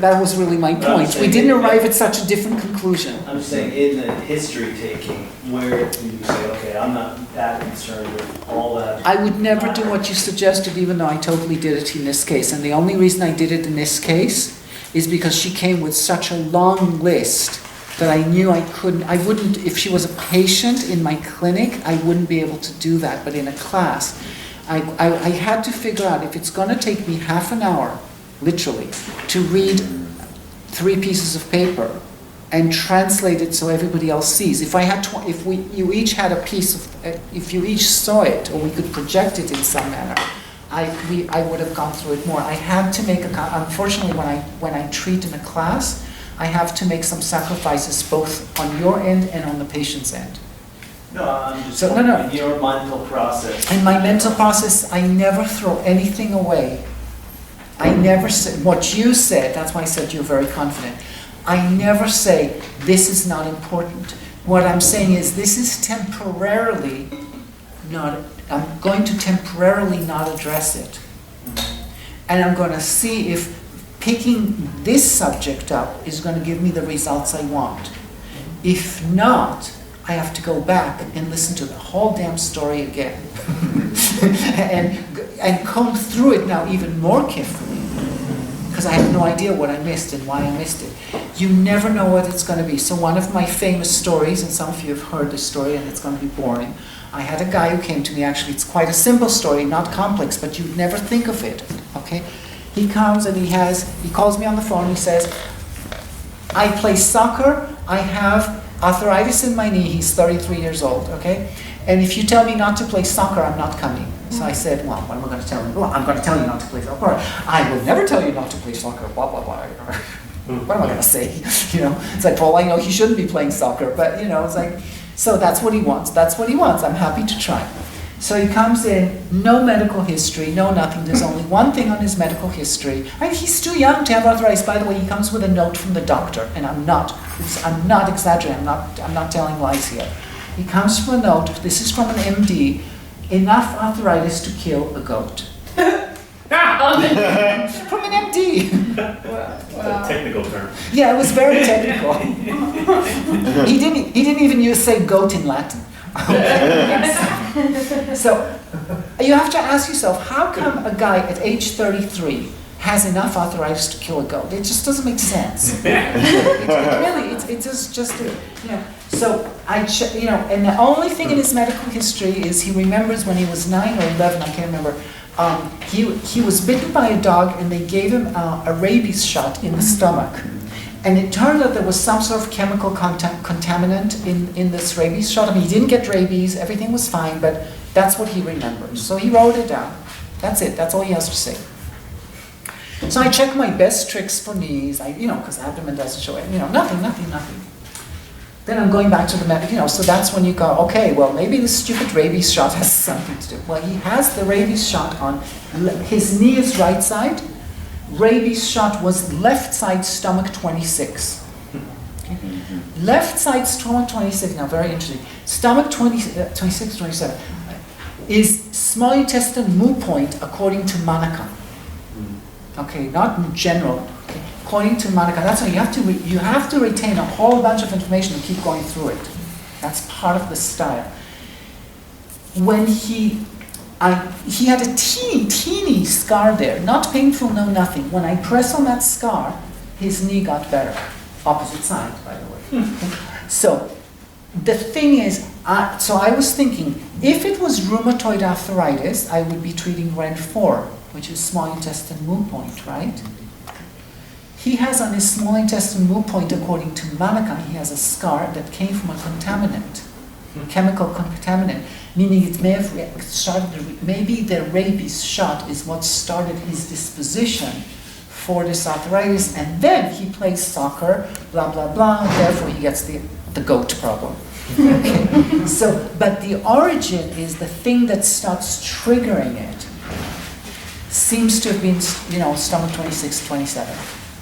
That was really my point. We didn't arrive at such a different conclusion. I'm just saying, in the history taking, where do you say, okay, I'm not that concerned with all that? I would never do what you suggested, even though I totally did it in this case. And the only reason I did it in this case is because she came with such a long list that I knew I wouldn't, if she was a patient in my clinic, I wouldn't be able to do that. But in a class, I had to figure out if it's going to take me half an hour, literally, to read 3 pieces of paper and translate it so everybody else sees. If you each had a piece of, if you each saw it, or we could project it in some manner, I would have gone through it more. I had to make unfortunately, when I treat in a class, I have to make some sacrifices both on your end and on the patient's end. No, I'm just So, wondering, in your mental process. In my mental process, I never throw anything away. I never say, what you said, that's why I said you're very confident. I never say, this is not important. What I'm saying is, this is temporarily not, I'm going to temporarily not address it. And I'm going to see if picking this subject up is going to give me the results I want. If not, I have to go back and listen to the whole damn story again. and comb through it now even more carefully. Because I have no idea what I missed and why I missed it. You never know what it's going to be. So one of my famous stories, and some of you have heard this story and it's going to be boring. I had a guy who came to me, actually it's quite a simple story, not complex, but you'd never think of it, okay? He comes and he calls me on the phone, he says, I play soccer, I have arthritis in my knee, he's 33 years old, okay? And if you tell me not to play soccer, I'm not coming. So I said, well, what am I going to tell you? Well, I'm going to tell you not to play soccer. I will never tell you not to play soccer, blah, blah, blah. What am I going to say? You know, it's like, well, I know he shouldn't be playing soccer, but you know, it's like, so that's what he wants. That's what he wants. I'm happy to try. So he comes in, no medical history, no nothing. There's only one thing on his medical history. And he's too young to have arthritis. By the way, he comes with a note from the doctor, and I'm not exaggerating. I'm not telling lies here. He comes from a note. This is from an MD. Enough arthritis to kill a goat. From an MD. Wow. A technical term. Yeah, it was very technical. He didn't even say goat in Latin. So you have to ask yourself, how come a guy at age 33 has enough arthritis to kill a goat? It just doesn't make sense. It's just you know. So and the only thing in his medical history is he remembers when he was 9 or 11, I can't remember. He was bitten by a dog and they gave him a rabies shot in the stomach. And it turned out there was some sort of chemical contaminant in this rabies shot. I mean, he didn't get rabies, everything was fine, but that's what he remembers. So he wrote it down. That's it, that's all he has to say. So I check my best tricks for knees, because abdomen doesn't show it, nothing. Then I'm going back to the so that's when you go, okay, well, maybe this stupid rabies shot has something to do. Well, he has the rabies shot on, his knee is right side, rabies shot was left side stomach 26. Okay. Left side stomach 26, now very interesting, stomach 26, 27, is small intestine moo point according to Manaka. Okay, not in general. Okay. According to Manaka, that's why you have to retain a whole bunch of information and keep going through it. That's part of the style. When he had a teeny scar there, not painful, no nothing. When I press on that scar, his knee got better. Opposite side, by the way. So the thing is, so I was thinking, if it was rheumatoid arthritis, I would be treating REN 4, which is small intestine moo point, right? He has on his small intestine moo point, according to Manaka, he has a scar that came from a contaminant, chemical contaminant, meaning it may have started, maybe the rabies shot is what started his disposition for this arthritis, and then he plays soccer, blah, blah, blah, therefore he gets the goat problem. Okay. So, but the origin is the thing that starts triggering it. Seems to have been, stomach 26, 27.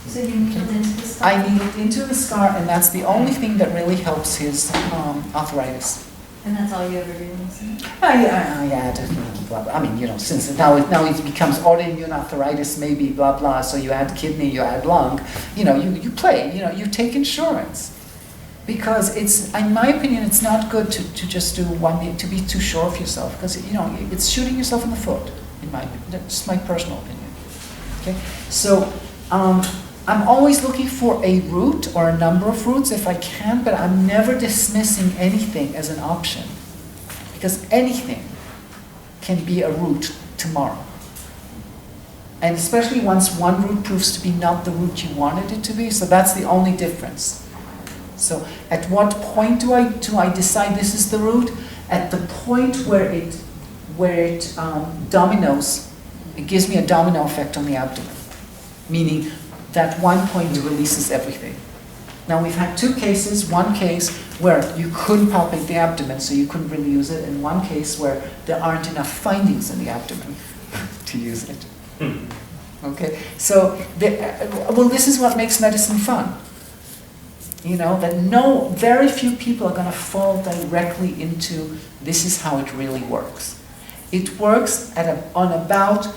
So you needled into the scar? I needled into the scar, and that's the only thing that really helps his arthritis. And that's all you ever do, Lisa? I add, blah, blah. I mean, since now it becomes autoimmune arthritis, maybe, blah, blah, so you add kidney, you add lung, you play, you take insurance. Because it's, in my opinion, it's not good to just do one, to be too sure of yourself, because, it's shooting yourself in the foot. That's my personal opinion. Okay, so I'm always looking for a route or a number of routes if I can, but I'm never dismissing anything as an option, because anything can be a route tomorrow. And especially once one route proves to be not the route you wanted it to be, so that's the only difference. So at what point do I decide this is the route? At the point where it dominoes it gives me a domino effect on the abdomen, meaning that one point releases everything. Now, we've had two cases, one case where you couldn't palpate the abdomen, so you couldn't really use it, and one case where there aren't enough findings in the abdomen to use it. Okay, so, well, this is what makes medicine fun. You know, that very few people are going to fall directly into this is how it really works. It works on about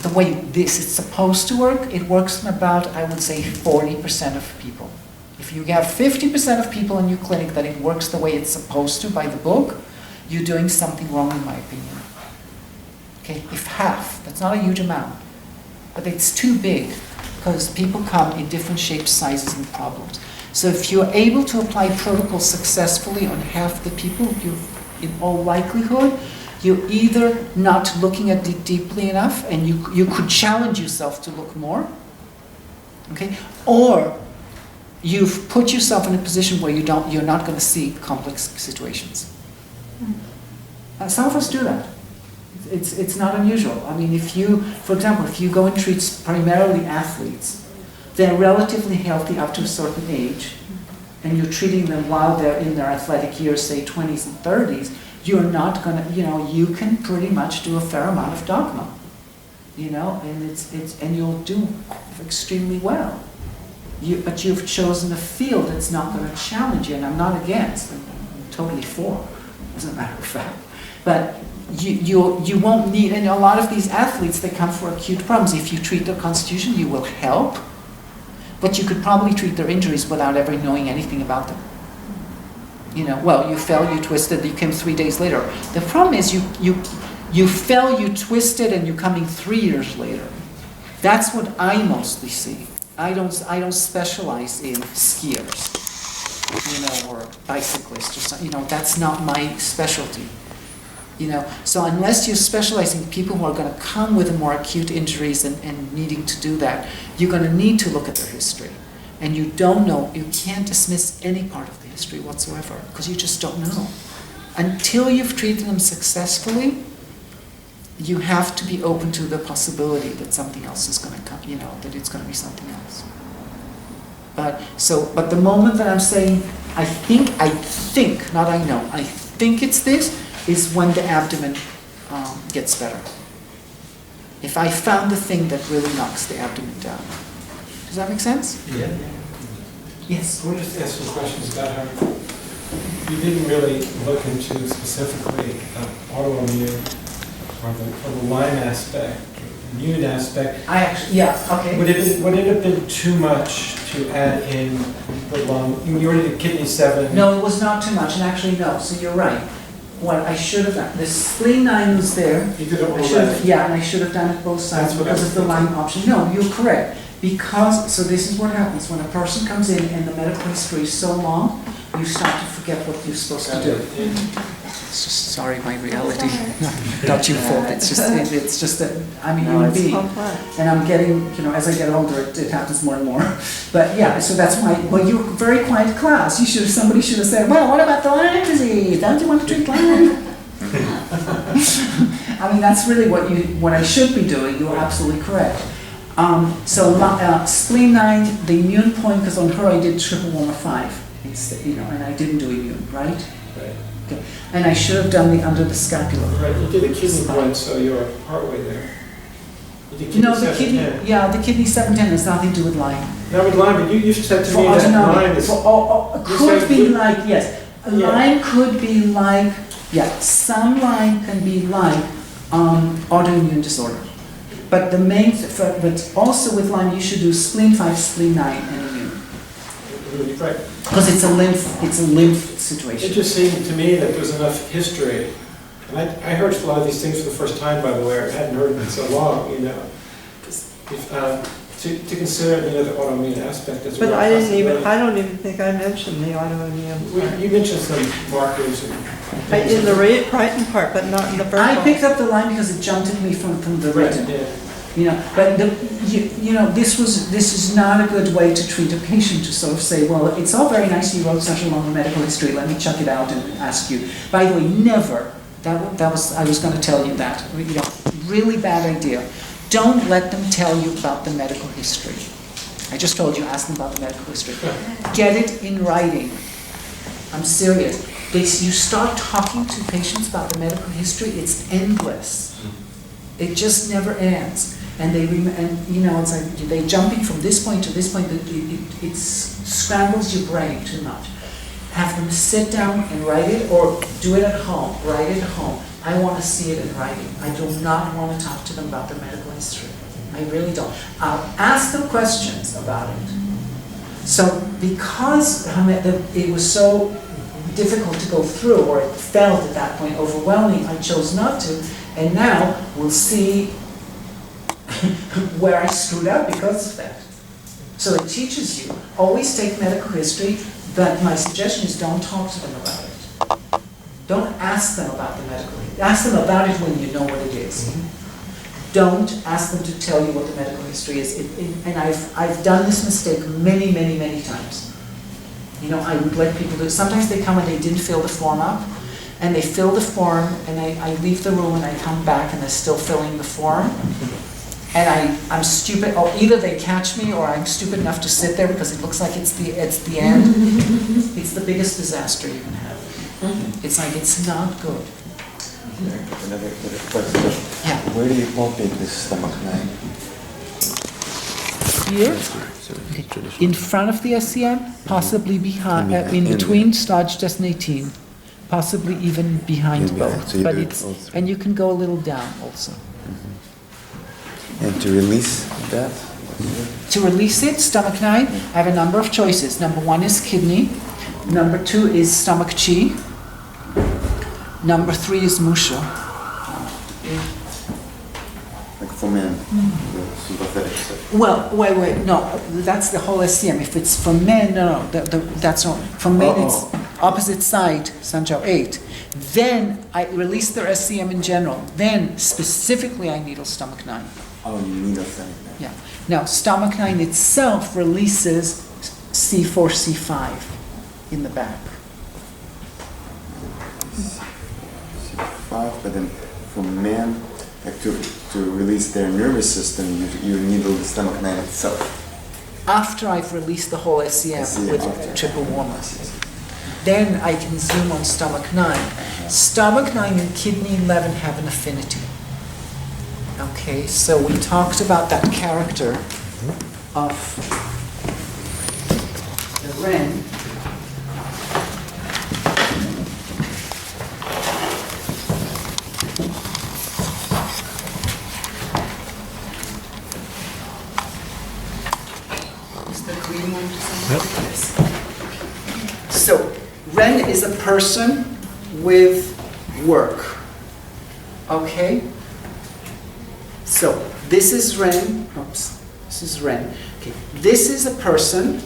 the way this is supposed to work. It works on about, I would say, 40% of people. If you have 50% of people in your clinic that it works the way it's supposed to by the book, you're doing something wrong, in my opinion. Okay, if half, that's not a huge amount, but it's too big because people come in different shapes, sizes, and problems. So if you're able to apply protocols successfully on half the people, in all likelihood, you're either not looking at it deeply enough, and you could challenge yourself to look more, okay, or you've put yourself in a position where you're not going to see complex situations. Some of us do that. It's not unusual. I mean, for example, if you go and treat primarily athletes, they're relatively healthy up to a certain age, and you're treating them while they're in their athletic years, say 20s and 30s, you're not going to, you can pretty much do a fair amount of dogma, and you'll do extremely well. But you've chosen a field that's not going to challenge you, and I'm not against, I'm totally for, as a matter of fact. But you won't need, and a lot of these athletes, they come for acute problems. If you treat their constitution, you will help, but you could probably treat their injuries without ever knowing anything about them. Well, you fell, you twisted, you came 3 days later. The problem is you fell, you twisted, and you're coming 3 years later. That's what I mostly see. I don't specialize in skiers, or bicyclists or something. That's not my specialty. So unless you're specializing in people who are going to come with more acute injuries and needing to do that, you're going to need to look at their history. And you can't dismiss any part of the history whatsoever, because you just don't know. Until you've treated them successfully, you have to be open to the possibility that something else is going to come, that it's going to be something else. But the moment that I'm saying, I think, not I know, I think it's this, is when the abdomen gets better. If I found the thing that really knocks the abdomen down. Does that make sense? Yeah. Yes? I want to just ask some questions about how you didn't really look into specifically autoimmune or the Lyme aspect, immune aspect. Okay. Would it have been too much to add in the lung? You already did kidney 7. No, it was not too much, and actually no, so you're right. What I should have done, the spleen 9 was there. You did it all and I should have done it both sides because of the Lyme option. No, you're correct. So this is what happens. When a person comes in and the medical history is so long, you start to forget what you're supposed to do. It's just, sorry, my reality. Not your fault. It's just that I'm a human being. And I'm getting, as I get older, it happens more and more. But yeah, so that's why, you were a very quiet class. Somebody should have said, well, what about the Lyme disease? Don't you want to treat Lyme? I mean, that's really what I should be doing. You're absolutely correct. Spleen 9, the immune point, because on her I did triple warmer 5. And I didn't do immune, right? Right. Okay. And I should have done the under the scapula. Right, you did a kidney point, so you're partway there. You did kidney the kidney 710 has nothing to do with Lyme. Not with Lyme, but you said to me that Lyme is... Could be like, yes. Lyme could be like, some Lyme can be like autoimmune disorder. But but also with Lyme, you should do spleen 5, spleen 9, and immune. Right. Because it's a lymph situation. It just seemed to me that there was enough history. And I heard a lot of these things for the first time, by the way. I hadn't heard them in so long, to consider, the autoimmune aspect as well. But I don't even think I mentioned the autoimmune part. You mentioned some markers. In the writing part, but not in the verbal. I picked up the Lyme because it jumped at me from the written. But this is not a good way to treat a patient, to sort of say, well, it's all very nice you wrote such a long medical history, let me chuck it out and ask you. By the way, never, I was going to tell you that, really bad idea. don't let them tell you about the medical history. I just told you, ask them about the medical history. Get it in writing. I'm serious. You start talking to patients about the medical history, it's endless. It just never ends. And it's like they jumping from this point to this point. It scrambles your brain too much. Have them sit down and write it, or do it at home. Write it at home. I want to see it in writing. I do not want to talk to them about the medical history. I really don't. I'll ask them questions about it. So because it was so difficult to go through, or it felt at that point overwhelming, I chose not to. And now we'll see where I screwed up because of that. So it teaches you, always take medical history, but my suggestion is don't talk to them about it. Don't ask them about the medical history. Ask them about it when you know what it is. Don't ask them to tell you what the medical history is. And I've done this mistake many, many, many times. I would let people do it. Sometimes they come and they didn't fill the form up, and they fill the form, and I leave the room and I come back and they're still filling the form. And I'm stupid, or either they catch me or I'm stupid enough to sit there because it looks like it's the end. It's the biggest disaster you can have. It's like, it's not good. Another question. Yeah. Where do you palpate this stomach line? Here, in front of the SCM, possibly behind, in between Stadgestes 18, possibly even behind both. So you but do it's, both. and you can go a little down also. And to release that? To release it, stomach 9, I have a number of choices. Number 1 is kidney. Number 2 is stomach chi. Number 3 is musha. Like for men, the sympathetic stuff. Well, wait, no, that's the whole SCM. If it's for men, no, that's not. For men, it's opposite side, Sanjiao 8. Then I release their SCM in general. Then, specifically, I needle stomach 9. Oh, you needle stomach 9. Yeah. Now, stomach 9 itself releases C4, C5 in the back. C5, but then for men, like to release their nervous system, you needle the stomach 9 itself. After I've released the whole SCM with triple warmer. Then I can zoom on stomach 9. Stomach 9 and kidney 11 have an affinity. Okay, so we talked about that character of the Ren. Is the green one something? So, Ren is a person with work. Okay? So, this is Ren. Oops. This is Ren. Okay. This is a person,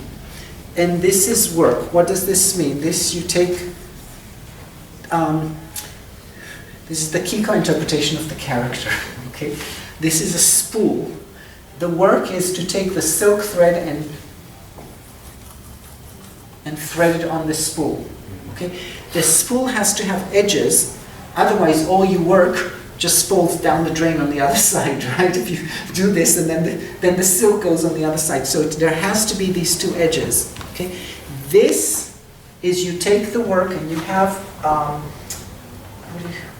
and this is work. What does this mean? This you take. This is the Kiiko interpretation of the character. Okay. This is a spool. The work is to take the silk thread and thread it on the spool. Okay. The spool has to have edges. Otherwise, all your work just falls down the drain on the other side, right? If you do this, and then the silk goes on the other side. So there has to be these two edges. Okay, this is you take the work and you have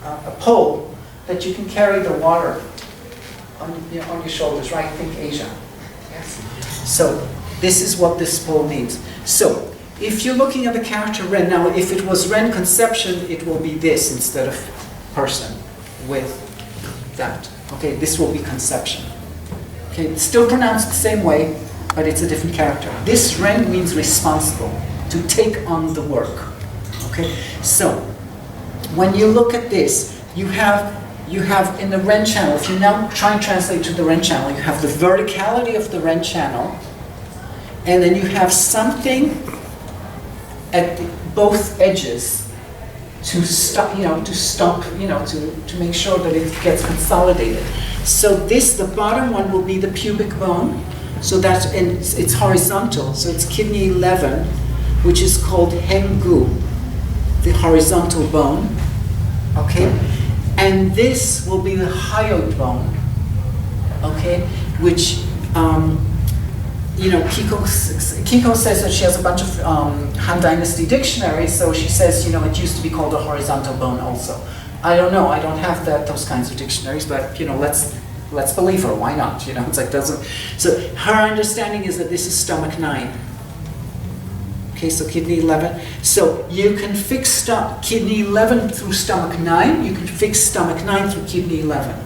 a pole that you can carry the water on your shoulders, right? Think Asia. Yes. So this is what this pole means. So if you're looking at the character Ren, now if it was Ren conception, it will be this instead of person. With that. Okay, this will be conception. Okay, it's still pronounced the same way, but it's a different character. This Ren means responsible, to take on the work. Okay, so when you look at this, you have in the Ren channel, if you now try and translate to the Ren channel, you have the verticality of the Ren channel, and then you have something at both edges to stop, to make sure that it gets consolidated. So the bottom one will be the pubic bone. So it's horizontal. So it's kidney 11, which is called Hengu, the horizontal bone. Okay, and this will be the hyoid bone, okay, which, you know, Kiiko says that she has a bunch of Han Dynasty dictionaries, so she says, you know, it used to be called a horizontal bone also. I don't know, I don't have those kinds of dictionaries, but, you know, let's believe her, why not? You know, it's like, so her understanding is that this is stomach 9. Okay, so kidney 11. So you can fix kidney 11 through stomach 9, you can fix stomach 9 through kidney 11.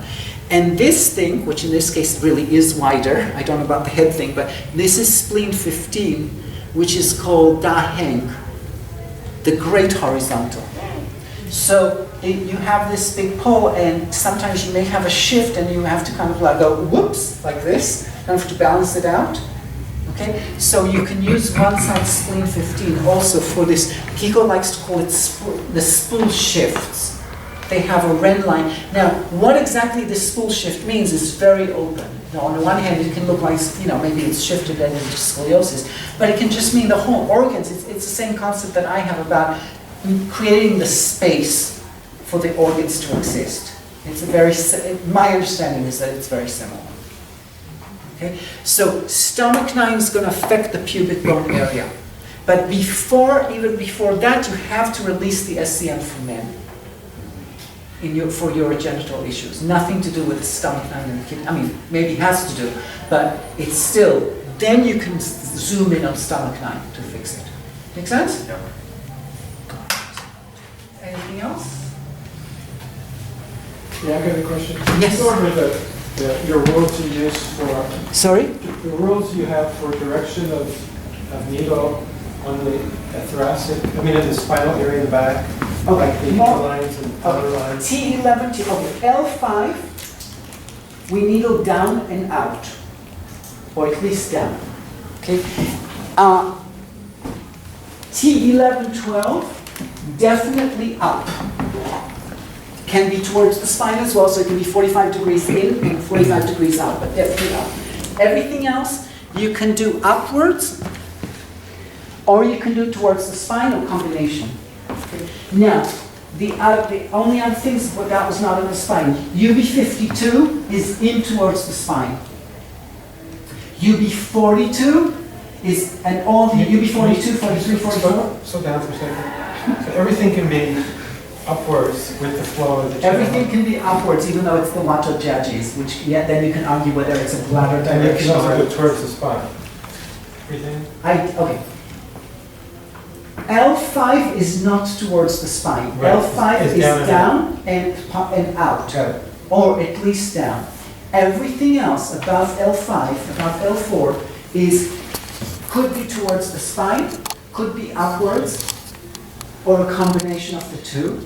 And this thing, which in this case really is wider, I don't know about the head thing, but this is spleen 15, which is called Da Heng, the great horizontal. So you have this big pole, and sometimes you may have a shift, and you have to kind of like go whoops, like this, kind of to balance it out. Okay, so you can use one side spleen 15 also for this. Kiiko likes to call it the spool shifts. They have a red line. Now, what exactly this spool shift means is very open. Now, on the one hand, it can look like, you know, maybe it's shifted and into scoliosis, but it can just mean the whole organs. It's the same concept that I have about creating the space for the organs to exist. It's my understanding is that it's very similar. Okay? So stomach 9 is going to affect the pubic bone area. But even before that, you have to release the SCM for men for your genital issues. Nothing to do with the stomach 9 and the kidney. I mean, maybe it has to do, but it's still, then you can zoom in on stomach 9 to fix it. Make sense? Yeah. Anything else? Yeah, I got a question. Yes. Go over your rules you use for... Sorry? The rules you have for direction of needle on the thoracic, I mean in the spinal area in the back, like the lines and outer lines. T11, L5, we needle down and out, or at least down. Okay. T11, 12, definitely up. Can be towards the spine as well, so it can be 45 degrees in and 45 degrees out, but definitely up. Everything else you can do upwards, or you can do towards the spine, or combination. Okay. Now, the only other things that was not in the spine, UB52 is in towards the spine. UB42 is, and all the UB42, 43, 44. Slow down for a second. So everything can be upwards with the flow of the channel. Everything can be upwards, even though it's the Wato Jajis, which then you can argue whether it's a bladder And it direction can also or... go towards the spine. Everything? Okay. L5 is not towards the spine. Right. L5 is down and out, or at least down. Everything else above L5, above L4, could be towards the spine, could be upwards, or a combination of the two.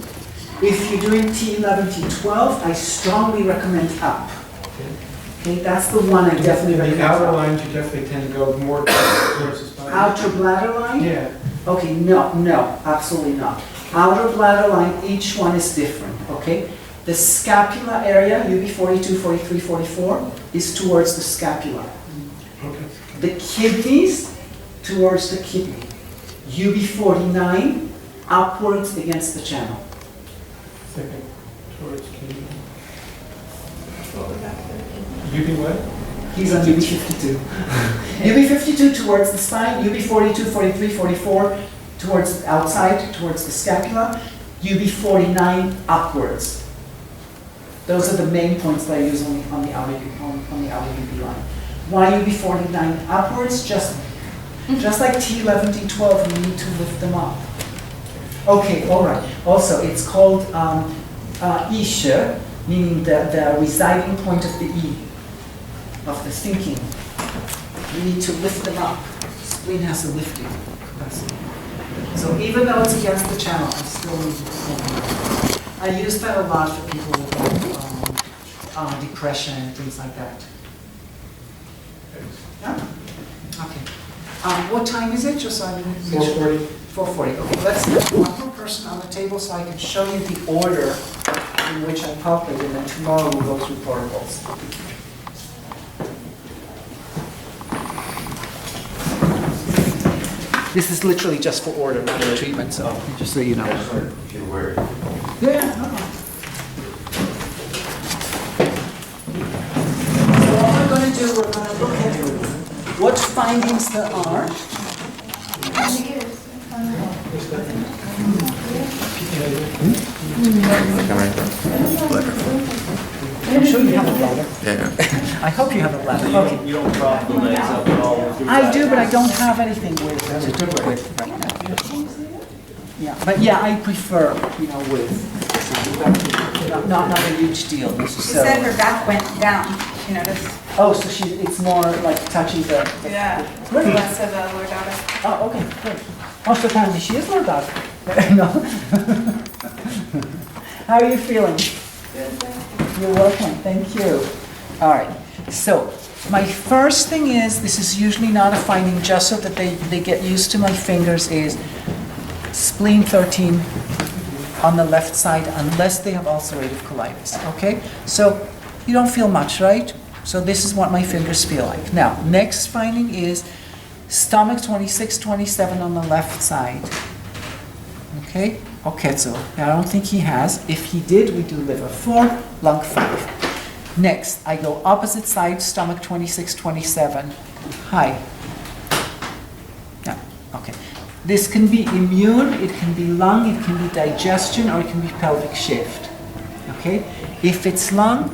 If you're doing T11, T12, I strongly recommend up. Okay, that's the one I definitely recommend. The outer lines, you definitely tend to go more towards the spine. Outer bladder line? Yeah. Okay, no, absolutely not. Outer bladder line, each one is different, okay? The scapula area, UB42, 43, 44, is towards the scapula. Okay. The kidneys, towards the kidney. UB49, upwards against the channel. Second, towards kidney. UB what? He's on UB52. UB52 towards the spine, UB42, 43, 44 towards the outside, towards the scapula, UB49 upwards. Those are the main points that I use on the outer UB line. Why UB49 upwards? Just like T11, T12, you need to lift them up. Okay, all right. Also, it's called Ishe, meaning the residing point of the E, of the thinking. You need to lift them up. Spleen has a lifting capacity. So even though it's against the channel, I still need to lift them up. I use that a lot for people with depression and things like that. Yeah? Okay. What time is it? Just so I can 4:40. 4:40. Okay, let's get one more person on the table so I can show you the order in which I palpate, and then tomorrow we'll go through protocols. This is literally just for order, not for treatment, so just so you know. A few words. Yeah, no problem. So we're going to look at what findings there are. I'm sure you have a bladder. Yeah. I hope you have a bladder. Okay. You don't prop the legs up at all with your I do, bladder? but I don't have anything with to do it with right now. Yeah, but yeah, I prefer, with. Not a huge deal She necessarily. said her back went down, she noticed. Oh, so it's more like touching the. Yeah, Great. less of a lordotic. Oh, okay, good. Oh, so apparently she is Lord Dog. No. How are you feeling? You're welcome, thank you. All right, so my first thing is, this is usually not a finding, just so that they get used to my fingers, is spleen 13 on the left side, unless they have ulcerative colitis, okay? So you don't feel much, right? So this is what my fingers feel like. Now, next finding is stomach 26, 27 on the left side. Okay? Okay, so I don't think he has. If he did, we do liver 4, lung 5. Next, I go opposite side, stomach 26, 27. High. Yeah, okay. This can be immune, it can be lung, it can be digestion, or it can be pelvic shift. Okay? If it's lung,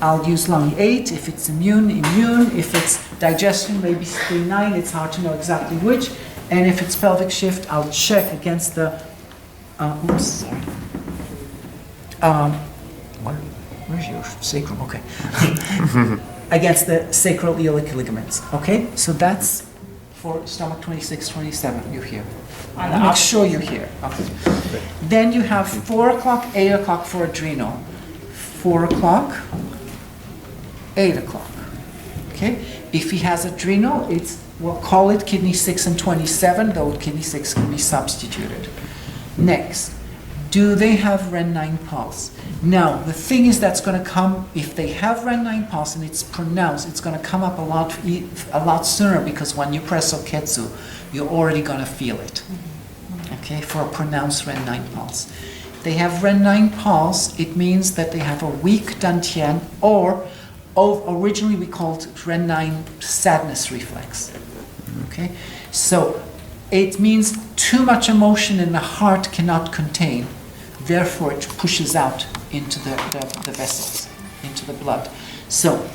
I'll use lung 8. If it's immune, immune. If it's digestion, maybe spleen 9. It's hard to know exactly which. And if it's pelvic shift, I'll check against the, oops, sorry. Where's your sacrum? Okay. Against the sacral iliac ligaments. Okay? So that's for stomach 26, 27. You're here. Make sure you're here. Okay. Then you have 4 o'clock, 8 o'clock for adrenal. 4 o'clock, 8 o'clock. Okay? If he has adrenal, we'll call it kidney 6 and 27, though kidney 6 can be substituted. Next, do they have Ren9 pulse? Now, the thing is that's going to come, if they have Ren9 pulse and it's pronounced, it's going to come up a lot sooner, because when you press Oketsu, you're already going to feel it. Okay, for a pronounced Ren9 pulse. They have Ren9 pulse, it means that they have a weak dantian, or originally we called Ren9 sadness reflex. Okay, so it means too much emotion in the heart cannot contain, therefore it pushes out into the vessels, into the blood. So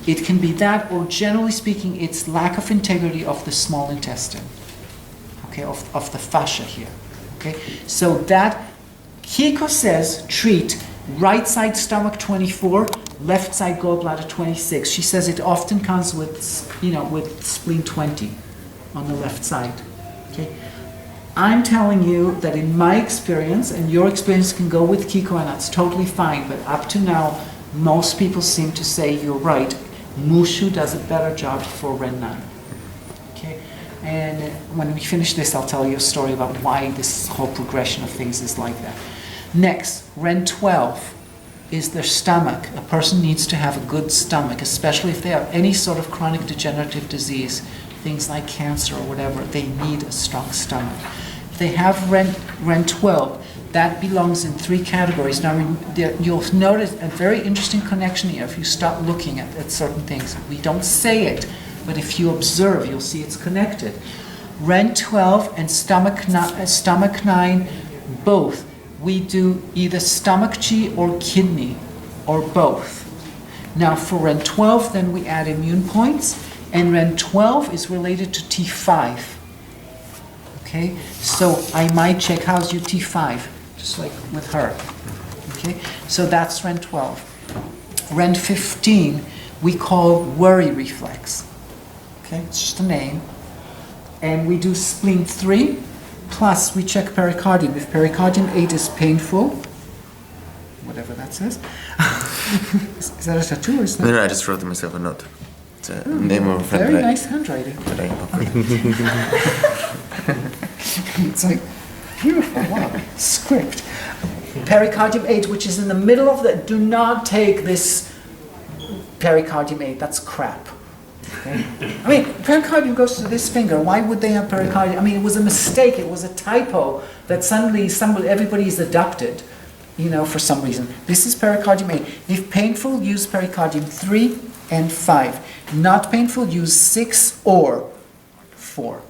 it can be that, or generally speaking, it's lack of integrity of the small intestine, okay, of the fascia here. Okay, so that Kiiko says treat right side stomach 24, left side gallbladder 26. She says it often comes with, with spleen 20 on the left side. Okay, I'm telling you that in my experience, and your experience can go with Kiiko, and that's totally fine, but up to now, most people seem to say you're right. Mushu does a better job for Ren9. Okay, and when we finish this, I'll tell you a story about why this whole progression of things is like that. Next, Ren12 is their stomach. A person needs to have a good stomach, especially if they have any sort of chronic degenerative disease, things like cancer or whatever. They need a strong stomach. If they have Ren12, that belongs in 3 categories. Now, you'll notice a very interesting connection here if you start looking at certain things. We don't say it, but if you observe, you'll see it's connected. Ren12 and stomach 9, both. We do either stomach chi or kidney, or both. Now for Ren12, then we add immune points, and Ren12 is related to T5. Okay, so I might check how's your T5, just like with her. Okay, so that's Ren12. Ren15 we call worry reflex. Okay, it's just a name. And we do spleen 3. Plus, we check pericardium. If pericardium 8 is painful, whatever that says. Is that a tattoo or is that? No, I just wrote myself a note. It's a name of a friend. Very nice handwriting. It's like, beautiful, wow, script. Pericardium 8, which is in the middle of the, do not take this pericardium 8, that's crap. Okay. I mean, pericardium goes to this finger. Why would they have pericardium? I mean, it was a mistake. It was a typo that suddenly everybody is adopted, for some reason. This is pericardium 8. If painful, use pericardium 3. and 5. Not painful, use 6 or 4.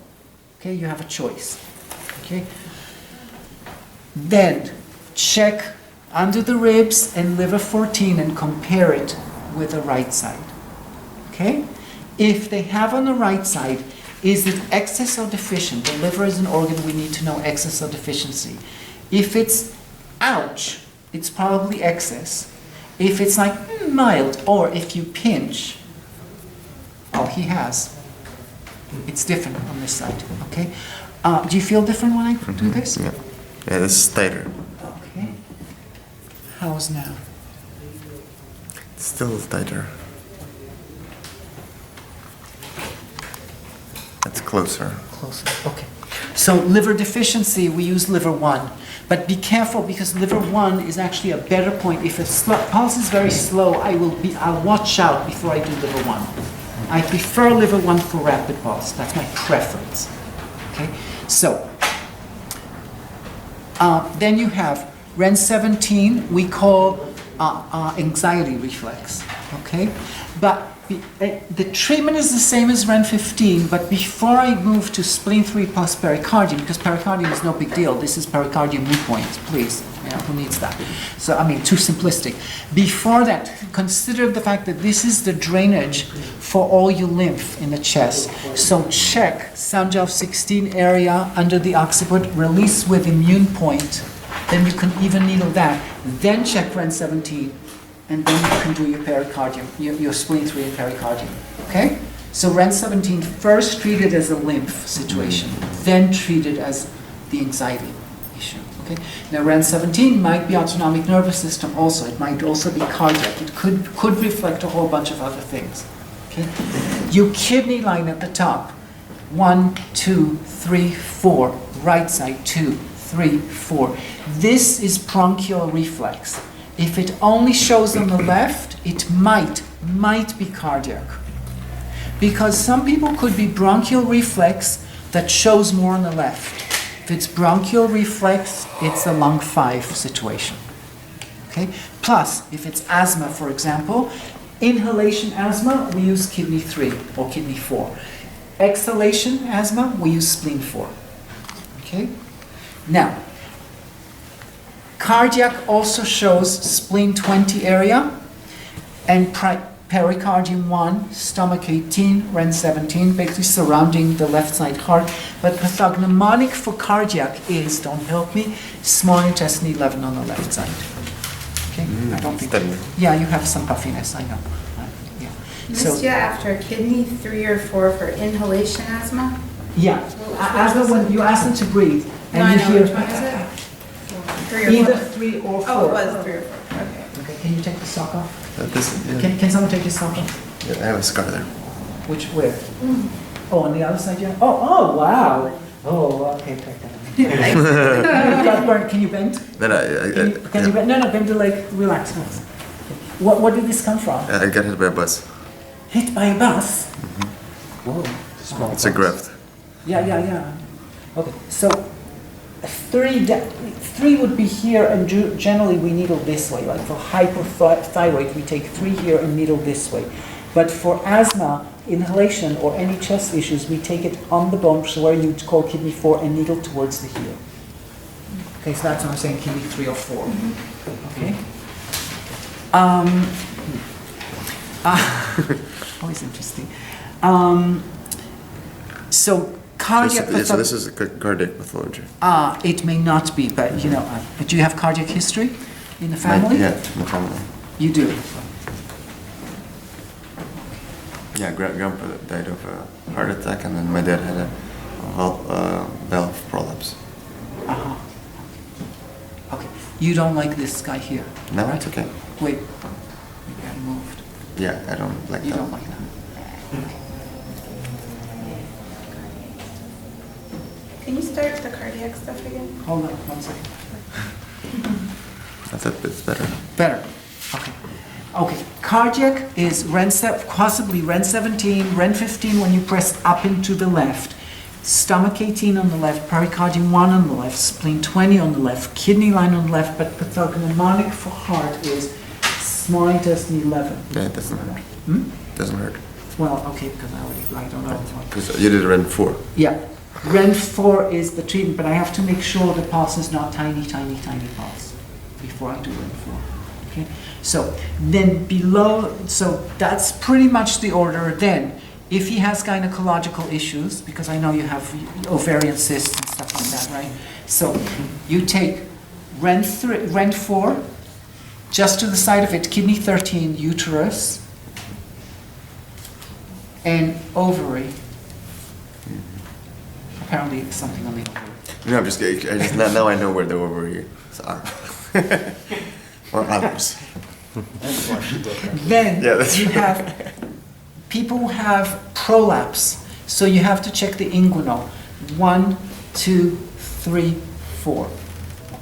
Okay, you have a choice. Okay. Then check under the ribs and liver 14 and compare it with the right side. Okay? If they have on the right side, is it excess or deficient? The liver is an organ, we need to know excess or deficiency. If it's ouch, it's probably excess. If it's like mild, or if you pinch, oh, he has. It's different on this side, okay? Do you feel different when I do this? Yeah. Yeah, this is tighter. Okay. How's now? Still tighter. That's closer. Closer, okay. So liver deficiency, we use liver 1. But be careful because liver 1 is actually a better point. If a pulse is very slow, I'll watch out before I do liver 1. I prefer liver 1 for rapid pulse. That's my preference. Okay? So, then you have REN 17, we call anxiety reflex. Okay? But the treatment is the same as REN 15, but before I move to spleen 3 plus pericardium, because pericardium is no big deal, this is pericardium moot point, please. Who needs that? So, too simplistic. Before that, consider the fact that this is the drainage for all your lymph in the chest. So check Sanjov 16 area under the occiput, release with immune point, then you can even needle that. Then check REN 17. And then you can do your pericardium, your spleen 3 and pericardium, okay? So REN 17 first treated as a lymph situation, then treated as the anxiety issue, okay? Now REN 17 might be autonomic nervous system also, it might also be cardiac, it could reflect a whole bunch of other things, okay? Your kidney line at the top, 1, 2, 3, 4, right side, 2, 3, 4. This is bronchial reflex. If it only shows on the left, it might be cardiac. Because some people could be bronchial reflex that shows more on the left. If it's bronchial reflex, it's a lung 5 situation. Okay? Plus, if it's asthma, for example, inhalation asthma, we use kidney 3 or kidney 4. Exhalation asthma, we use spleen 4. Okay? Now, cardiac also shows spleen 20 area and pericardium 1, stomach 18, REN 17, basically surrounding the left side heart. But pathognomonic for cardiac is, don't help me, small intestine 11 on the left side. Okay? I don't think. Yeah, you have some puffiness, I know. Yeah. Missed you after kidney 3 or 4 for inhalation asthma? Yeah. Asthma, when you ask them to breathe, and you hear. Which one is it? 3 or 4? Either 3 or 4. Oh, it was 3 or 4. Okay. Okay, can you take the sock off? Yeah. Can someone take his sock off? Yeah, I have a scar there. Where? Oh, on the other side, yeah? Oh, wow. Oh, okay, take that. Can you bend? Then Can you bend? No, bend the leg, relax. What did this come from? I got hit by a bus. Hit by a bus? Whoa. It's a graft. Yeah. Okay, so 3 would be here, and generally we needle this way. Like for hypothyroid, we take 3 here and needle this way. But for asthma, inhalation, or any chest issues, we take it on the bone, so where you'd call kidney 4, and needle towards the heel. Okay, so that's what I'm saying, kidney 3 or 4. Okay? Always interesting. So cardiac pathology. So this is a cardiac pathology. It may not be, but but do you have cardiac history in the family? Yeah, my family. You do. Yeah, grandpa died of a heart attack, and then my dad had a valve prolapse. Okay. You don't like this guy here? No, it's okay. Wait. Maybe I moved. Yeah, I don't like that. You don't like that. Can you start the cardiac stuff again? Hold on 1 second. I thought it's better. Better. Okay. Cardiac is possibly REN 17, REN 15 when you press up into the left, stomach 18 on the left, pericardium 1 on the left, spleen 20 on the left, kidney line on the left, but pathognomonic for heart is small intestine 11. Yeah, it doesn't matter. doesn't hurt. Well, okay, because I don't know. Because you did REN 4. Yeah, REN 4 is the treatment, but I have to make sure the pulse is not tiny, tiny, tiny pulse before I do REN 4. Okay, so then below, so that's pretty much the order. Then, if he has gynecological issues, because I know you have ovarian cysts and stuff like that, right? So you take REN 4, just to the side of it, kidney 13, uterus, and ovary. Apparently it's something on the ovary. No, I'm just kidding. Now I know where the ovaries are. Or others. Then Yeah, that's you right. have people who have prolapse, so you have to check the inguinal. 1, 2, 3, 4.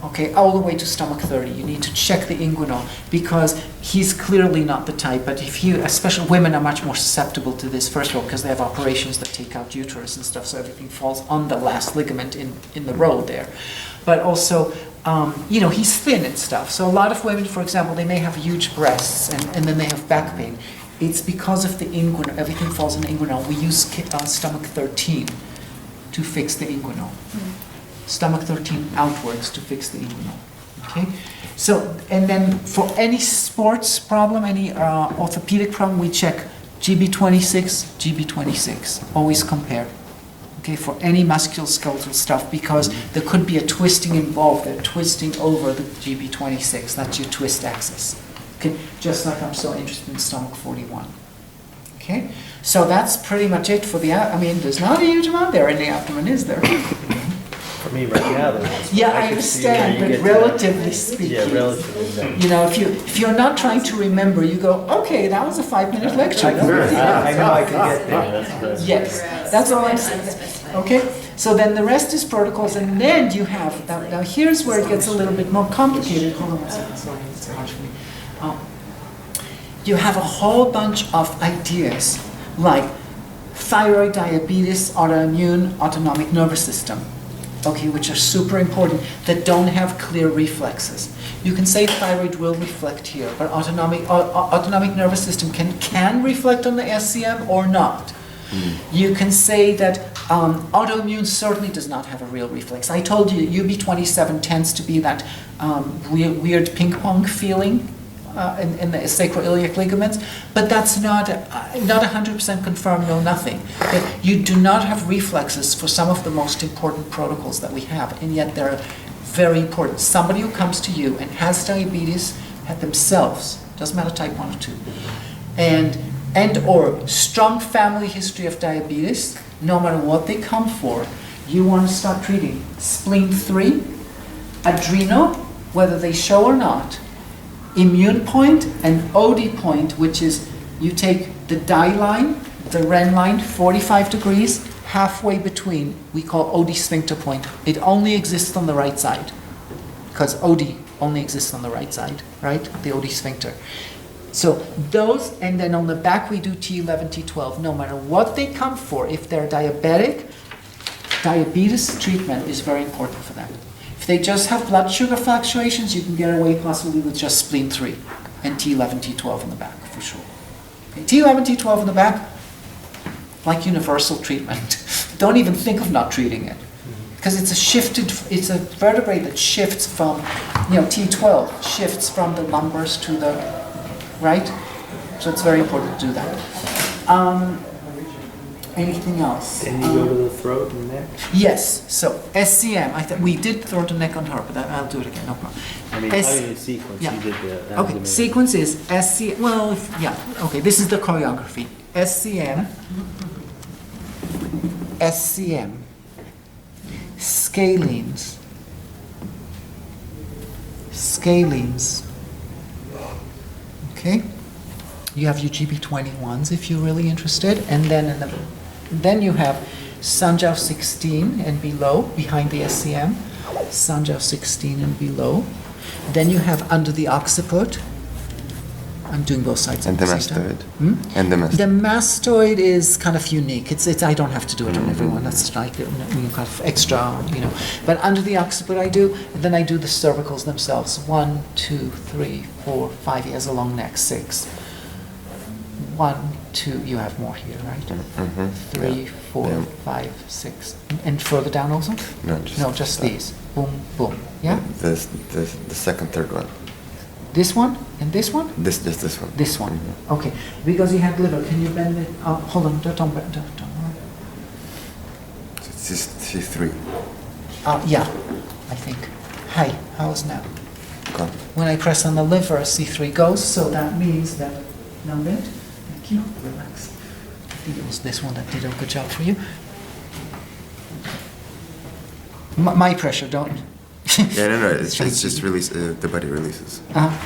Okay, all the way to stomach 30. You need to check the inguinal because he's clearly not the type. But if you, especially women, are much more susceptible to this. First of all, because they have operations that take out uterus and stuff, so everything falls on the last ligament in the road there. But also, you know, he's thin and stuff. So a lot of women, for example, they may have huge breasts and then they have back pain. It's because of the inguinal. Everything falls in the inguinal. We use stomach 13 to fix the inguinal. Stomach 13 outwards to fix the inguinal. Okay? So, and then for any sports problem, any orthopedic problem, we check GB26, GB26. Always compare. Okay, for any musculoskeletal stuff, because there could be a twisting involved. They're twisting over the GB26. That's your twist axis. Okay, just like I'm so interested in stomach 41. Okay, so that's pretty much it for the. I mean, there's not a huge amount there in the abdomen, is there? For me, right now, there's. Yeah, I understand, but relatively speaking. Yeah, relatively. You know, if you're not trying to remember, you go, okay, that was a 5-minute lecture. I know I can get there. That's Yes, that's all I'm saying. Okay, so then the rest is protocols, and then you have, now here's where it gets a little bit more complicated. Hold on one second, sorry, it's hard for me. You have a whole bunch of ideas, like thyroid, diabetes, autoimmune, autonomic nervous system, okay, which are super important, that don't have clear reflexes. You can say thyroid will reflect here, but autonomic nervous system can reflect on the SCM or not. You can say that autoimmune certainly does not have a real reflex. I told you UB27 tends to be that weird ping pong feeling in the sacroiliac ligaments, but that's not 100% confirmed, no nothing. That you do not have reflexes for some of the most important protocols that we have, and yet they're very important. Somebody who comes to you and has diabetes themselves, doesn't matter type 1 or 2, and or strong family history of diabetes, no matter what they come for, you want to start treating spleen 3, adrenal, whether they show or not, immune point, and OD point, which is you take the dye line, the REN line, 45 degrees, halfway between, we call OD sphincter point. It only exists on the right side, because OD only exists on the right side, right? The OD sphincter. So those, and then on the back we do T11, T12, no matter what they come for. If they're diabetic, diabetes treatment is very important for them. If they just have blood sugar fluctuations, you can get away possibly with just spleen 3 and T11, T12 in the back, for sure. Okay, T11, T12 in the back, like universal treatment. Don't even think of not treating it. Because it's a vertebrae that shifts from, T12 shifts from the lumbars to the, right? So it's very important to do that. Anything else? And you go to the throat and neck? Yes, so SCM, we did throat and neck on her, but I'll do it again, no problem. I mean, how do you sequence? Yeah. You did the Okay, abdomen. sequence is SCM, okay, this is the choreography. SCM, scalenes, okay? You have your GB21s if you're really interested, and then you have Sanjiao 16 and below, behind the SCM, Sanjiao 16 and below. Then you have under the occiput. I'm doing both sides And at the the same time. mastoid. And the mastoid. The mastoid is kind of unique. It's I don't have to do it on everyone. That's like kind of extra, But under the occiput I do, and then I do the cervicals themselves. 1, 2, 3, 4, 5. He has a long neck. 6. 1, 2, you have more here, right? Mm-hmm. 3, 4, Yeah. 5, 6. And further down also? No, just these. Boom, boom. Yeah? This, the second, third one. This one and this one? Just this one. This one. Mhm. Okay. Because you had liver. Can you bend it? Hold on. Don't worry. So it's C3. Yeah, I think. Hi, how's now? Gone. When I press on the liver, C3 goes, so that means that, now bend. Thank you, relax. I think it was this one that did a good job for you. My pressure, don't. Yeah, no, it's just release, the body releases.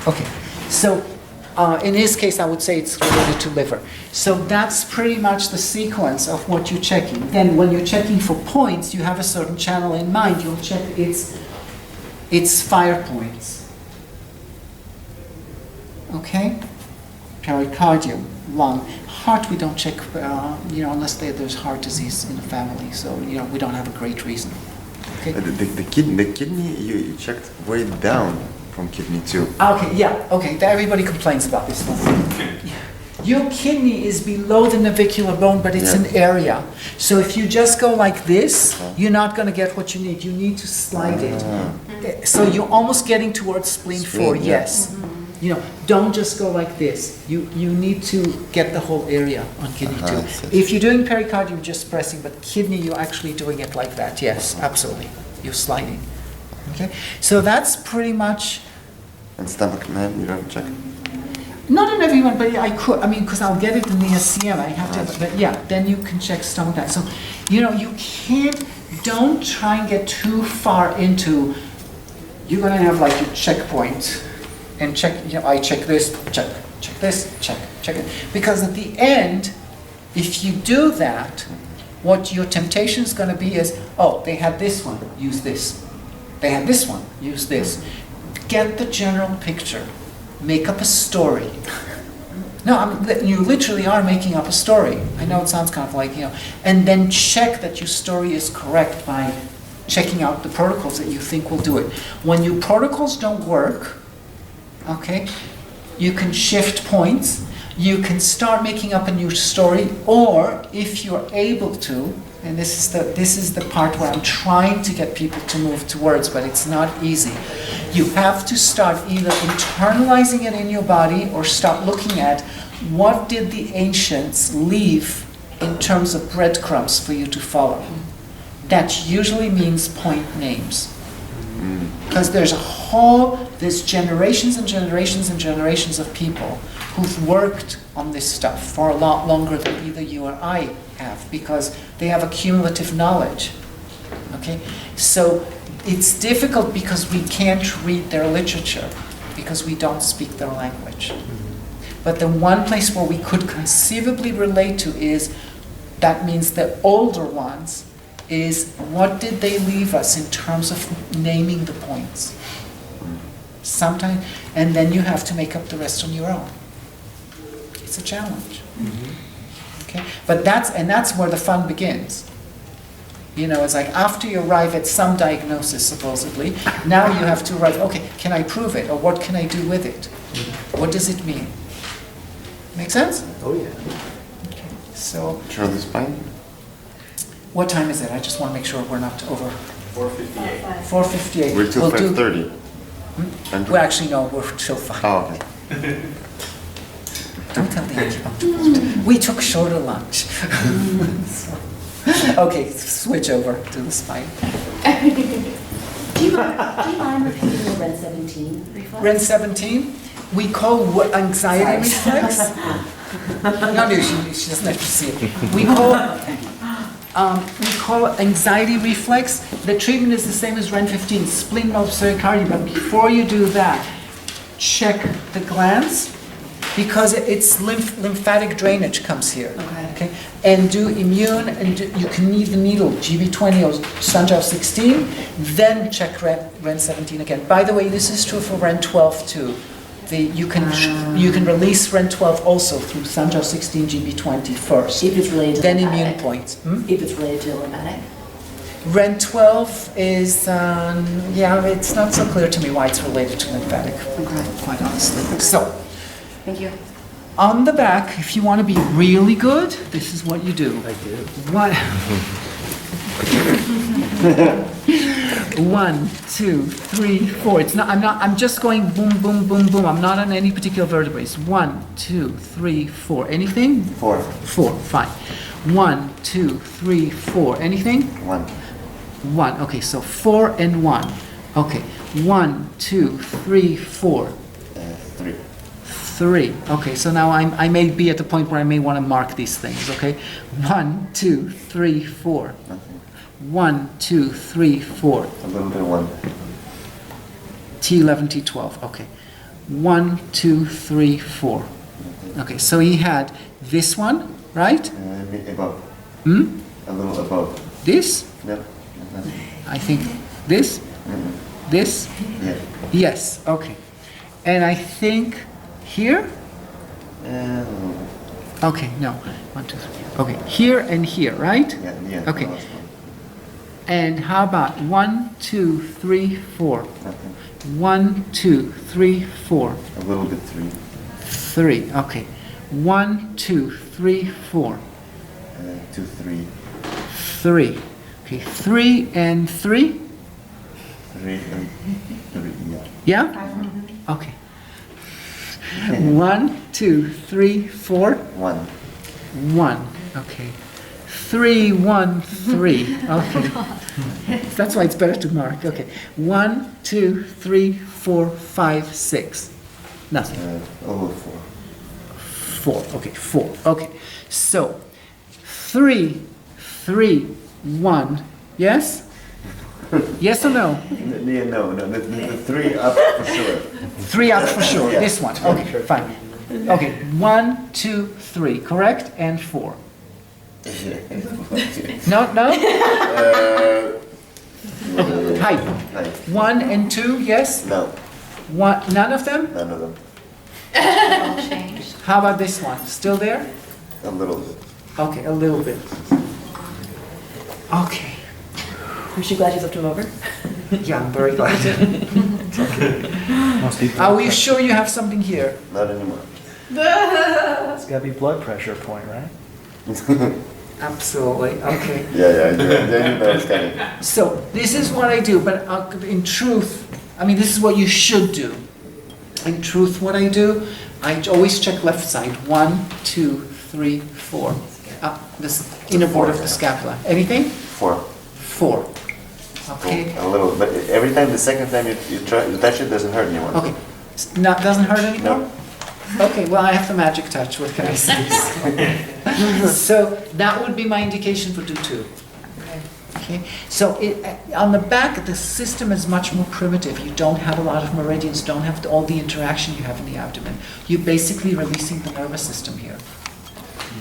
Okay, so in his case, I would say it's related to liver. So that's pretty much the sequence of what you're checking. Then when you're checking for points, you have a certain channel in mind. You'll check its fire points. Okay? Pericardium, lung. Heart we don't check, unless there's heart disease in the family. So, we don't have a great reason. Okay? The kidney, you checked way down from kidney 2. Okay, yeah, okay. Everybody complains about this one. Your kidney is below the navicular bone, but it's an area. So if you just go like this, you're not going to get what you need. You need to slide it. So you're almost getting towards spleen 4, yes. Don't just go like this. You need to get the whole area on kidney 2. If you're doing pericardium, just pressing, but kidney, you're actually doing it like that. Yes, absolutely. You're sliding. Okay, so that's pretty much. And stomach, man, you don't check. Not in everyone, but I could. Because I'll get it in the SCM. I have to, but yeah, then you can check stomach that. So, you can't. Don't try and get too far into. You're gonna have like your checkpoint, and check. I check this, check this, check it. Because at the end, if you do that, what your temptation is gonna be is, they had this one, use this. They had this one, use this. Get the general picture. Make up a story. No, you literally are making up a story. I know it sounds kind of like, and then check that your story is correct by checking out the protocols that you think will do it. When your protocols don't work, okay, you can shift points, you can start making up a new story, or if you're able to, and this is the part where I'm trying to get people to move towards, but it's not easy. You have to start either internalizing it in your body or start looking at what did the ancients leave in terms of breadcrumbs for you to follow. That usually means point names. Because there's generations and generations and generations of people who've worked on this stuff for a lot longer than either you or I have, because they have a cumulative knowledge. Okay? So it's difficult because we can't read their literature, because we don't speak their language. But the one place where we could conceivably relate to is, that means the older ones, is what did they leave us in terms of naming the points? Sometimes, and then you have to make up the rest on your own. It's a challenge. Okay? But that's where the fun begins. It's like after you arrive at some diagnosis, supposedly, now you have to arrive, okay, can I prove it? Or what can I do with it? What does it mean? Make sense? Oh, yeah. Okay. So. Charlie Spine? What time is it? I just want to make sure we're not over. 4:58. 4:58. We're till 5:30. Well, actually, no, we're till 5. Oh, okay. Don't tell the acupuncturist. We took shorter lunch. Okay, switch over to the spine. Do you mind repeating the REN 17 reflex? REN 17, we call anxiety reflex. No, she doesn't have to see it. We call it anxiety reflex. The treatment is the same as REN 15, spleen mode pericardium. But before you do that, check the glands, because it's lymphatic drainage comes here. Okay. And do immune, and you can need the needle, GB20 or Sanjiao 16, then check REN 17 again. By the way, this is true for REN 12 too. You can release REN 12 also through Sanjiao 16, GB20 first. If it's related to then lymphatic. Immune points. If it's related to lymphatic. REN 12 is, it's not so clear to me why it's related to lymphatic, quite honestly. So, Thank you. on the back, if you want to be really good, this is what you do. I do. One, 1, 2, 3, 4. It's not. I'm just going boom, boom, boom, boom. I'm not on any particular vertebrae. 1, 2, 3, 4. Anything? 4. 4. Fine. 1, 2, 3, 4. Anything? 1. 1. Okay. So 4 and 1. Okay. 1, 2, 3, 4. 3. 3. Okay, so now I may be at the point where I may want to mark these things, okay? 1, 2, 3, 4. 1, 2, 3, 4. A little bit of 1. T11, T12, okay. 1, 2, 3, 4. Okay, so he had this one, right? Above. Hmm? A little above. This? Yep. I think this? This? Yeah. Yes, okay. And I think here? Okay, no. 1, 2, 3. Okay, here and here, right? Yeah, yeah. Okay. And how about 1, 2, 3, 4? 1, 2, 3, 4. A little bit 3. 3, okay. 1, 2, 3, 4. 2, 3. 3. Okay, 3 and 3? 3 and 3, yeah. Yeah? Okay. 1, 2, 3, 4? 1. 1, okay. 3, 1, 3. Okay. That's why it's better to mark. Okay. 1, 2, 3, 4, 5, 6. Nothing. Over 4. 4. Okay, 4. Okay. So 3, 3, 1. Yes? Yes or no? Yeah, no. The 3 up for sure. 3 up for sure. Yeah. This one. Okay, fine. Okay. 1, 2, 3. Correct? And 4. No, no? Height. 1 and 2, yes? No. 1, none of them? None of them. All changed. How about this one? Still there? A little bit. Okay, a little bit. Okay. Is she glad you looked him over? Yeah, I'm very glad. Must be Are we sure you have something here? Not anymore. It's gotta be blood pressure point, right? Absolutely. Okay. Yeah, I knew that was coming. So this is what I do, but in truth, I mean, this is what you should do. In truth, what I do, I always check left side. 1, 2, 3, 4. This inner border of the scapula. Anything? 4. 4. Okay. A little, but every time, the second time you try to touch it, doesn't hurt anymore. Okay. Doesn't hurt anymore? No. Okay, well, I have the magic touch. What can I say? So that would be my indication for do 2. Okay. So on the back, the system is much more primitive. You don't have a lot of meridians, don't have all the interaction you have in the abdomen. You're basically releasing the nervous system here.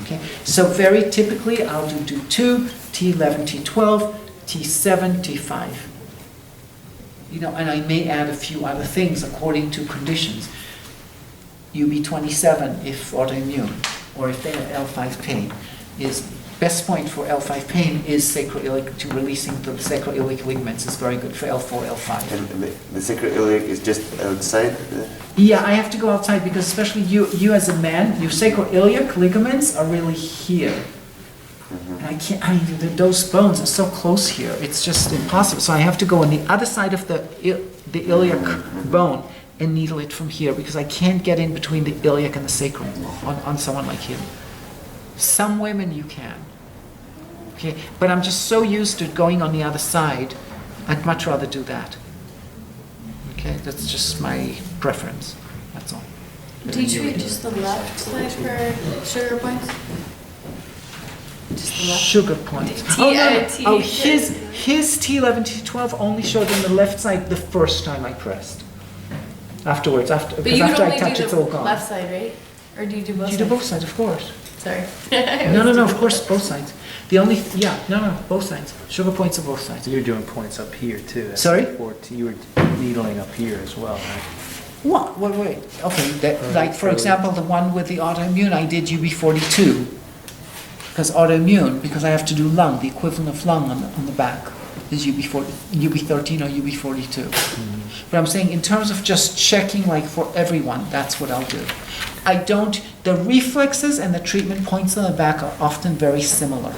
Okay. So very typically, I'll do 2, T11, T12, T7, T5. You know, and I may add a few other things according to conditions. UB27 if autoimmune, or if they have L5 pain, is best point for L5 pain is sacroiliac, to releasing the sacroiliac ligaments is very good for L4, L5. And the sacroiliac is just outside? Yeah, I have to go outside because especially you as a man, your sacroiliac ligaments are really here. And I can't, those bones are so close here, it's just impossible. So I have to go on the other side of the iliac bone and needle it from here because I can't get in between the iliac and the sacrum on someone like him. Some women you can. Okay, but I'm just so used to going on the other side, I'd much rather do that. Okay, that's just my preference, that's all. Do you treat just the left side for sugar points? Just the left? Sugar points. Oh, no. Oh, his T11, T12 only showed on the left side the first time I pressed. Afterwards, after I touch, it's all gone. Left side, right? Or do you do both sides? You do both sides, of course. Sorry. No, of course, both sides. The only, both sides. Sugar points on both sides. You're doing points up here too. That's Sorry? You were needling up here as well, right? What? Wait. Okay, like for example, the one with the autoimmune, I did UB42. Because autoimmune, because I have to do lung, the equivalent of lung on the back. is UB13 or UB42. But I'm saying in terms of just checking like for everyone, that's what I'll do. The reflexes and the treatment points on the back are often very similar.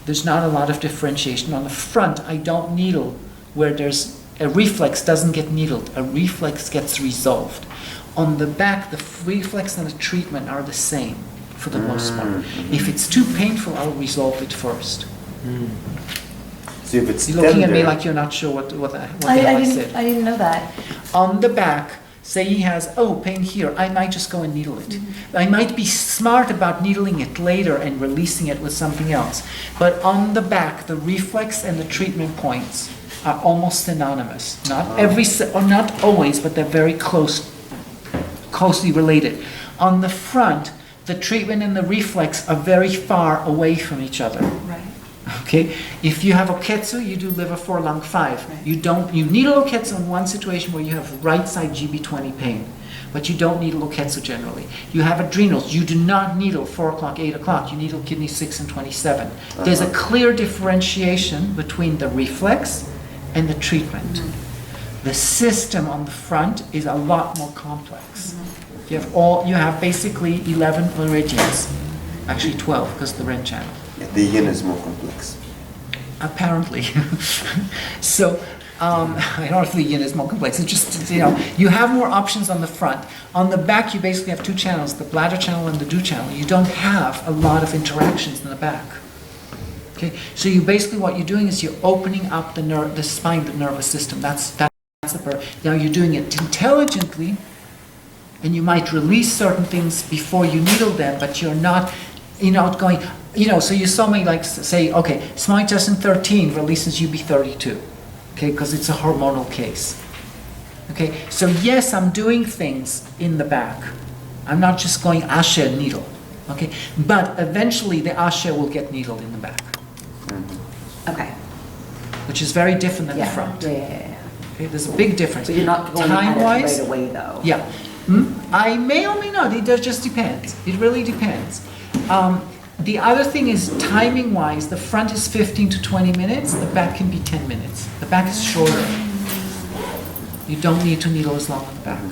There's not a lot of differentiation. On the front, I don't needle where there's a reflex doesn't get needled. A reflex gets resolved. On the back, the reflex and the treatment are the same for the most part. If it's too painful, I'll resolve it first. So if it's You're looking at me tender- like you're not sure what the hell I said. I didn't know that. On the back, say he has, pain here, I might just go and needle it. I might be smart about needling it later and releasing it with something else. But on the back, the reflex and the treatment points are almost synonymous. Not not always, but they're very closely related. On the front, the treatment and the reflex are very far away from each other. Right. Okay, if you have oketsu, you do liver 4, lung 5. You needle oketsu in one situation where you have right side GB20 pain, but you don't needle oketsu generally. You have adrenals, you do not needle 4 o'clock, 8 o'clock, you needle kidney 6 and 27. There's a clear differentiation between the reflex and the treatment. The system on the front is a lot more complex. You have basically 11 meridians, actually 12 because the red channel. The yin is more complex. Apparently. So, I don't know if the yin is more complex. It's just, you have more options on the front. On the back, you basically have 2 channels, the bladder channel and the do channel. You don't have a lot of interactions in the back. Okay, so what you're doing is you're opening up the spine, the nervous system. That's the Now you're doing it intelligently, and you might release certain things before you needle them, but you're not going, so you saw me like say, okay, small intestine 13 releases UB32, okay, because it's a hormonal case. Okay, so yes, I'm doing things in the back. I'm not just going ashe needle, okay, but eventually the ashe will get needled in the back. Okay. Which is very different than the front. Yeah. Okay, there's a big difference. So you're not going at it Time-wise, right away, though. yeah. I may or may not. It just depends. It really depends. The other thing is timing-wise, the front is 15 to 20 minutes. The back can be 10 minutes. The back is shorter. You don't need to needle as long on the back.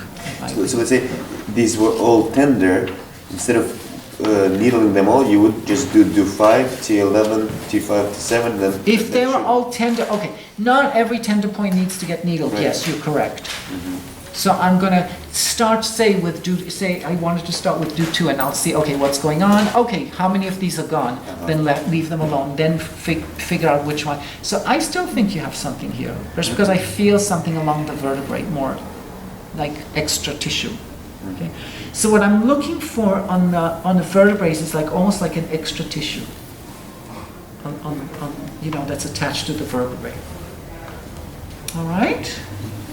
So let's say these were all tender. Instead of needling them all, you would just do T5, T11, T5, T7, then... If they were all tender, okay, not every tender point needs to get needled. Right. Yes, you're correct. So I'm going to start, say I wanted to start with do 2, and I'll see, okay, what's going on? Okay, how many of these are gone? Then leave them alone, then figure out which one. So I still think you have something here, just because I feel something along the vertebrae, more like extra tissue. Okay, so what I'm looking for on the vertebrae is like almost like an extra tissue, that's attached to the vertebrae. All right.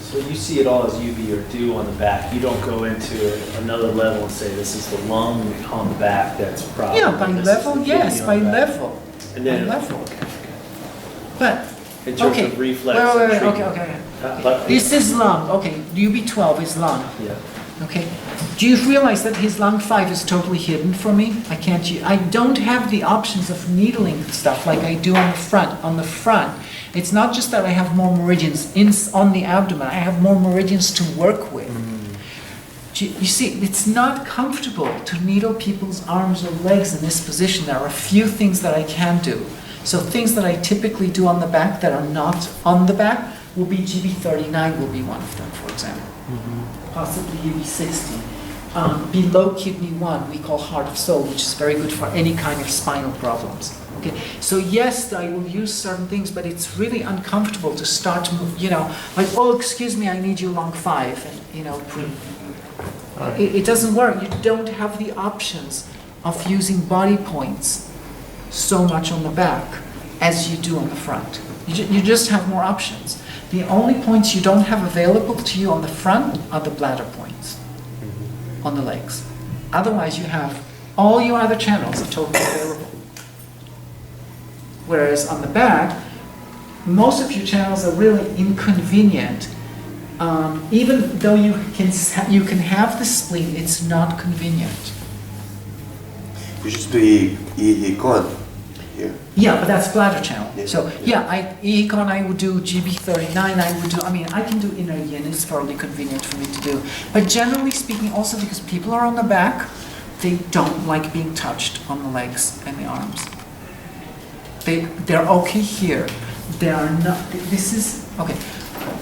So you see it all as UV or do on the back. You don't go into another level and say this is the lung on the back that's a problem. Yeah, by level, yes, by level. And then, by level. But in terms of reflex. Wait, treatment, okay. This is lung. Okay, UB12 is lung. Yeah. Okay. Do you realize that his lung 5 is totally hidden for me? I don't have the options of needling stuff like I do on the front. On the front, it's not just that I have more meridians on the abdomen. I have more meridians to work with. You see, it's not comfortable to needle people's arms or legs in this position. There are a few things that I can do. So things that I typically do on the back that are not on the back will be GB39 will be one of them, for example. Possibly UB60. Below kidney 1, we call heart of soul, which is very good for any kind of spinal problems. Okay, so yes, I will use certain things, but it's really uncomfortable to start to, like, oh, excuse me, I need you lung 5, and it doesn't work. You don't have the options of using body points so much on the back as you do on the front. You just have more options. The only points you don't have available to you on the front are the bladder points on the legs. Otherwise, you have all your other channels are totally available. Whereas on the back, most of your channels are really inconvenient. Even though you can have the spleen, it's not convenient. You just do Ikon. here. Yeah, but that's bladder channel. Yeah, So, yeah. Iiko and I would do GB39, I would do, I can do inner yin, it's fairly convenient for me to do. But generally speaking, also because people are on the back, they don't like being touched on the legs and the arms. They're okay here. They are not, this is, okay,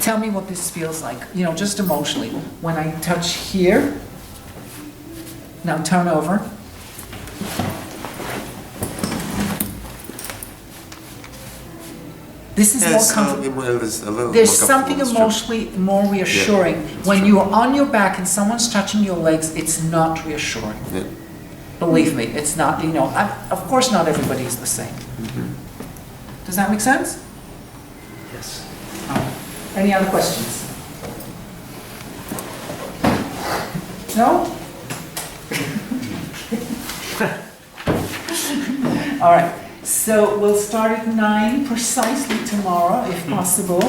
tell me what this feels like, just emotionally. When I touch here, now turn over. This is more comfortable. There's something emotionally more reassuring. When you are on your back and someone's touching your legs, it's not reassuring. Yeah. Believe me, it's not, of course not everybody is the same. Does that make sense? Yes. Any other questions? No? All right, so we'll start at 9 precisely tomorrow, if possible.